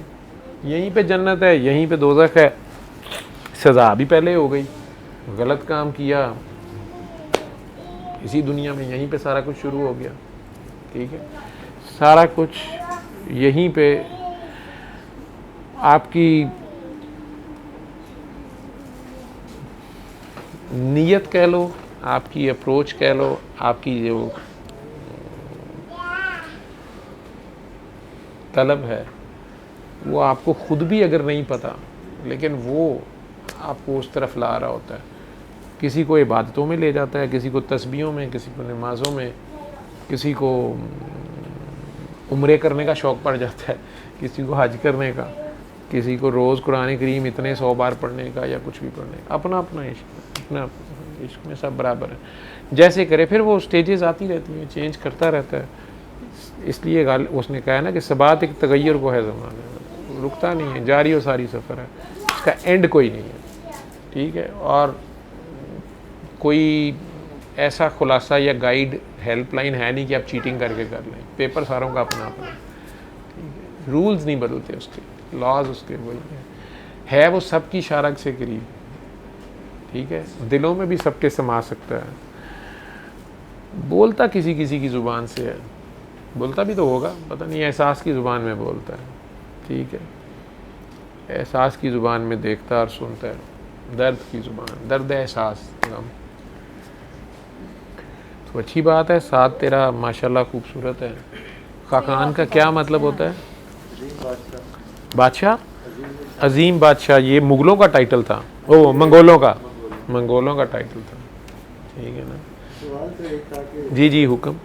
यहीं पे जन्नत है, यहीं पे दोज़ख है, सज़ा भी पहले हो गई, गलत काम किया इसी दुनिया में, यहीं पे सारा कुछ शुरू हो गया, ठीक है, सारा कुछ यहीं पे। आपकी नीयत कह लो, आपकी अप्रोच कह लो, आपकी जो तलब है, वो आपको खुद भी अगर नहीं पता, लेकिन वो आपको उस तरफ ला रहा होता है। किसी को इबादतों में ले जाता है, किसी को तस्बीहों में, किसी को नमाज़ों में, किसी को उम्रे करने का शौक़ पड़ जाता है, किसी को हज करने का, किसी को रोज़ कुरान करीम इतने 100 बार पढ़ने का या कुछ भी पढ़ने का। अपना अपना इश्क, अपना इश्क में सब बराबर है, जैसे करे। फिर वो स्टेजेस आती रहती हैं, चेंज करता रहता है। इसलिए उसने कहा है ना कि सबात एक तगैर को है ज़माना, रुकता नहीं है, जारी और सारी सफ़र है, इसका एंड कोई नहीं है, ठीक है। और कोई ऐसा खुलासा या गाइड हेल्पलाइन है नहीं कि आप चीटिंग करके कर लें, पेपर सारों का अपना अपना, ठीक है, रूल्स नहीं बदलते उसके, लॉज उसके वही है वो सबकी शारक से करीब, ठीक है, दिलों में भी सबके समा सकता है। बोलता किसी किसी की ज़ुबान से है, बोलता भी तो होगा, पता नहीं, एहसास की ज़ुबान में बोलता है, ठीक है, एहसास की ज़ुबान में देखता और सुनता है, दर्द की ज़ुबान, दर्द एहसास गम। तो अच्छी बात है, साथ तेरा माशाल्लाह खूबसूरत है। खाकान का क्या मतलब होता है? बादशाह, अजीम बादशाह, ये मुग़लों का टाइटल था, ओ मंगोलों का टाइटल था, ठीक है ना। जी जी हुक्म।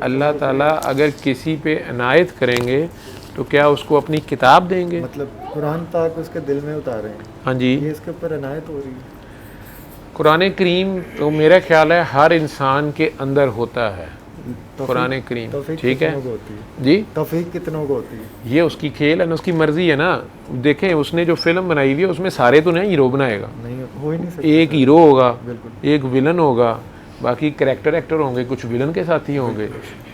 अल्लाह ताला अगर किसी पे इनायत करेंगे तो क्या उसको अपनी किताब देंगे? मतलब कुरान पाक उसके दिल में उतारे हैं। हाँ जी, ये इसके ऊपर इनायत हो रही है। कुरान करीम तो मेरा ख्याल है हर इंसान के अंदर होता है कुरान करीम, ठीक है जी। तौफीक कितनों को होती है? ये उसकी खेल है ना, उसकी मर्जी है ना। देखें, उसने जो फिल्म बनाई हुई है उसमें सारे तो नहीं हीरो बनाएगा, नहीं हो ही नहीं सकता। एक हीरो होगा, बिल्कुल, एक विलन होगा, बाकी कैरेक्टर एक्टर होंगे, कुछ विलन के साथ ही होंगे,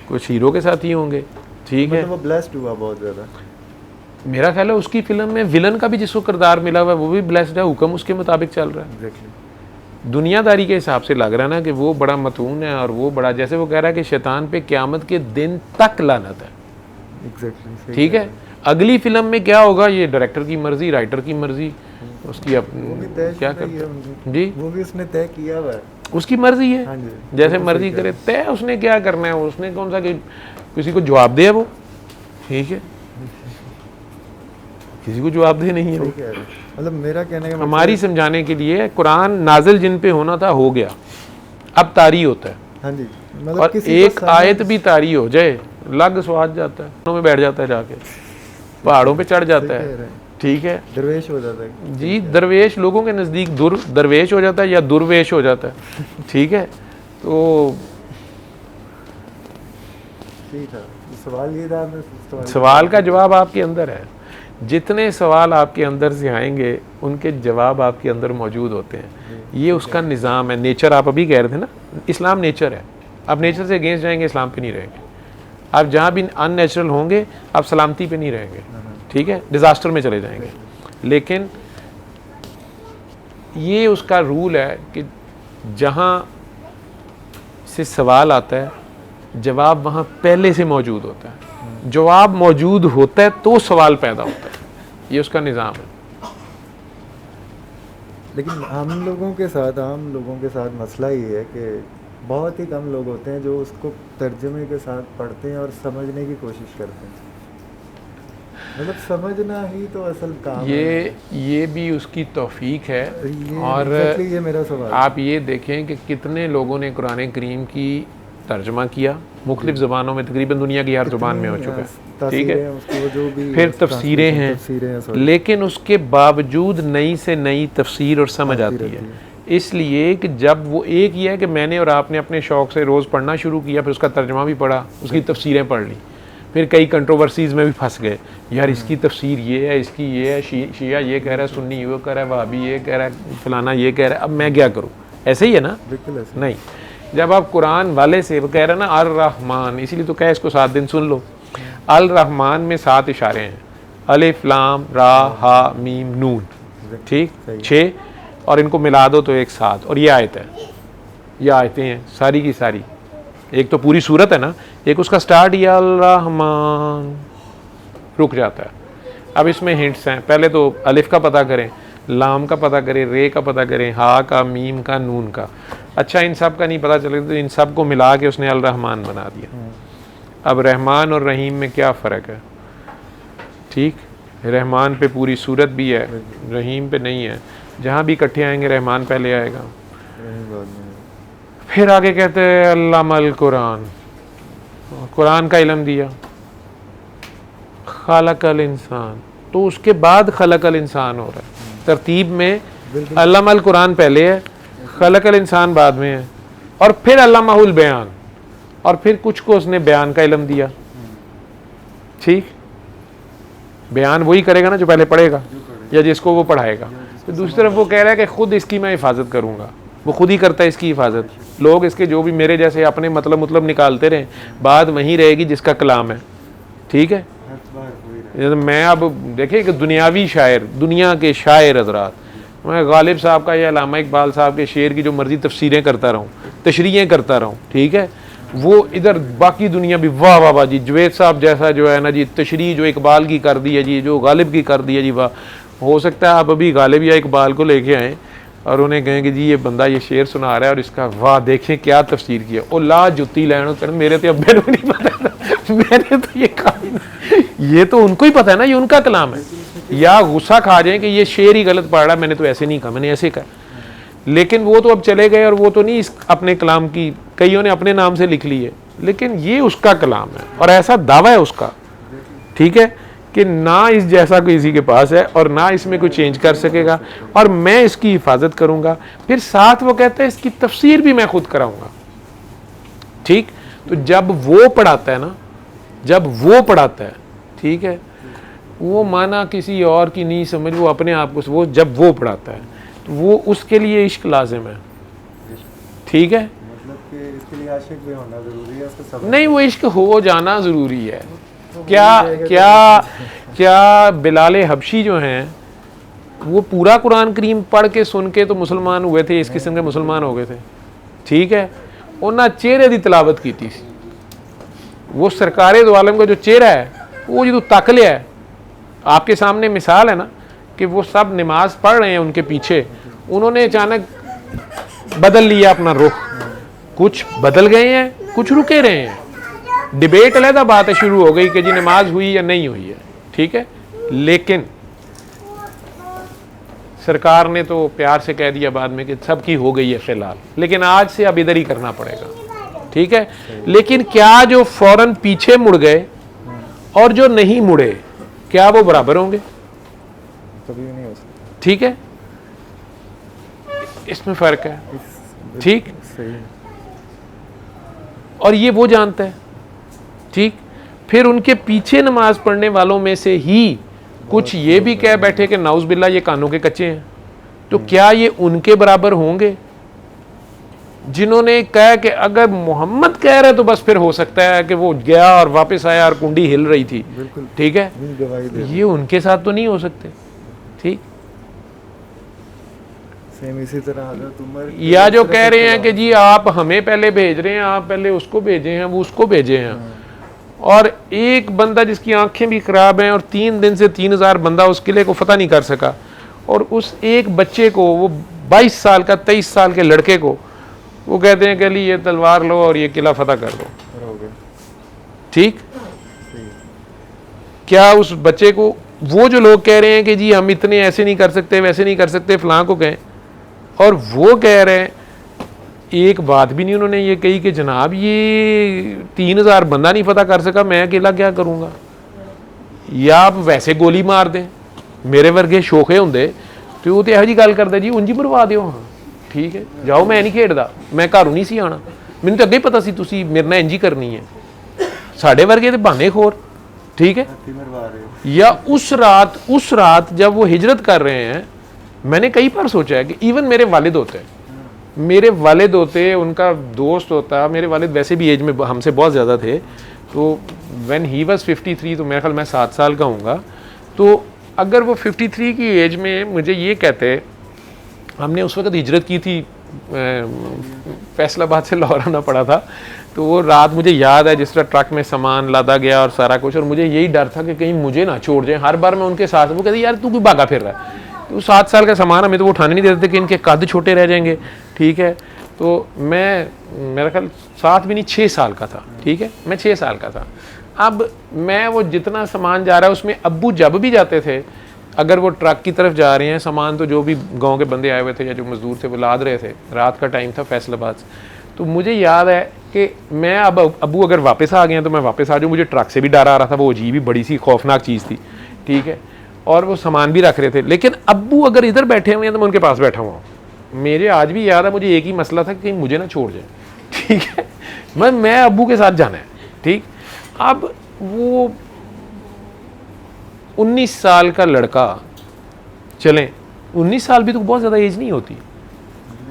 कुछ हीरो के साथ ही होंगे, ठीक है। वो ब्लेस्ड हुआ बहुत ज़्यादा। मेरा ख्याल है उसकी फिल्म में विलन का भी जिसको किरदार मिला हुआ है वो भी ब्लेस्ड है, हुक्म उसके मुताबिक चल रहा है। एग्जैक्टली, दुनियादारी के हिसाब से लग रहा है ना कि वो बड़ा मतून है, और वो बड़ा, जैसे वो कह रहा है कि शैतान पे क़यामत के दिन तक लानत है, एग्जैक्टली, ठीक है। अगली फिल्म में क्या होगा ये डायरेक्टर की मर्जी, राइटर की मर्जी, उसकी अपनी क्या करते जी, वो भी उसने तय किया हुआ है, उसकी मर्जी है, हाँ जी, जैसे मर्जी करे, तय उसने क्या करना है, उसने कौन सा किसी को जवाब दे वो, ठीक है, किसी को जवाब दे नहीं है वो। मतलब मेरा कहने का हमारी समझाने के लिए कुरान नाजिल जिन पे होना था हो गया, अब तारी होता है, हाँ जी, मतलब और किसी एक आयत भी तारी हो जाए लग स्वाद जाता है, में बैठ जाता है, जाके पहाड़ों पे चढ़ जाता है, ठीक है, दरवेश हो जाता है जी। दरवेश लोगों के नज़दीक दरवेश हो जाता है या दुर्वेश हो जाता है, ठीक है। तो ठीक है, सवाल ये था, सवाल का जवाब आपके अंदर है। जितने सवाल आपके अंदर से आएंगे उनके जवाब आपके अंदर मौजूद होते हैं, ये उसका निज़ाम है, नेचर। आप अभी कह रहे थे ना, इस्लाम नेचर है, आप नेचर से अगेंस्ट जाएंगे इस्लाम पे नहीं रहेंगे, आप जहाँ भी अननेचुरल होंगे आप सलामती पे नहीं रहेंगे, ठीक है, डिज़ास्टर में चले जाएंगे। लेकिन ये उसका रूल है कि जहाँ से सवाल आता है जवाब वहाँ पहले से मौजूद होता है, जवाब मौजूद होता है तो सवाल पैदा होता है, ये उसका निज़ाम है। लेकिन हम लोगों के साथ, आम लोगों के साथ मसला ये है कि बहुत ही कम लोग होते हैं जो उसको तर्जुमे के साथ पढ़ते हैं और समझने की कोशिश करते हैं। मतलब समझना ही तो असल काम है। ये भी उसकी तौफीक है। और exactly ये मेरा सवाल है। आप ये देखें कि कितने लोगों ने कुरान करीम की तर्जमा किया मुख्तलिफ ज़बानों में, तकरीबन दुनिया की हर ज़ुबान में हो चुका है, ठीक है। उसको जो भी फिर तफसीरें हैं, लेकिन उसके बावजूद नई से नई तफसीर और समझ आती है। इसलिए कि जब वो एक ही है कि मैंने और आपने अपने शौक़ से रोज़ पढ़ना शुरू किया, फिर उसका तर्जमा भी पढ़ा, उसकी तफसीरें पढ़ ली, फिर कई कंट्रोवर्सीज़ में भी फंस गए, यार इसकी तफसीर ये है, इसकी ये है, शिया ये कह रहा है, सुन्नी ये कह रहा है, वहाबी ये कह रहा है, फलाना ये कह रहा है, अब मैं क्या करूँ? ऐसे ही है ना? बिल्कुल ऐसे नहीं, जब आप कुरान वाले से वो कह रहे हैं ना अल रहमान, इसीलिए तो कह इसको 7 दिन सुन लो। अल रहमान में 7 इशारे हैं, अलिफ लाम रा हा मीम नून, ठीक, 6, और इनको मिला दो तो एक 7, और ये आयत है, ये आयतें हैं सारी की सारी, एक तो पूरी सूरत है ना, एक उसका स्टार्ट ही अल रहमान रुक जाता है। अब इसमें हिंट्स हैं, पहले तो अलिफ का पता करें, लाम का पता करें, रे का पता करें, हा का, मीम का, नून का। अच्छा इन सब का नहीं पता चले तो इन सब को मिला के उसने अल रहमान बना दिया। अब रहमान और रहीम में क्या फ़र्क है? ठीक, रहमान पे पूरी सूरत भी है, रहीम पे नहीं है। जहाँ भी इकट्ठे आएंगे रहमान पहले आएगा। फिर आगे कहते हैं अल्लामल कुरान, कुरान का इल्म दिया, खलकल इंसान, तो उसके बाद खलकल इंसान हो रहा है। तरतीब में अल्लामल कुरान पहले है, खलकल इंसान बाद में है, और फिर अल्लामाहुल बयान, और फिर कुछ को उसने बयान का इल्म दिया। ठीक, बयान वही करेगा ना जो पहले पढ़ेगा या जिसको वो पढ़ाएगा। तो दूसरी तरफ वो कह रहा है कि खुद इसकी मैं हिफाजत करूँगा, वो खुद ही करता है इसकी हिफाजत। लोग इसके जो भी मेरे जैसे अपने मतलब निकालते रहें, बात वहीं रहेगी जिसका कलाम है। ठीक है, मैं अब देखिए कि दुनियावी शायर, दुनिया के शायर हजरात, मैं गालिब साहब का या अल्लामा इकबाल साहब के शेर की जो मर्जी तफसीरें करता रहूँ, तशरीहें करता रहूँ, ठीक है, वो इधर बाकी दुनिया भी वाह वाह वाह जी, जुवैद साहब जैसा जो है ना जी, तशरीह जो इकबाल की कर दी है जी, जो गालिब की कर दी है जी, वाह। हो सकता है आप अभी गालिब या इकबाल को लेके आएँ और उन्हें कहें कि जी ये बंदा ये शेर सुना रहा है और इसका वाह देखें क्या तफसीर किया, और ला जुत्ती लैन कर मेरे तो अब्बे को नहीं पता था, मैंने तो ये कहा, ये तो उनको ही पता है ना, ये उनका कलाम है। या गुस्सा खा जाए कि ये शेर ही गलत पढ़ रहा है, मैंने तो ऐसे नहीं कहा, मैंने ऐसे कहा। लेकिन वो तो अब चले गए और वो तो नहीं इस अपने कलाम की, कईयों ने अपने नाम से लिख ली है, लेकिन ये उसका कलाम है और ऐसा दावा है उसका, ठीक है, कि ना इस जैसा कोई किसी के पास है और ना इसमें कोई चेंज कर सकेगा, और मैं इसकी हिफाजत करूंगा। फिर साथ वो कहते हैं इसकी तफसीर भी मैं खुद कराऊंगा। ठीक, तो जब वो पढ़ाता है ना, जब वो पढ़ाता है, ठीक है, वो माना किसी और की नहीं समझ, वो अपने आप को, वो जब वो पढ़ाता है तो वो उसके लिए इश्क लाजिम है। ठीक है, मतलब कि इसके लिए आशिक भी होना ज़रूरी है, उसको समझ नहीं, वो इश्क हो जाना ज़रूरी है। क्या बिलाल हबशी जो हैं वो पूरा कुरान करीम पढ़ के सुन के तो मुसलमान हुए थे, इस किस्म के मुसलमान हो गए थे? ठीक है, उन्हें चेहरे की तलावत की थी, वो सरकारे दो आलम का जो चेहरा है वो जो तक लिया है, आपके सामने मिसाल है ना कि वो सब नमाज पढ़ रहे हैं, उनके पीछे उन्होंने अचानक बदल लिया अपना रुख, कुछ बदल गए हैं, कुछ रुके रहे हैं। डिबेट अलग बात है, शुरू हो गई कि जी नमाज हुई या नहीं हुई है, ठीक है, लेकिन सरकार ने तो प्यार से कह दिया बाद में कि सबकी हो गई है फिलहाल, लेकिन आज से अब इधर ही करना पड़ेगा। ठीक है, लेकिन क्या जो फौरन पीछे मुड़ गए और जो नहीं मुड़े, क्या वो बराबर होंगे? कभी नहीं हो सकता। ठीक है, इसमें फर्क है। ठीक, सही है। और ये वो जानता है। ठीक, फिर उनके पीछे नमाज पढ़ने वालों में से ही कुछ ये भी कह बैठे कि नाउज़ बिल्ला ये कानों के कच्चे हैं, तो क्या ये उनके बराबर होंगे जिन्होंने कहा कि अगर मोहम्मद कह रहे तो बस फिर हो सकता है कि वो गया और वापस आया और कुंडी हिल रही थी? ठीक है, ये उनके साथ तो नहीं हो सकते। ठीक, सेम इसी तरह हज़रत उमर, या जो कह रहे हैं कि जी आप हमें पहले भेज रहे हैं, आप पहले उसको भेजे हैं, वो उसको भेजे हैं, और एक बंदा जिसकी आंखें भी खराब हैं और 3 दिन से 3000 बंदा उस किले को फतह नहीं कर सका, और उस एक बच्चे को, वो 22 साल का 23 साल के लड़के को वो कहते हैं कि अली ये तलवार लो और ये किला फतह कर दो। ठीक, क्या उस बच्चे को, वो जो लोग कह रहे हैं कि जी हम इतने ऐसे नहीं कर सकते वैसे नहीं कर सकते फलां को कहें, और वो कह रहे हैं, एक बात भी नहीं उन्होंने ये कही कि जनाब ये 3000 बंदा नहीं फतह कर सका, मैं अकेला क्या करूँगा, या आप वैसे गोली मार दें, मेरे वर्गे शोखे होंगे तो वो तो यहो जी गल करते जी उंजी मरवा दिओ। हाँ ठीक है, जाओ, मैं नहीं खेडदा, मैं घरों नहीं सी आना, मैनूं तो अगे पता सी तुसीं मेरे नाल इंजी करनी है, साढ़े वर्गे तो बहाने खोर। ठीक है, या उस रात जब वो हिजरत कर रहे हैं, मैंने कई बार सोचा है कि इवन मेरे वालिद होते, उनका दोस्त होता, मेरे वालिद वैसे भी एज में हमसे बहुत ज़्यादा थे, तो व्हेन ही वाज 53, तो मेरे ख्याल मैं 7 साल का हूँगा, तो अगर वो 53 की एज में मुझे ये कहते, हमने उस वक्त हिजरत की थी, फैसलाबाद से लाहौर आना पड़ा था, तो वो रात मुझे याद है जिस तरह ट्रक में सामान लादा गया और सारा कुछ, और मुझे यही डर था कि कहीं मुझे ना छोड़ जाए। हर बार मैं उनके साथ, वो कहते यार तू क्यों भागा फिर रहा है, तो 7 साल का सामान हमें तो वो उठाने नहीं देते थे कि इनके कद छोटे रह जाएंगे। ठीक है, तो मैं, मेरा ख्याल 7 भी नहीं 6 साल का था। ठीक है, मैं 6 साल का था। अब मैं वो जितना सामान जा रहा है उसमें अब्बू जब भी जाते थे, अगर वो ट्रक की तरफ जा रहे हैं सामान, तो जो भी गांव के बंदे आए हुए थे या जो मजदूर थे वो लाद रहे थे, रात का टाइम था फैसलाबाद से, तो मुझे याद है कि मैं अब अब्बू अगर वापस आ गए हैं तो मैं वापस आ जाऊँ, मुझे ट्रक से भी डर आ रहा था, वो अजीब ही बड़ी सी खौफनाक चीज़ थी। ठीक है, और वो सामान भी रख रहे थे, लेकिन अब्बू अगर इधर बैठे हुए हैं तो मैं उनके पास बैठा हुआ हूँ। मेरे आज भी याद है, मुझे एक ही मसला था कि कहीं मुझे ना छोड़ जाए। ठीक है, मैं अब्बू के साथ जाना है। ठीक, अब वो 19 साल का लड़का, चलें 19 साल भी तो बहुत ज़्यादा एज नहीं होती,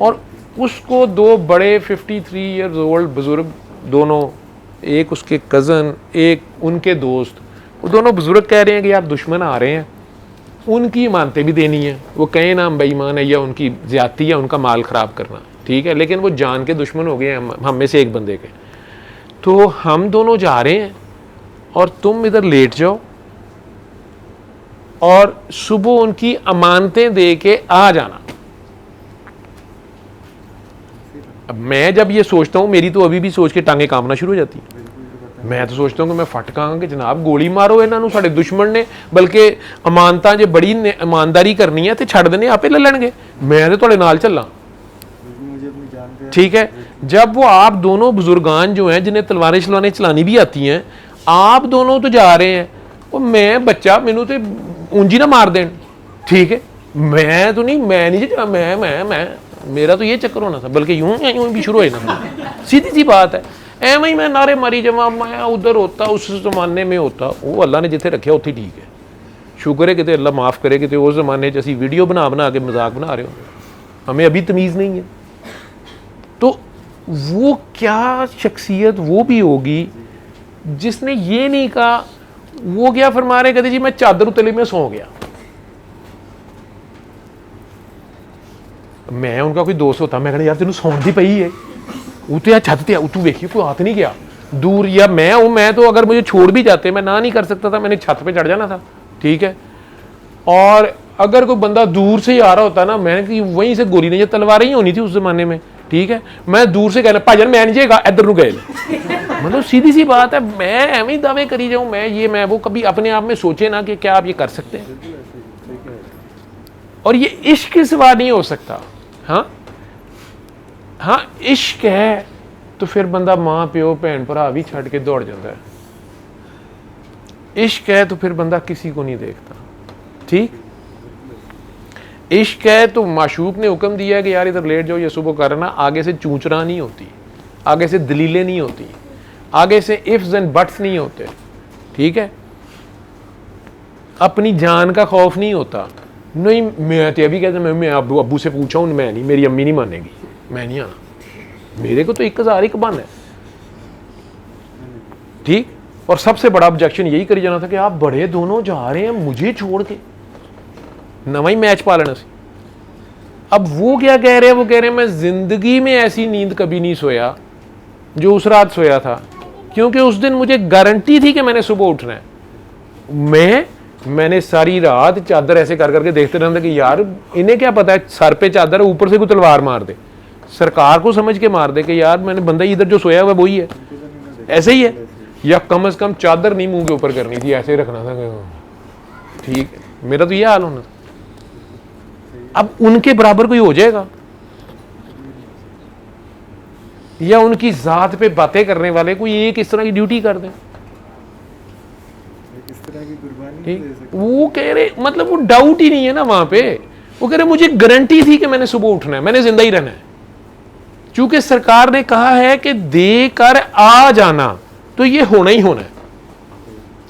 और उसको 2 बड़े 53 ईयर्स ओल्ड बुज़ुर्ग, दोनों, एक उसके कज़न एक उनके दोस्त, वो दोनों बुज़ुर्ग कह रहे हैं कि यार दुश्मन आ रहे हैं, उनकी इमानतें भी देनी है, वो कहें ना हम बेईमान है या उनकी ज़्यादती या उनका माल ख़राब करना। ठीक है, लेकिन वो जान के दुश्मन हो गए हैं हम में से एक बंदे के, तो हम दोनों जा रहे हैं और तुम इधर लेट जाओ और सुबह उनकी अमानतें दे के आ जाना। अब मैं जब ये सोचता हूँ, मेरी तो अभी भी सोच के टांगे कांपना शुरू हो जाती है। मैं तो सोचता हूँ कि मैं फट कहां कि जनाब गोली मारो इन्हों, साढ़े दुश्मन ने, बल्कि अमानता जो बड़ी ईमानदारी करनी है तो छड़ देने आपे ले लेंगे, मैं तो थोड़े नाल चलना। ठीक है, जब वो आप दोनों बुजुर्गान जो हैं जिन्हें तलवारें चलाने चलानी भी आती हैं, आप दोनों तो जा रहे हैं, वो मैं बच्चा, मैनू तो ऊंजी ना मार दें। ठीक है, मैं तो नहीं, मैं मेरा तो ये चक्कर होना था, बल्कि यूं भी शुरू हो ना, सीधी सी बात है। एवं ही मैं नारे मारी जमा, मैं उधर होता, उस जमाने में होता, वो अल्लाह ने जिथे रखे उत्थे ठीक है, शुक्र है कि अल्लाह माफ़ करे कि उस जमाने च असीं वीडियो बना बना के मजाक बना रहे हो, हमें अभी तमीज़ नहीं है। तो वो क्या शख्सियत वो भी होगी जिसने ये नहीं कहा, वो क्या फरमा रहे, कहते जी मैं चादर उतले में सो गया। मैं उनका कोई दोस्त होता, मैं कहना यार तेन सौन दी पई है, उते या छत ते तू वेखिए कोई हाथ नहीं गया दूर, या मैं तो अगर मुझे छोड़ भी जाते मैं ना नहीं कर सकता था, मैंने छत पे चढ़ जाना था। ठीक है, और अगर कोई बंदा दूर से ही आ रहा होता ना, मैंने कि वहीं से गोली नहीं, ये तलवारें ही होनी थी उस जमाने में। ठीक है, मैं दूर से कहना भाजन मैं नहीं जाएगा इधर गए, मतलब सीधी सी बात है। मैं एवं ही दावे करी जाऊँ, मैं वो कभी अपने आप में सोचे ना कि क्या आप ये कर सकते हैं, और ये इश्क के सिवा नहीं हो सकता। हाँ इश्क है तो फिर बंदा माँ प्यो भैन भरा भी छड़ के दौड़ जाता है, इश्क है तो फिर बंदा किसी को नहीं देखता। ठीक, इश्क है तो माशूक ने हुक्म दिया कि यार इधर लेट जाओ, ये सुबह करना, आगे से चूंचना नहीं होती, आगे से दलीलें नहीं होती, आगे से इफ्स एंड बट्स नहीं होते। ठीक है, अपनी जान का खौफ नहीं होता। नहीं, मैं तो अभी कहता मैं अब्बू से पूछा हूँ, मैं नहीं, मेरी अम्मी नहीं मानेगी, मैं नहीं आना, मेरे को तो 1000 एक बन है। ठीक, और सबसे बड़ा ऑब्जेक्शन यही करी जाना था कि आप बड़े दोनों जा रहे हैं मुझे छोड़ के, नवा ही मैच पा लेना सी। अब वो क्या कह रहे हैं, वो कह रहे हैं मैं जिंदगी में ऐसी नींद कभी नहीं सोया जो उस रात सोया था, क्योंकि उस दिन मुझे गारंटी थी कि मैंने सुबह उठना है। मैं मैंने सारी रात चादर ऐसे कर करके देखते रहता कि यार इन्हें क्या पता है, सर पे चादर है, ऊपर से कोई तलवार मार दे, सरकार को समझ के मार दे कि यार मैंने बंदा इधर जो सोया हुआ है वही है, ऐसे ही है। या कम से कम चादर नहीं मुंह के ऊपर करनी थी, ऐसे ही रखना था। ठीक है, मेरा तो ये हाल होना था। अब उनके बराबर कोई हो जाएगा, या उनकी जात पे बातें करने वाले कोई एक इस तरह की ड्यूटी कर दे। ठीक, वो कह रहे, मतलब वो डाउट ही नहीं है ना वहां पे। वो कह रहे मुझे गारंटी थी कि मैंने सुबह उठना है, मैंने जिंदा ही रहना है, क्योंकि सरकार ने कहा है कि देकर आ जाना, तो ये होना ही होना है।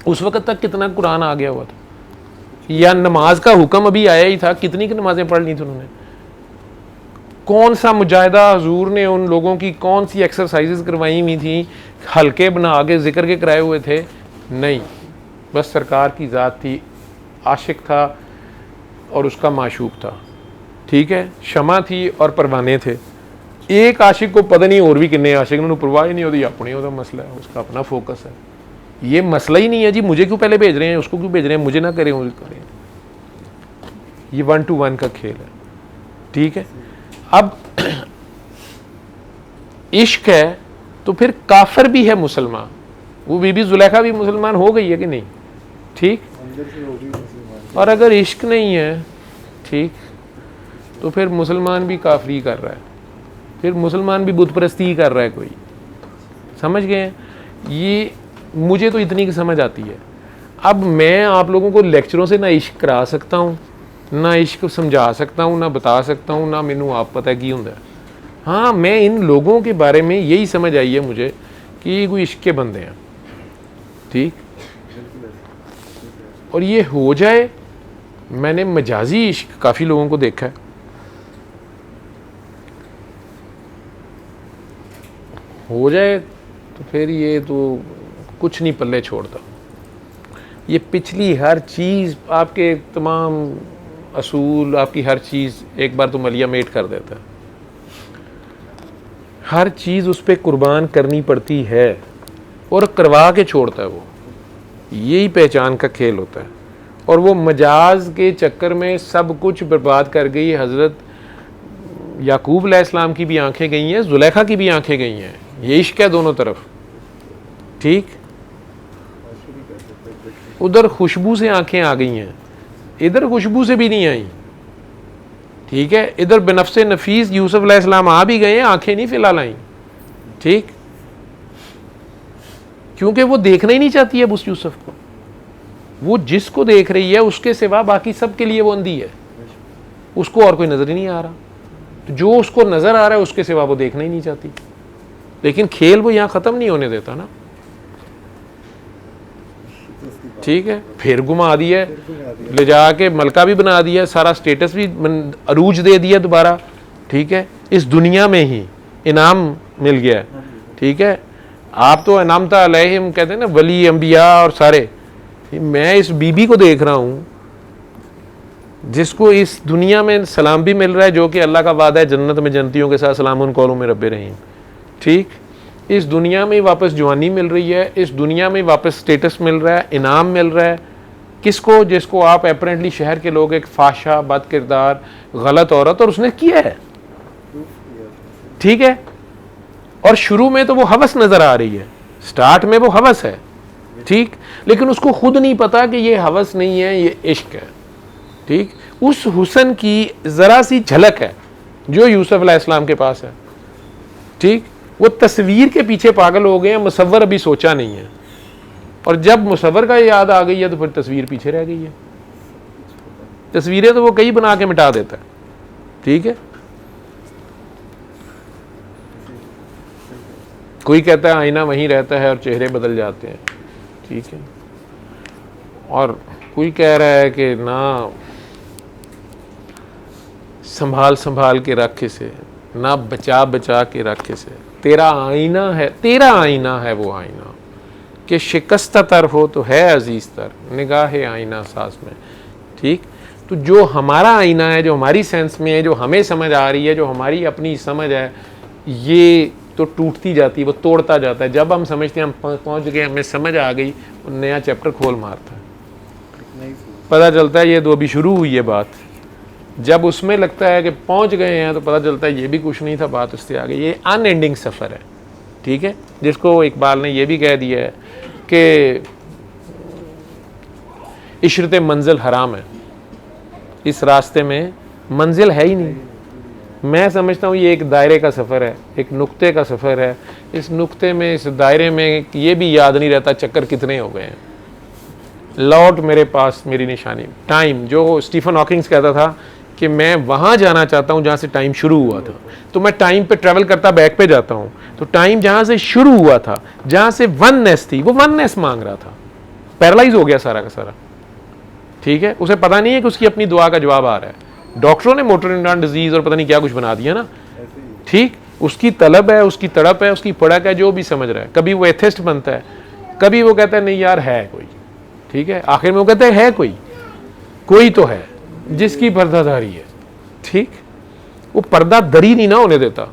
उस वक्त तक कितना कुरान आ गया हुआ था, या नमाज का हुक्म अभी आया ही था, कितनी की नमाजें पढ़ ली थी उन्होंने। कौन सा मुजाहिदा हुजूर ने उन लोगों की कौन सी एक्सरसाइजेस करवाई हुई थी, हल्के बना के जिक्र के कराए हुए थे? नहीं, बस सरकार की ज़ात थी, आशिक था और उसका माशूक था। ठीक है, शमा थी और परवाने थे। एक आशिक को पता नहीं और भी किन्ने आशिक, उन्होंने परवाह ही नहीं होती, अपने होता मसला है, उसका अपना फोकस है। ये मसला ही नहीं है जी मुझे क्यों पहले भेज रहे हैं, उसको क्यों भेज रहे हैं, मुझे ना करें वो करें। ये 1 to 1 का खेल है। ठीक है, अब इश्क है तो फिर काफिर भी है मुसलमान। वो बीबी जुलेखा भी मुसलमान हो गई है कि नहीं? ठीक, और अगर इश्क नहीं है, ठीक, तो फिर मुसलमान भी काफरी कर रहा है, फिर मुसलमान भी बुत परस्ती कर रहा है कोई। समझ गए? ये मुझे तो इतनी की समझ आती है। अब मैं आप लोगों को लेक्चरों से ना इश्क करा सकता हूँ, ना इश्क समझा सकता हूँ, ना बता सकता हूँ, ना मैनू आप पता की होंगे। हाँ, मैं इन लोगों के बारे में यही समझ आई है मुझे कि ये कोई इश्क के बंदे हैं। ठीक, और ये हो जाए, मैंने मजाजी इश्क काफ़ी लोगों को देखा है, हो जाए तो फिर ये तो कुछ नहीं पल्ले छोड़ता। ये पिछली हर चीज़, आपके तमाम असूल, आपकी हर चीज़ एक बार तो मलिया मेट कर देता है। हर चीज़ उस पर कुर्बान करनी पड़ती है और करवा के छोड़ता है वो। यही पहचान का खेल होता है। और वो मजाज के चक्कर में सब कुछ बर्बाद कर गई। हज़रत याकूब अलैहिस्सलाम की भी आंखें गई हैं, जुलेखा की भी आंखें गई हैं। ये इश्क है दोनों तरफ। ठीक, उधर खुशबू से आंखें आ गई हैं, इधर खुशबू से भी नहीं आई। ठीक है, इधर बेनफ्से नफीस यूसुफ अलैहिस्सलाम आ भी गए, आंखें नहीं फिलहाल आई। ठीक, क्योंकि वो देखना ही नहीं चाहती है उस यूसुफ को। वो जिसको देख रही है उसके सिवा बाकी सब के लिए वो अंधी है, उसको और कोई नजर ही नहीं आ रहा। तो जो उसको नजर आ रहा है उसके सिवा वो देखना ही नहीं चाहती। लेकिन खेल वो यहां खत्म नहीं होने देता ना। ठीक है, फिर घुमा दिया, ले जाके मलका भी बना दिया, सारा स्टेटस भी अरूज दे दिया दोबारा। ठीक है, इस दुनिया में ही इनाम मिल गया। ठीक है, आप तो इनामता अलैहिम कहते हैं ना, वली अंबिया और सारे। मैं इस बीबी को देख रहा हूँ जिसको इस दुनिया में सलाम भी मिल रहा है, जो कि अल्लाह का वादा है जन्नत में जन्नतियों के साथ सलामुन कौलुम मिर रब्बिर रहीम। ठीक, इस दुनिया में वापस जवानी मिल रही है, इस दुनिया में वापस स्टेटस मिल रहा है, इनाम मिल रहा है। किसको? जिसको आप अपेरेंटली शहर के लोग एक फाशा, बद किरदार, गलत औरत, और उसने किया है। ठीक है, और शुरू में तो वो हवस नजर आ रही है, स्टार्ट में वो हवस है। ठीक, लेकिन उसको खुद नहीं पता कि ये हवस नहीं है, ये इश्क है। ठीक, उस हुस्न की जरा सी झलक है जो यूसुफ अलैहिस्सलाम के पास है। ठीक, वो तस्वीर के पीछे पागल हो गए हैं, मुसव्वर अभी सोचा नहीं है। और जब मुसव्वर का याद आ गई है तो फिर तस्वीर पीछे रह गई है। तस्वीरें तो वो कई बना के मिटा देता है। ठीक है, कोई कहता है आईना वहीं रहता है और चेहरे बदल जाते हैं। ठीक है, और कोई कह रहा है कि ना संभाल संभाल के रख इसे, ना बचा बचा के रख इसे, तेरा आईना है, तेरा आईना है वो आईना कि शिकस्त तर हो तो है अजीज तर, निगाह आईना सास में। ठीक, तो जो हमारा आईना है, जो हमारी सेंस में है, जो हमें समझ आ रही है, जो हमारी अपनी समझ है, ये तो टूटती जाती है, वो तोड़ता जाता है। जब हम समझते हैं हम पहुंच गए, हमें समझ आ गई, नया चैप्टर खोल मारता है। पता चलता है ये तो अभी शुरू हुई है बात। जब उसमें लगता है कि पहुंच गए हैं तो पता चलता है ये भी कुछ नहीं था, बात उससे आगे। ये अनएंडिंग सफ़र है, ठीक है, जिसको इकबाल ने ये भी कह दिया है कि इशरत मंजिल हराम है, इस रास्ते में मंजिल है ही नहीं। मैं समझता हूँ ये एक दायरे का सफ़र है, एक नुक्ते का सफ़र है। इस नुक्ते में, इस दायरे में ये भी याद नहीं रहता चक्कर कितने हो गए हैं। लौट मेरे पास मेरी निशानी, टाइम, जो स्टीफन हॉकिंग्स कहता था कि मैं वहाँ जाना चाहता हूँ जहाँ से टाइम शुरू हुआ था, तो मैं टाइम पे ट्रैवल करता बैक पे जाता हूँ। तो टाइम जहाँ से शुरू हुआ था, जहाँ से वननेस थी, वो वननेस मांग रहा था, पैरालाइज हो गया सारा का सारा, ठीक है। उसे पता नहीं है कि उसकी अपनी दुआ का जवाब आ रहा है। डॉक्टरों ने मोटर न्यूरॉन डिजीज और पता नहीं क्या कुछ बना दिया ना, ठीक। उसकी तलब है, उसकी तड़प है, उसकी पड़क है, जो भी समझ रहा है। कभी वो एथिस्ट बनता है, कभी वो कहता है नहीं यार है कोई, ठीक है। आखिर में वो कहता है कोई तो है जिसकी पर्दादारी है, ठीक। वो पर्दा दरी नहीं ना होने देता,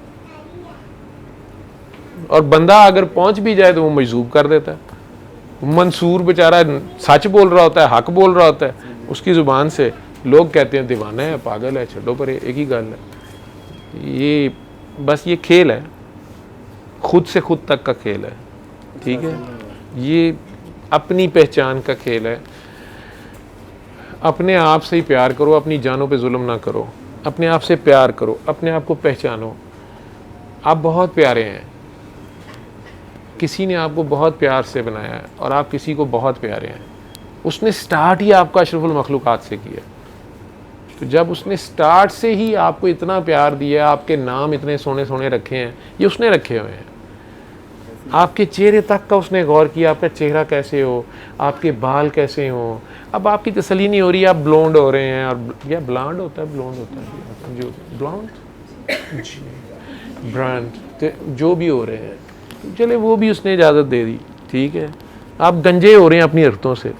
और बंदा अगर पहुंच भी जाए तो वो मजजूब कर देता है। मंसूर बेचारा सच बोल रहा होता है, हक बोल रहा होता है, उसकी जुबान से लोग कहते हैं दीवाना है, पागल है, छोड़ो पर एक ही गल है। ये बस ये खेल है, खुद से खुद तक का खेल है, ठीक है। ये अपनी पहचान का खेल है। अपने आप से ही प्यार करो, अपनी जानों पे जुल्म ना करो, अपने आप से प्यार करो, अपने आप को पहचानो। आप बहुत प्यारे हैं, किसी ने आपको बहुत प्यार से बनाया है और आप किसी को बहुत प्यारे हैं। उसने स्टार्ट ही आपका अशरफुल मखलूक़ात से किया। तो जब उसने स्टार्ट से ही आपको इतना प्यार दिया, आपके नाम इतने सोने सोने रखे हैं, ये उसने रखे हुए हैं। आपके चेहरे तक का उसने गौर किया, आपका चेहरा कैसे हो, आपके बाल कैसे हो। अब आपकी तसल्ली नहीं हो रही, आप ब्लोंड हो रहे हैं, और या ब्लॉन्ड होता है, ब्लोंड होता है, जो ब्लॉन्ड ब्रांड, तो जो भी हो रहे हैं, चले वो भी उसने इजाज़त दे दी, ठीक है। आप गंजे हो रहे हैं अपनी हरकतों से,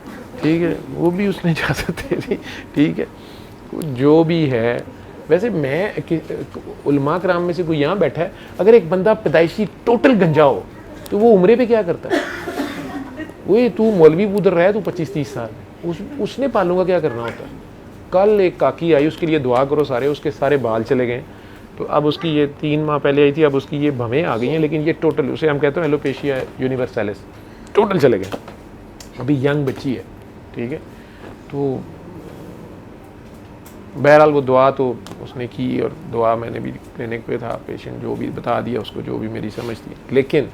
ठीक है, वो भी उसने इजाज़त दे दी, ठीक है। जो भी है, वैसे मैं उलमा कराम में से कोई यहाँ बैठा है, अगर एक बंदा पैदाइशी टोटल गंजा हो तो वो उम्रे पे क्या करता है? वो तू मौलवी उधर रहा है, तू 25-30 साल, उसने पालूंगा क्या करना होता है। कल एक काकी आई, उसके लिए दुआ करो सारे, उसके सारे बाल चले गए। तो अब उसकी ये 3 माह पहले आई थी, अब उसकी ये भवें आ गई हैं, लेकिन ये टोटल, उसे हम कहते हैं एलोपेशिया यूनिवर्सैलिस, टोटल चले गए। अभी यंग बच्ची है, ठीक है। तो बहरहाल वो दुआ तो उसने की, और दुआ मैंने भी क्लिनिक पे था, पेशेंट जो भी बता दिया उसको, जो भी मेरी समझ थी। लेकिन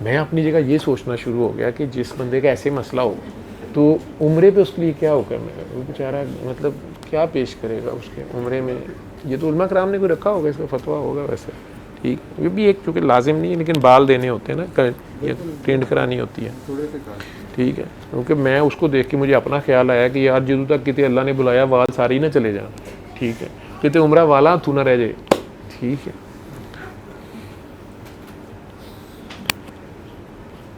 मैं अपनी जगह ये सोचना शुरू हो गया कि जिस बंदे का ऐसे मसला हो तो उम्रे पे उसके लिए क्या होगा, वो बेचारा मतलब क्या पेश करेगा उसके उम्रे में। ये तो उलमा कराम ने कोई रखा होगा, इसका फतवा होगा वैसे, ठीक। ये भी एक चूँकि लाजिम नहीं है, लेकिन बाल देने होते हैं ना, ये ट्रेंड करानी होती है, ठीक है। क्योंकि मैं उसको देख के मुझे अपना ख्याल आया कि यार ਜਦੋਂ तक कितने अल्लाह ने बुलाया वाल सारे ही ना चले जाए, ठीक है, कितने उम्र वाला तू ना रह जाए, ठीक है।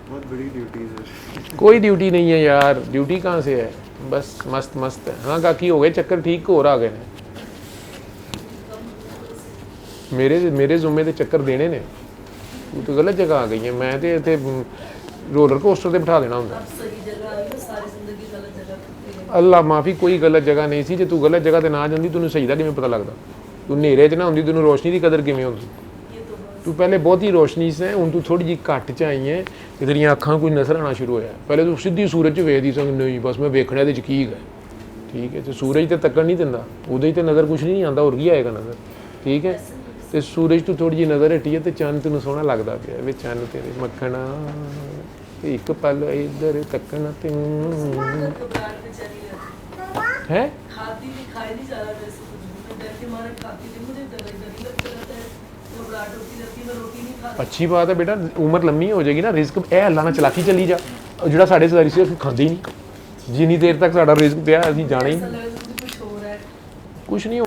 बहुत बड़ी ड्यूटीज है। कोई ड्यूटी नहीं है यार, ड्यूटी कहाँ से है, बस मस्त मस्त है। हाँ काकी हो गए चक्कर ठीक हो रहा गए ने, मेरे जुम्मे ते चक्कर देने ने, तू तो गलत जगह आ गई है। मैं तो इतने रोलर कोस्टर ते बिठा देना होंगे। अल्लाह माफ़ी, कोई गलत जगह नहीं सी। जे तू गलत जगह ते ना जाती तैनूं सही दा किवें पता लगदा? तू नेरे च ना होंदी तैनूं रोशनी की कदर किवें होंदी? तू पहले बहुत ही रोशनी से, हुण तू थोड़ी जी घट च आई है, तेरियां अखां कोई नज़र आना शुरू होया। पहले तू सीधी सूरज च वेखदी सी, नहीं बस मैं वेखना इहदे च की है, ठीक है। तो सूरज तो तक्कन नहीं दिंदा, उहदे च नज़र कुछ नहीं आंदा, होर की आएगा नज़र, ठीक है। तो सूरज तू थोड़ी जी नज़र हटी है तो चंद तेन सोहना लगता पिया, वे चंद तेरे मक्खना एक पल इधर तकना है। अच्छी बात है बेटा, उम्र लम्मी हो जाएगी ना, रिस्क ए अल्लाह ना चलाकी चली जा, जो साढ़े सारी से खाते ही नहीं, जिनी देर तक साड़ा रिस्क पिया असीं जाना ही कुछ नहीं हो।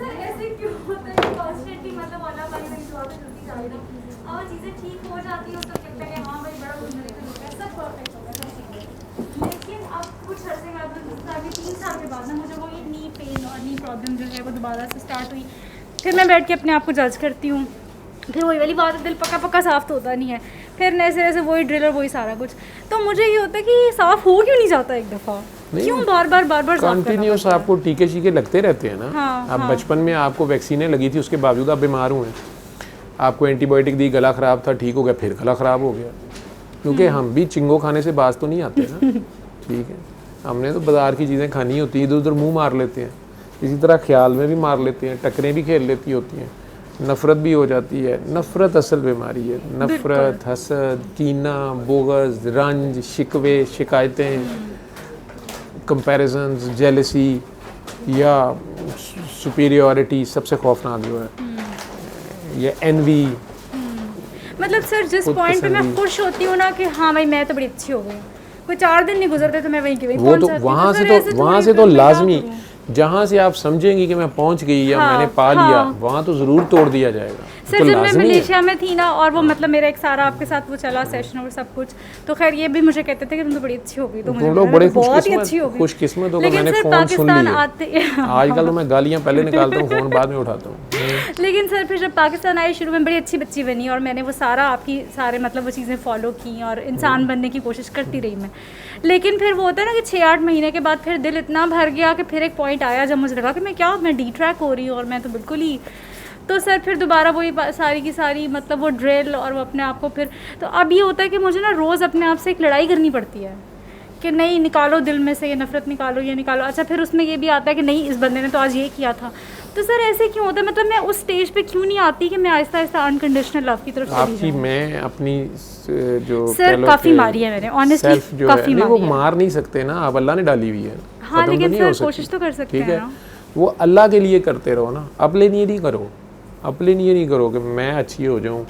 प्रॉब्लम जो है वो दोबारा से स्टार्ट हुई। फिर मैं बैठ के अपने आप को जज करती हूँ, फिर वही वाली बात, दिल पक्का पक्का साफ़ तो होता नहीं है, फिर ऐसे ऐसे वही ड्रिल और वही सारा कुछ। तो मुझे ये होता है कि साफ़ हो क्यों नहीं जाता एक दफ़ा। क्यों बार बार साफ करना कंटिन्यूस पड़ता है? आपको टीके शीके लगते रहते हैं ना। हाँ, अब हाँ। बचपन में आपको वैक्सीनें लगी थी, उसके बावजूद आप बीमार हुए, आपको एंटीबायोटिक दी, गला ख़राब था, ठीक हो गया, फिर गला ख़राब हो गया, क्योंकि हम भी चिंगो खाने से बाज तो नहीं आते ना। ठीक है, हमने तो बाज़ार की चीज़ें खानी होती है, इधर उधर मुँह मार लेते हैं, इसी तरह ख्याल में भी मार लेते हैं, टकरें भी खेल लेती होती हैं, नफ़रत भी हो जाती है। नफ़रत असल बीमारी है, नफ़रत, हसद, कीना, बोगज़, रंज, शिकवे, शिकायतें, कंपैरिजन्स, जेलसी या सुपीरियॉरिटी, सबसे खौफनाक जो है ये एनवी। मतलब सर जिस खुद पॉइंट पे मैं पसंदी। खुश होती हूँ ना कि हाँ भाई मैं तो बड़ी अच्छी हो गई, कोई 4 दिन नहीं गुजरते तो मैं वहीं की वहीं वो पहुंच तो जाती हूँ। वहाँ सर, से ऐसे तो वहाँ नहीं से तो फिर मैं क्या लाजमी, करूँ? जहाँ से आप समझेंगी कि मैं पहुँच गई या हाँ, मैंने पा लिया, हाँ। वहाँ तो ज़रूर तोड़ दिया जाएगा। सर तो जब मैं लाजमी है। मलेशिया में थी ना, और वो मतलब मेरा एक सारा आपके साथ वो चला सेशन और सब कुछ, तो खैर ये भी मुझे कहते थे कि तुम तो बड़ी अच्छी हो गई, तो मुझे तुम लोग लगा बड़े मैं बहुत ही अच्छी हो गई। खुशकिस्मत हो कि लेकिन मैंने सर फ़ोन सुन पाकिस्तान लिए। आते आजकल तो मैं गालियाँ पहले निकालता हूँ, फ़ोन बाद में उठाता हूँ। लेकिन सर फिर जब पाकिस्तान आई, शुरू में बड़ी अच्छी बच्ची बनी और मैंने वो सारा आपकी सारे मतलब वो चीज़ें फॉलो की और इंसान बनने की कोशिश करती रही मैं। लेकिन फिर वो होता है ना कि 6-8 महीने के बाद फिर दिल इतना भर गया कि फिर एक पॉइंट आया जब मुझे लगा कि मैं डी ट्रैक हो रही हूँ और मैं तो बिल्कुल ही, तो सर फिर दोबारा वही सारी की सारी मतलब वो ड्रिल और वो अपने आप को फिर, तो अब ये होता है कि मुझे ना रोज़ अपने आप से एक लड़ाई करनी पड़ती है कि नहीं निकालो दिल में से ये नफ़रत, निकालो ये निकालो। अच्छा फिर उसमें ये भी आता है कि नहीं इस बंदे ने तो आज ये किया था, तो सर ऐसे क्यों होता है? मतलब मैं उस स्टेज पे क्यों नहीं आती कि मैं आहिस्ता आहिस्ता अनकंडीशनल लव की तरफ चली आपकी जाऊं? मैं अपनी जो सर, कह लो काफ़ी कि मारी है मैंने, honestly, self जो काफ़ी है, नहीं वो मारी है। मार नहीं सकते ना, आप अल्लाह ने डाली हुई है। हाँ, खत्म तो लेकिन नहीं सर हो सकती। कोशिश तो कर सकते ठीक हैं है, ना। वो अल्लाह के लिए करते रहो ना, अपने लिए नहीं करो। अपने लिए नहीं करो कि मैं अच्छी हो जाऊँ,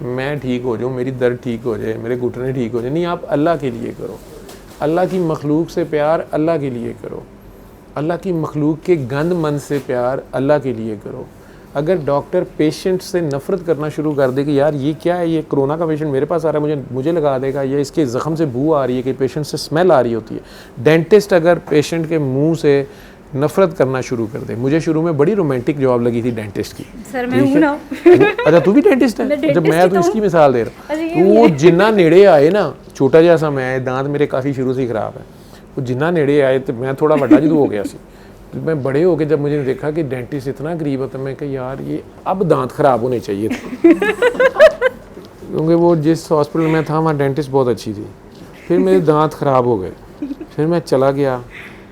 मैं ठीक हो जाऊँ, मेरी दर्द ठीक हो जाए, मेरे घुटने ठीक हो जाए, नहीं, आप अल्लाह के लिए करो। अल्लाह की मखलूक से प्यार अल्लाह के लिए करो, अल्लाह की मखलूक के गंद मन से प्यार अल्लाह के लिए करो। अगर डॉक्टर पेशेंट से नफ़रत करना शुरू कर दे कि यार ये क्या है, ये कोरोना का पेशेंट मेरे पास आ रहा है, मुझे लगा देगा, या इसके ज़ख़म से बू आ रही है, कि पेशेंट से स्मेल आ रही होती है। डेंटिस्ट अगर पेशेंट के मुंह से नफ़रत करना शुरू कर दे, मुझे शुरू में बड़ी रोमांटिक जॉब लगी थी डेंटिस्ट की। सर मैं ठीक हूँ है? ना। अच्छा तू भी डेंटिस्ट है? मैं जब डेंटिस्ट मैं ही तो तो इसकी हूँ। मिसाल दे रहा अच्छा, ये हूँ, भी वो है। जिन्ना नेड़े आए ना, छोटा जैसा मैं, दांत मेरे काफ़ी शुरू से ही ख़राब है, वो जिन्ना नेड़े आए तो मैं थोड़ा बड़ा जदू हो गया सी। तो मैं बड़े हो के जब मुझे देखा कि डेंटिस्ट इतना गरीब है, तो मैं कहा यार ये अब दांत ख़राब होने चाहिए थे। क्योंकि वो जिस हॉस्पिटल में था वहाँ डेंटिस्ट बहुत अच्छी थी। फिर मेरे दांत ख़राब हो गए, फिर मैं चला गया।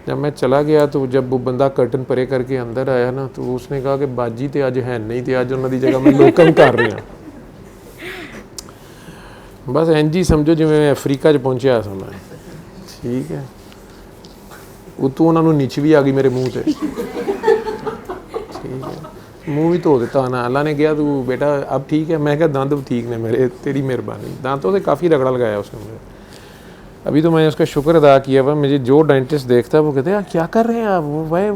जब मैं चला गया तो जब वो बंदा कर्टन परे करके अंदर आया ना, तो उसने कहा कि बाजी तो अज है नहीं, तो अज उन्होंने जगह मैं लोकम कर रहा। बस इंज ही समझो जिवें मैं अफ्रीका च पहुंचा सा मैं। ठीक है, उतों उन्होंने नीच भी आ गई मेरे मुँह से। ठीक है, मुँह भी धो दिता ना, अल्लाह ने कहा तू बेटा अब ठीक है। मैं क्या दंद ठीक ने मेरे, तेरी मेहरबानी। दांतों से काफ़ी रगड़ा लगाया उसने मुझे। अभी तो मैंने उसका शुक्र अदा किया हुआ। मुझे जो डेंटिस्ट देखता है वो कहते हैं यार क्या कर रहे हैं आप, वो भाई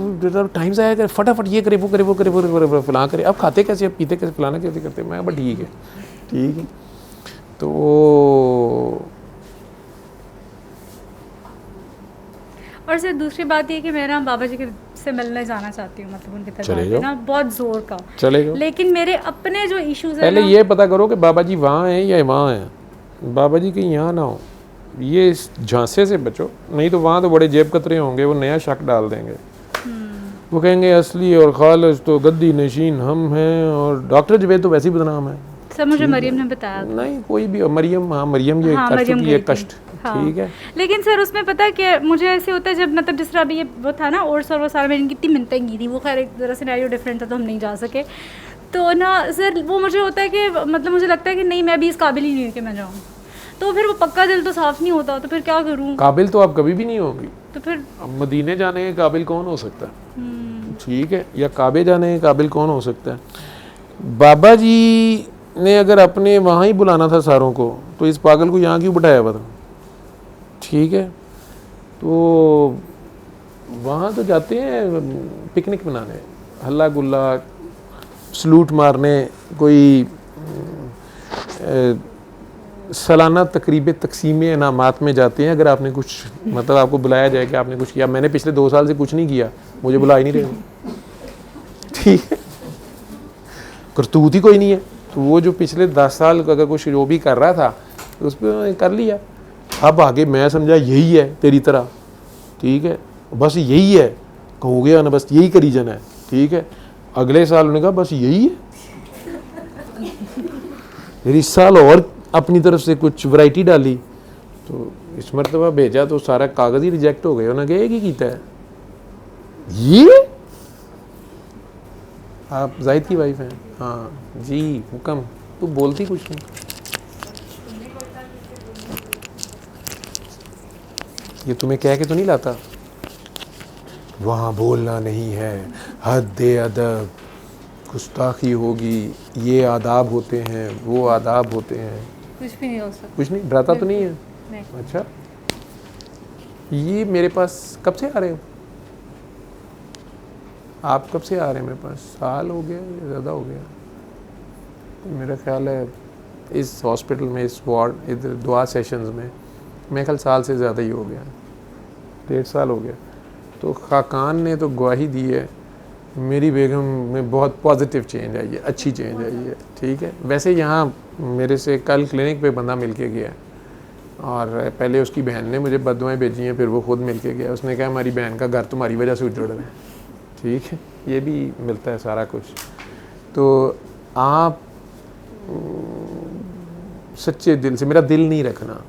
टाइम से आया करे, फटाफट ये करे वो करे वो करे वो करे फलां करे, अब खाते कैसे, अब पीते कैसे, फलाना कैसे करते। मैं बस ठीक है, ठीक है। तो और सर दूसरी बात ये कि मैं ना बाबा जी के से मिलने जाना चाहती हूँ, मतलब उनके चले दरबार जाओ। पे ना बहुत जोर का। चले जाओ। लेकिन मेरे अपने जो इश्यूज है पहले ना, ये पता करो कि बाबा जी वहाँ हैं या वहाँ हैं। बाबा जी कहीं यहाँ ना हो, ये इस झांसे से बचो, नहीं तो वहाँ तो बड़े जेब कतरे होंगे, वो नया शक डाल देंगे। वो कहेंगे असली और खालिस तो गद्दी नशीन हम हैं, और डॉक्टर जुबैद तो वैसे ही बदनाम है। सर मुझे मरियम ने बताया था। नहीं कोई भी, मरियम, हाँ मरियम ये हाँ, कर मरियम चुकी है गई थी। कष्ट। हाँ। ठीक है, लेकिन सर उसमें पता है कि मुझे ऐसे होता है जब मतलब जिस तरह अभी ये वो था ना और सर वो सारा मैंने कितनी मिन्नतें की थी, वो खैर एक ज़रा सिनेरियो डिफरेंट था तो हम नहीं जा सके। तो ना सर वो मुझे होता है कि मतलब मुझे लगता है कि नहीं मैं भी इस काबिल ही नहीं हूँ कि मैं जाऊँ, तो फिर वो पक्का दिल तो साफ़ नहीं होता, तो फिर क्या करूँ? काबिल तो आप कभी भी नहीं होगी। तो फिर अब मदीने जाने के काबिल कौन हो सकता है? ठीक है, या काबे जाने के काबिल कौन हो सकता है? बाबा जी ने अगर अपने वहाँ ही बुलाना था सारों को, तो इस पागल को यहाँ क्यों बिठाया हुआ था? ठीक है, तो वहाँ तो जाते हैं पिकनिक मनाने, हल्ला गुल्ला, सलूट मारने, कोई सालाना तकरीब तकसीम इनामात में जाते हैं। अगर आपने कुछ मतलब आपको बुलाया जाए कि आपने कुछ किया, मैंने पिछले 2 साल से कुछ नहीं किया, मुझे बुला ही नहीं रहे। ठीक है, करतूत ही कोई नहीं है। तो वो जो पिछले 10 साल अगर कुछ जो भी कर रहा था तो उस पर कर लिया। अब आगे मैं समझा यही है तेरी तरह, ठीक है, बस यही है, हो गया ना, बस यही करी जाना है, ठीक है। अगले साल उन्होंने कहा बस यही है, फिर इस साल और अपनी तरफ से कुछ वैरायटी डाली, तो इस मरतबा भेजा तो सारा कागज़ ही रिजेक्ट हो गया। उन्होंने कहा एक ही किया है ये। आप जाहिद की वाइफ हैं? हाँ जी, हुक्म। तू बोलती कुछ नहीं। ये तुम्हें कह के तो नहीं लाता? वहाँ बोलना नहीं है, हद अदब, गुस्ताखी होगी, ये आदाब होते हैं, वो आदाब होते हैं। कुछ भी नहीं हो सकता। कुछ नहीं डराता तो नहीं है? नहीं। अच्छा, ये मेरे पास कब से आ रहे हो आप? कब से आ रहे हैं मेरे पास? साल हो गया या ज़्यादा हो गया? मेरा ख्याल है इस हॉस्पिटल में, इस वार्ड, इधर दुआ सेशंस में मेरे ख्याल साल से ज़्यादा ही हो गया, 1.5 साल हो गया। तो खाकान ने तो गवाही दी है, मेरी बेगम में बहुत पॉजिटिव चेंज आई है, अच्छी चेंज आई है, ठीक है। वैसे यहाँ मेरे से कल क्लिनिक पे बंदा मिल के गया, और पहले उसकी बहन ने मुझे बददुआएं भेजी हैं, फिर वो खुद मिल के गया। उसने कहा हमारी बहन का घर तुम्हारी वजह से उजड़ रहा है, ठीक है। ये भी मिलता है सारा कुछ। तो आप सच्चे दिल से, मेरा दिल नहीं रखना,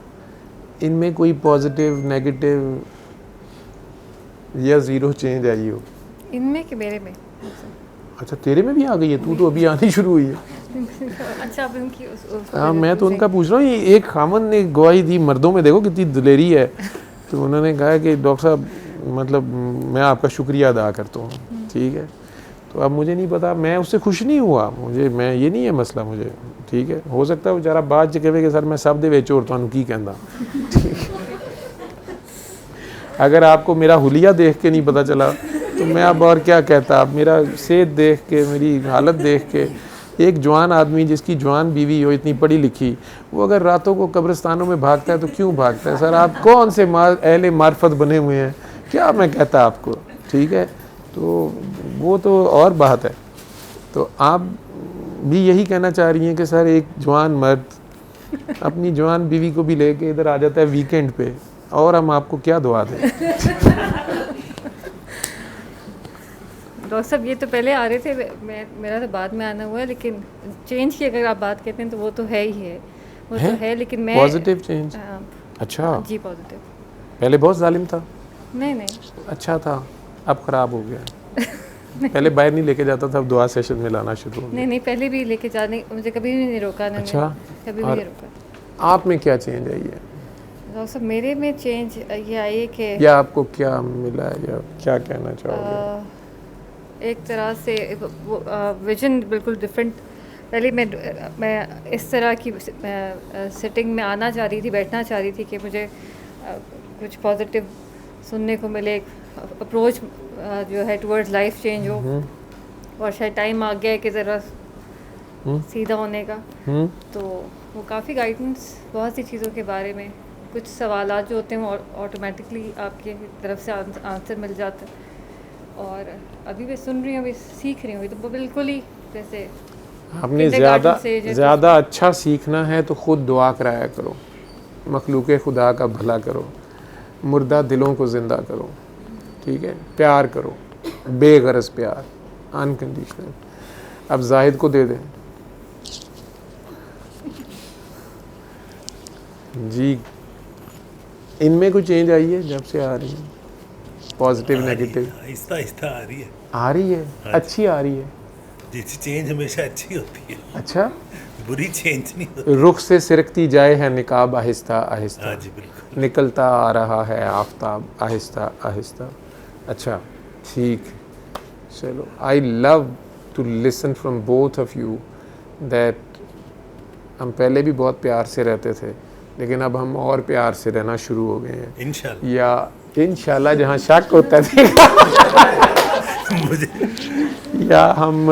इनमें कोई पॉजिटिव नेगेटिव या ज़ीरो चेंज आई हो? इनमें कि मेरे में? अच्छा, तेरे में भी आ गई है? तू तो अभी आनी शुरू हुई है। अच्छा, अब उनकी हाँ, मैं तो उनका पूछ रहा हूँ। ये एक खामन ने गवाही दी, मर्दों में देखो कितनी दिलेरी है। तो उन्होंने कहा कि डॉक्टर साहब, मतलब मैं आपका शुक्रिया अदा करता हूँ, ठीक है। तो अब मुझे नहीं पता, मैं उससे खुश नहीं हुआ, मुझे, मैं ये नहीं है मसला मुझे, ठीक है। हो सकता है बेचारा बाद च कहे कि सर मैं सब दे विच होर तुहानू की कहंदा, ठीक है। अगर आपको मेरा हुलिया देख के नहीं पता चला तो मैं अब और क्या कहता। अब मेरा सेहत देख के, मेरी हालत देख के, एक जवान आदमी जिसकी जवान बीवी हो, इतनी पढ़ी लिखी, वो अगर रातों को कब्रिस्तानों में भागता है तो क्यों भागता है? सर आप कौन से अहले मार्फत बने हुए हैं, क्या मैं कहता आपको, ठीक है। तो वो तो और बात है। तो आप भी यही कहना चाह रही हैं कि सर एक जवान मर्द अपनी जवान बीवी को भी लेके इधर आ जाता है वीकेंड पे, और हम आपको क्या दुआ दें? डॉक्टर साहब ये तो पहले आ रहे थे, मेरा तो बाद में आना हुआ है, लेकिन चेंज की अगर आप बात कहते हैं तो वो तो है ही है, वो तो है, लेकिन मैं पॉजिटिव चेंज? अच्छा जी, पॉजिटिव। पहले बहुत जालिम था? नहीं, अच्छा था, अब ख़राब हो गया। पहले बाहर नहीं लेके जाता था, अब दुआ सेशन में लाना शुरू हो गया। नहीं, पहले भी लेके जाने, मुझे कभी भी नहीं रोका उन्होंने। अच्छा, कभी भी नहीं रोका। आप में क्या चेंज आई है? डॉक्टर साहब मेरे में चेंज ये आई है कि या आपको क्या मिला है, या क्या कहना चाहोगे? एक तरह से वो विजन बिल्कुल डिफरेंट। पहले मैं इस तरह की सेटिंग में आना चाह रही थी, बैठना चाह रही थी कि मुझे कुछ पॉजिटिव सुनने को मिले, अप्रोच जो है टुवर्ड्स लाइफ चेंज हो, और शायद टाइम आ गया है कि ज़रा सीधा होने का। तो वो काफ़ी गाइडेंस, बहुत सी चीज़ों के बारे में, कुछ सवालात जो होते हैं वो ऑटोमेटिकली आपकी तरफ से आंसर मिल जाता है। और अभी मैं सुन रही हूँ, अभी सीख रही हूँ, तो बिल्कुल ही जैसे आपने ज़्यादा अच्छा सीखना है तो ख़ुद दुआ कराया करो, मखलूक़ खुदा का भला करो, मुर्दा दिलों को ज़िंदा करो, ठीक है। प्यार करो, बेगरज प्यार, अनकंडीशनल। अब जाहिद को दे दें जी। इनमें कोई चेंज आई है जब से आ रही है? पॉजिटिव नेगेटिव आहिस्ता आहिस्ता आ रही है। आ रही है? अच्छी आ रही है? जैसी चेंज हमेशा अच्छी होती है। अच्छा, बुरी चेंज नहीं होती। रुख से सिरकती जाए है निकाब आहिस्ता आहिस्ता, हाँ जी, बिल्कुल। निकलता आ रहा है आफताब आहिस्ता आहिस्ता। अच्छा, ठीक, चलो। I love to listen from both of you that हम पहले भी बहुत प्यार से रहते थे, लेकिन अब हम और प्यार से रहना शुरू हो गए हैं इंशाल्लाह। या इंशाल्लाह, जहाँ शक होता थे मुझे या हम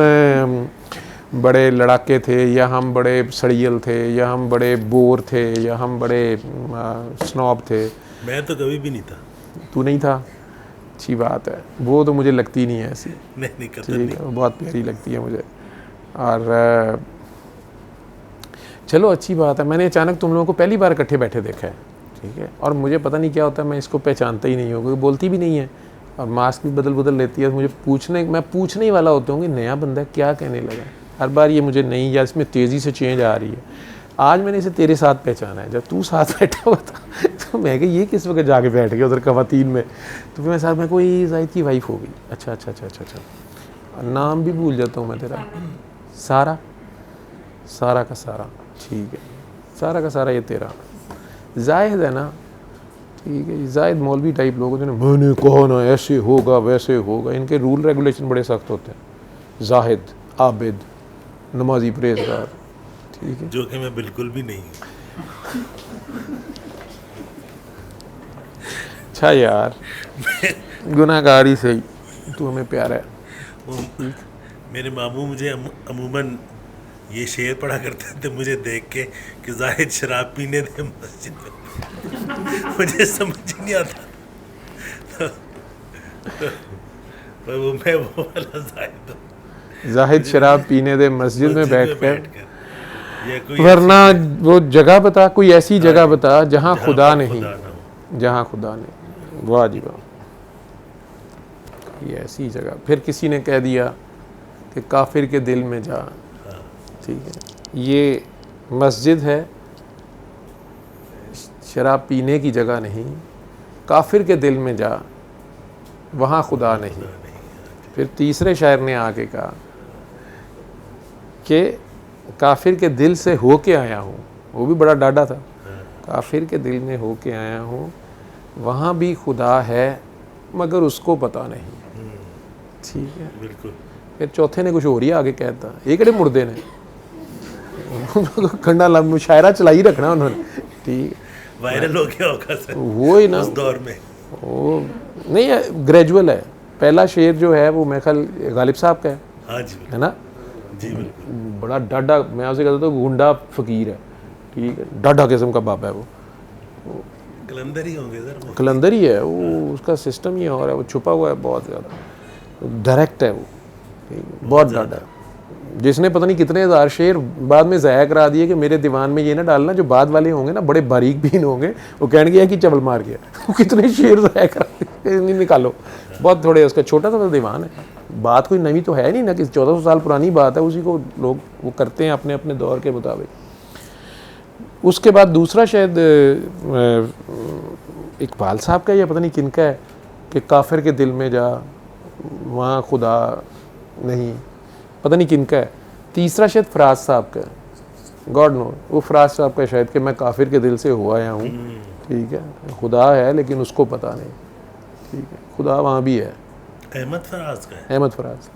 बड़े लड़ाके थे, या हम बड़े सड़ियल थे, या हम बड़े बोर थे, या हम बड़े स्नॉब थे। मैं तो कभी भी नहीं था। तू नहीं था? अच्छी बात है। वो तो मुझे लगती नहीं है ऐसी। नहीं, ठीक है, वो बहुत प्यारी लगती है मुझे। और चलो अच्छी बात है। मैंने अचानक तुम लोगों को पहली बार इकट्ठे बैठे देखा है, ठीक है। और मुझे पता नहीं क्या होता है, मैं इसको पहचानता ही नहीं हूँ, क्योंकि बोलती भी नहीं है और मास्क भी बदल लेती है। मुझे मैं पूछने ही वाला होता हूँ कि नया बंदा क्या कहने लगा, हर बार ये मुझे नहीं, या इसमें तेज़ी से चेंज आ रही है। आज मैंने इसे तेरे साथ पहचाना है, जब तू साथ बैठा हुआ था तो मैं कहा ये किस वक्त जाके बैठ गया उधर खवातीन में, तो फिर मैं साथ में कोई जाहिद की वाइफ होगी। अच्छा अच्छा अच्छा अच्छा अच्छा, नाम भी भूल जाता हूँ मैं तेरा, सारा का सारा, ठीक है, सारा का सारा ये तेरा। जाहिद है ना, ठीक है, जाहिद मौलवी टाइप लोग होते हैं, मैंने कहा ना ऐसे होगा वैसे होगा, इनके रूल रेगुलेशन बड़े सख्त होते हैं। जाहिद, आबिद, नमाजी, परहेजगार, ठीक है, जो कि मैं बिल्कुल भी नहीं हूँ। अच्छा यार, गुनाहगारी से ही तू हमें प्यारा है। मेरे मामू मुझे अमूमन ये शेर पढ़ा करते थे मुझे देख के कि जाहिद शराब पीने दे मस्जिद में। मुझे समझ ही नहीं आता तो मैं वो वाला जाहिद हूँ। जाहिद शराब पीने दे मस्जिद में बैठकर, या कोई वरना वो जगह बता, कोई ऐसी जगह बता जहाँ खुदा पर नहीं, ना हो। जहाँ खुदा नहीं। वाह जी वाह, ये ऐसी जगह। फिर किसी ने कह दिया कि काफिर के दिल में जा, ठीक है, ये मस्जिद है, शराब पीने की जगह नहीं, काफिर के दिल में जा, वहाँ खुदा नहीं। फिर तीसरे शायर ने आके कहा कि काफिर के दिल से हो के आया हूँ, वो भी बड़ा डाढ़ा था, काफिर के दिल में हो के आया हूँ, वहाँ भी खुदा है मगर उसको पता नहीं, ठीक है। बिल्कुल। फिर चौथे ने कुछ और ही आगे कहता, एक बड़े मुर्दे ने खंडा ला मुशायरा चला ही रखना उन्होंने, ठीक, वायरल हो गया होगा सर वो ही ना उस दौर में। वो नहीं है, ग्रेजुअल है। पहला शेर जो है वो मेरे ख्याल गालिब साहब का हाँ जी है ना, जी बिल्कुल। बड़ा डाढ़ा, मैं आपसे कहता था गुंडा फकीर है, ठीक है, डाढ़ा किस्म का बाबा है वो, कलंदर ही होंगे सर वो। कलंदर ही है वो, उसका सिस्टम ही और है, वो छुपा हुआ है बहुत ज़्यादा, डायरेक्ट है वो, ठीक है, बहुत डाढ़ा है। जिसने पता नहीं कितने हज़ार शेर बाद में ज़ाया करा दिए कि मेरे दीवान में ये ना डालना, जो बाद वाले होंगे ना बड़े बारीक बीन होंगे, वो कहने गया कि चबल मार गया वो कितने शेर ज़ाया करा दिए, नहीं निकालो, बहुत थोड़े, उसका छोटा सा दीवान है, बात कोई नवी तो है नहीं ना, कि 1400 साल पुरानी बात है, उसी को लोग वो करते हैं अपने अपने दौर के मुताबिक। उसके बाद दूसरा शायद इकबाल साहब का या पता नहीं किनका है कि काफिर के दिल में जा, वहाँ खुदा नहीं, पता नहीं किनका है। तीसरा शायद फराज साहब का है, गॉड नो, वो फराज साहब का शायद कि मैं काफिर के दिल से हुआ आया हूँ, ठीक है, खुदा है लेकिन उसको पता नहीं, ठीक है, खुदा वहाँ भी है। अहमद फराज का है। अहमद फराज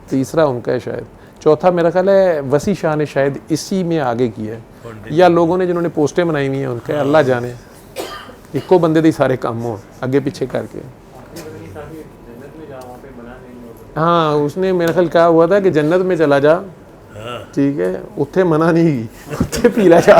तीसरा उनका है शायद। चौथा मेरा ख्याल है वसी शाह ने शायद इसी में आगे किया है, या लोगों ने जिन्होंने पोस्टें बनाई हुई हैं उनका, अल्लाह जाने, इको बंदे दी सारे काम हो आगे पीछे करके। हाँ, उसने मेरा ख्याल कहा हुआ था कि जन्नत में चला जा, ठीक है, उत्थे मना नहीं की, उत्थे पीला जा।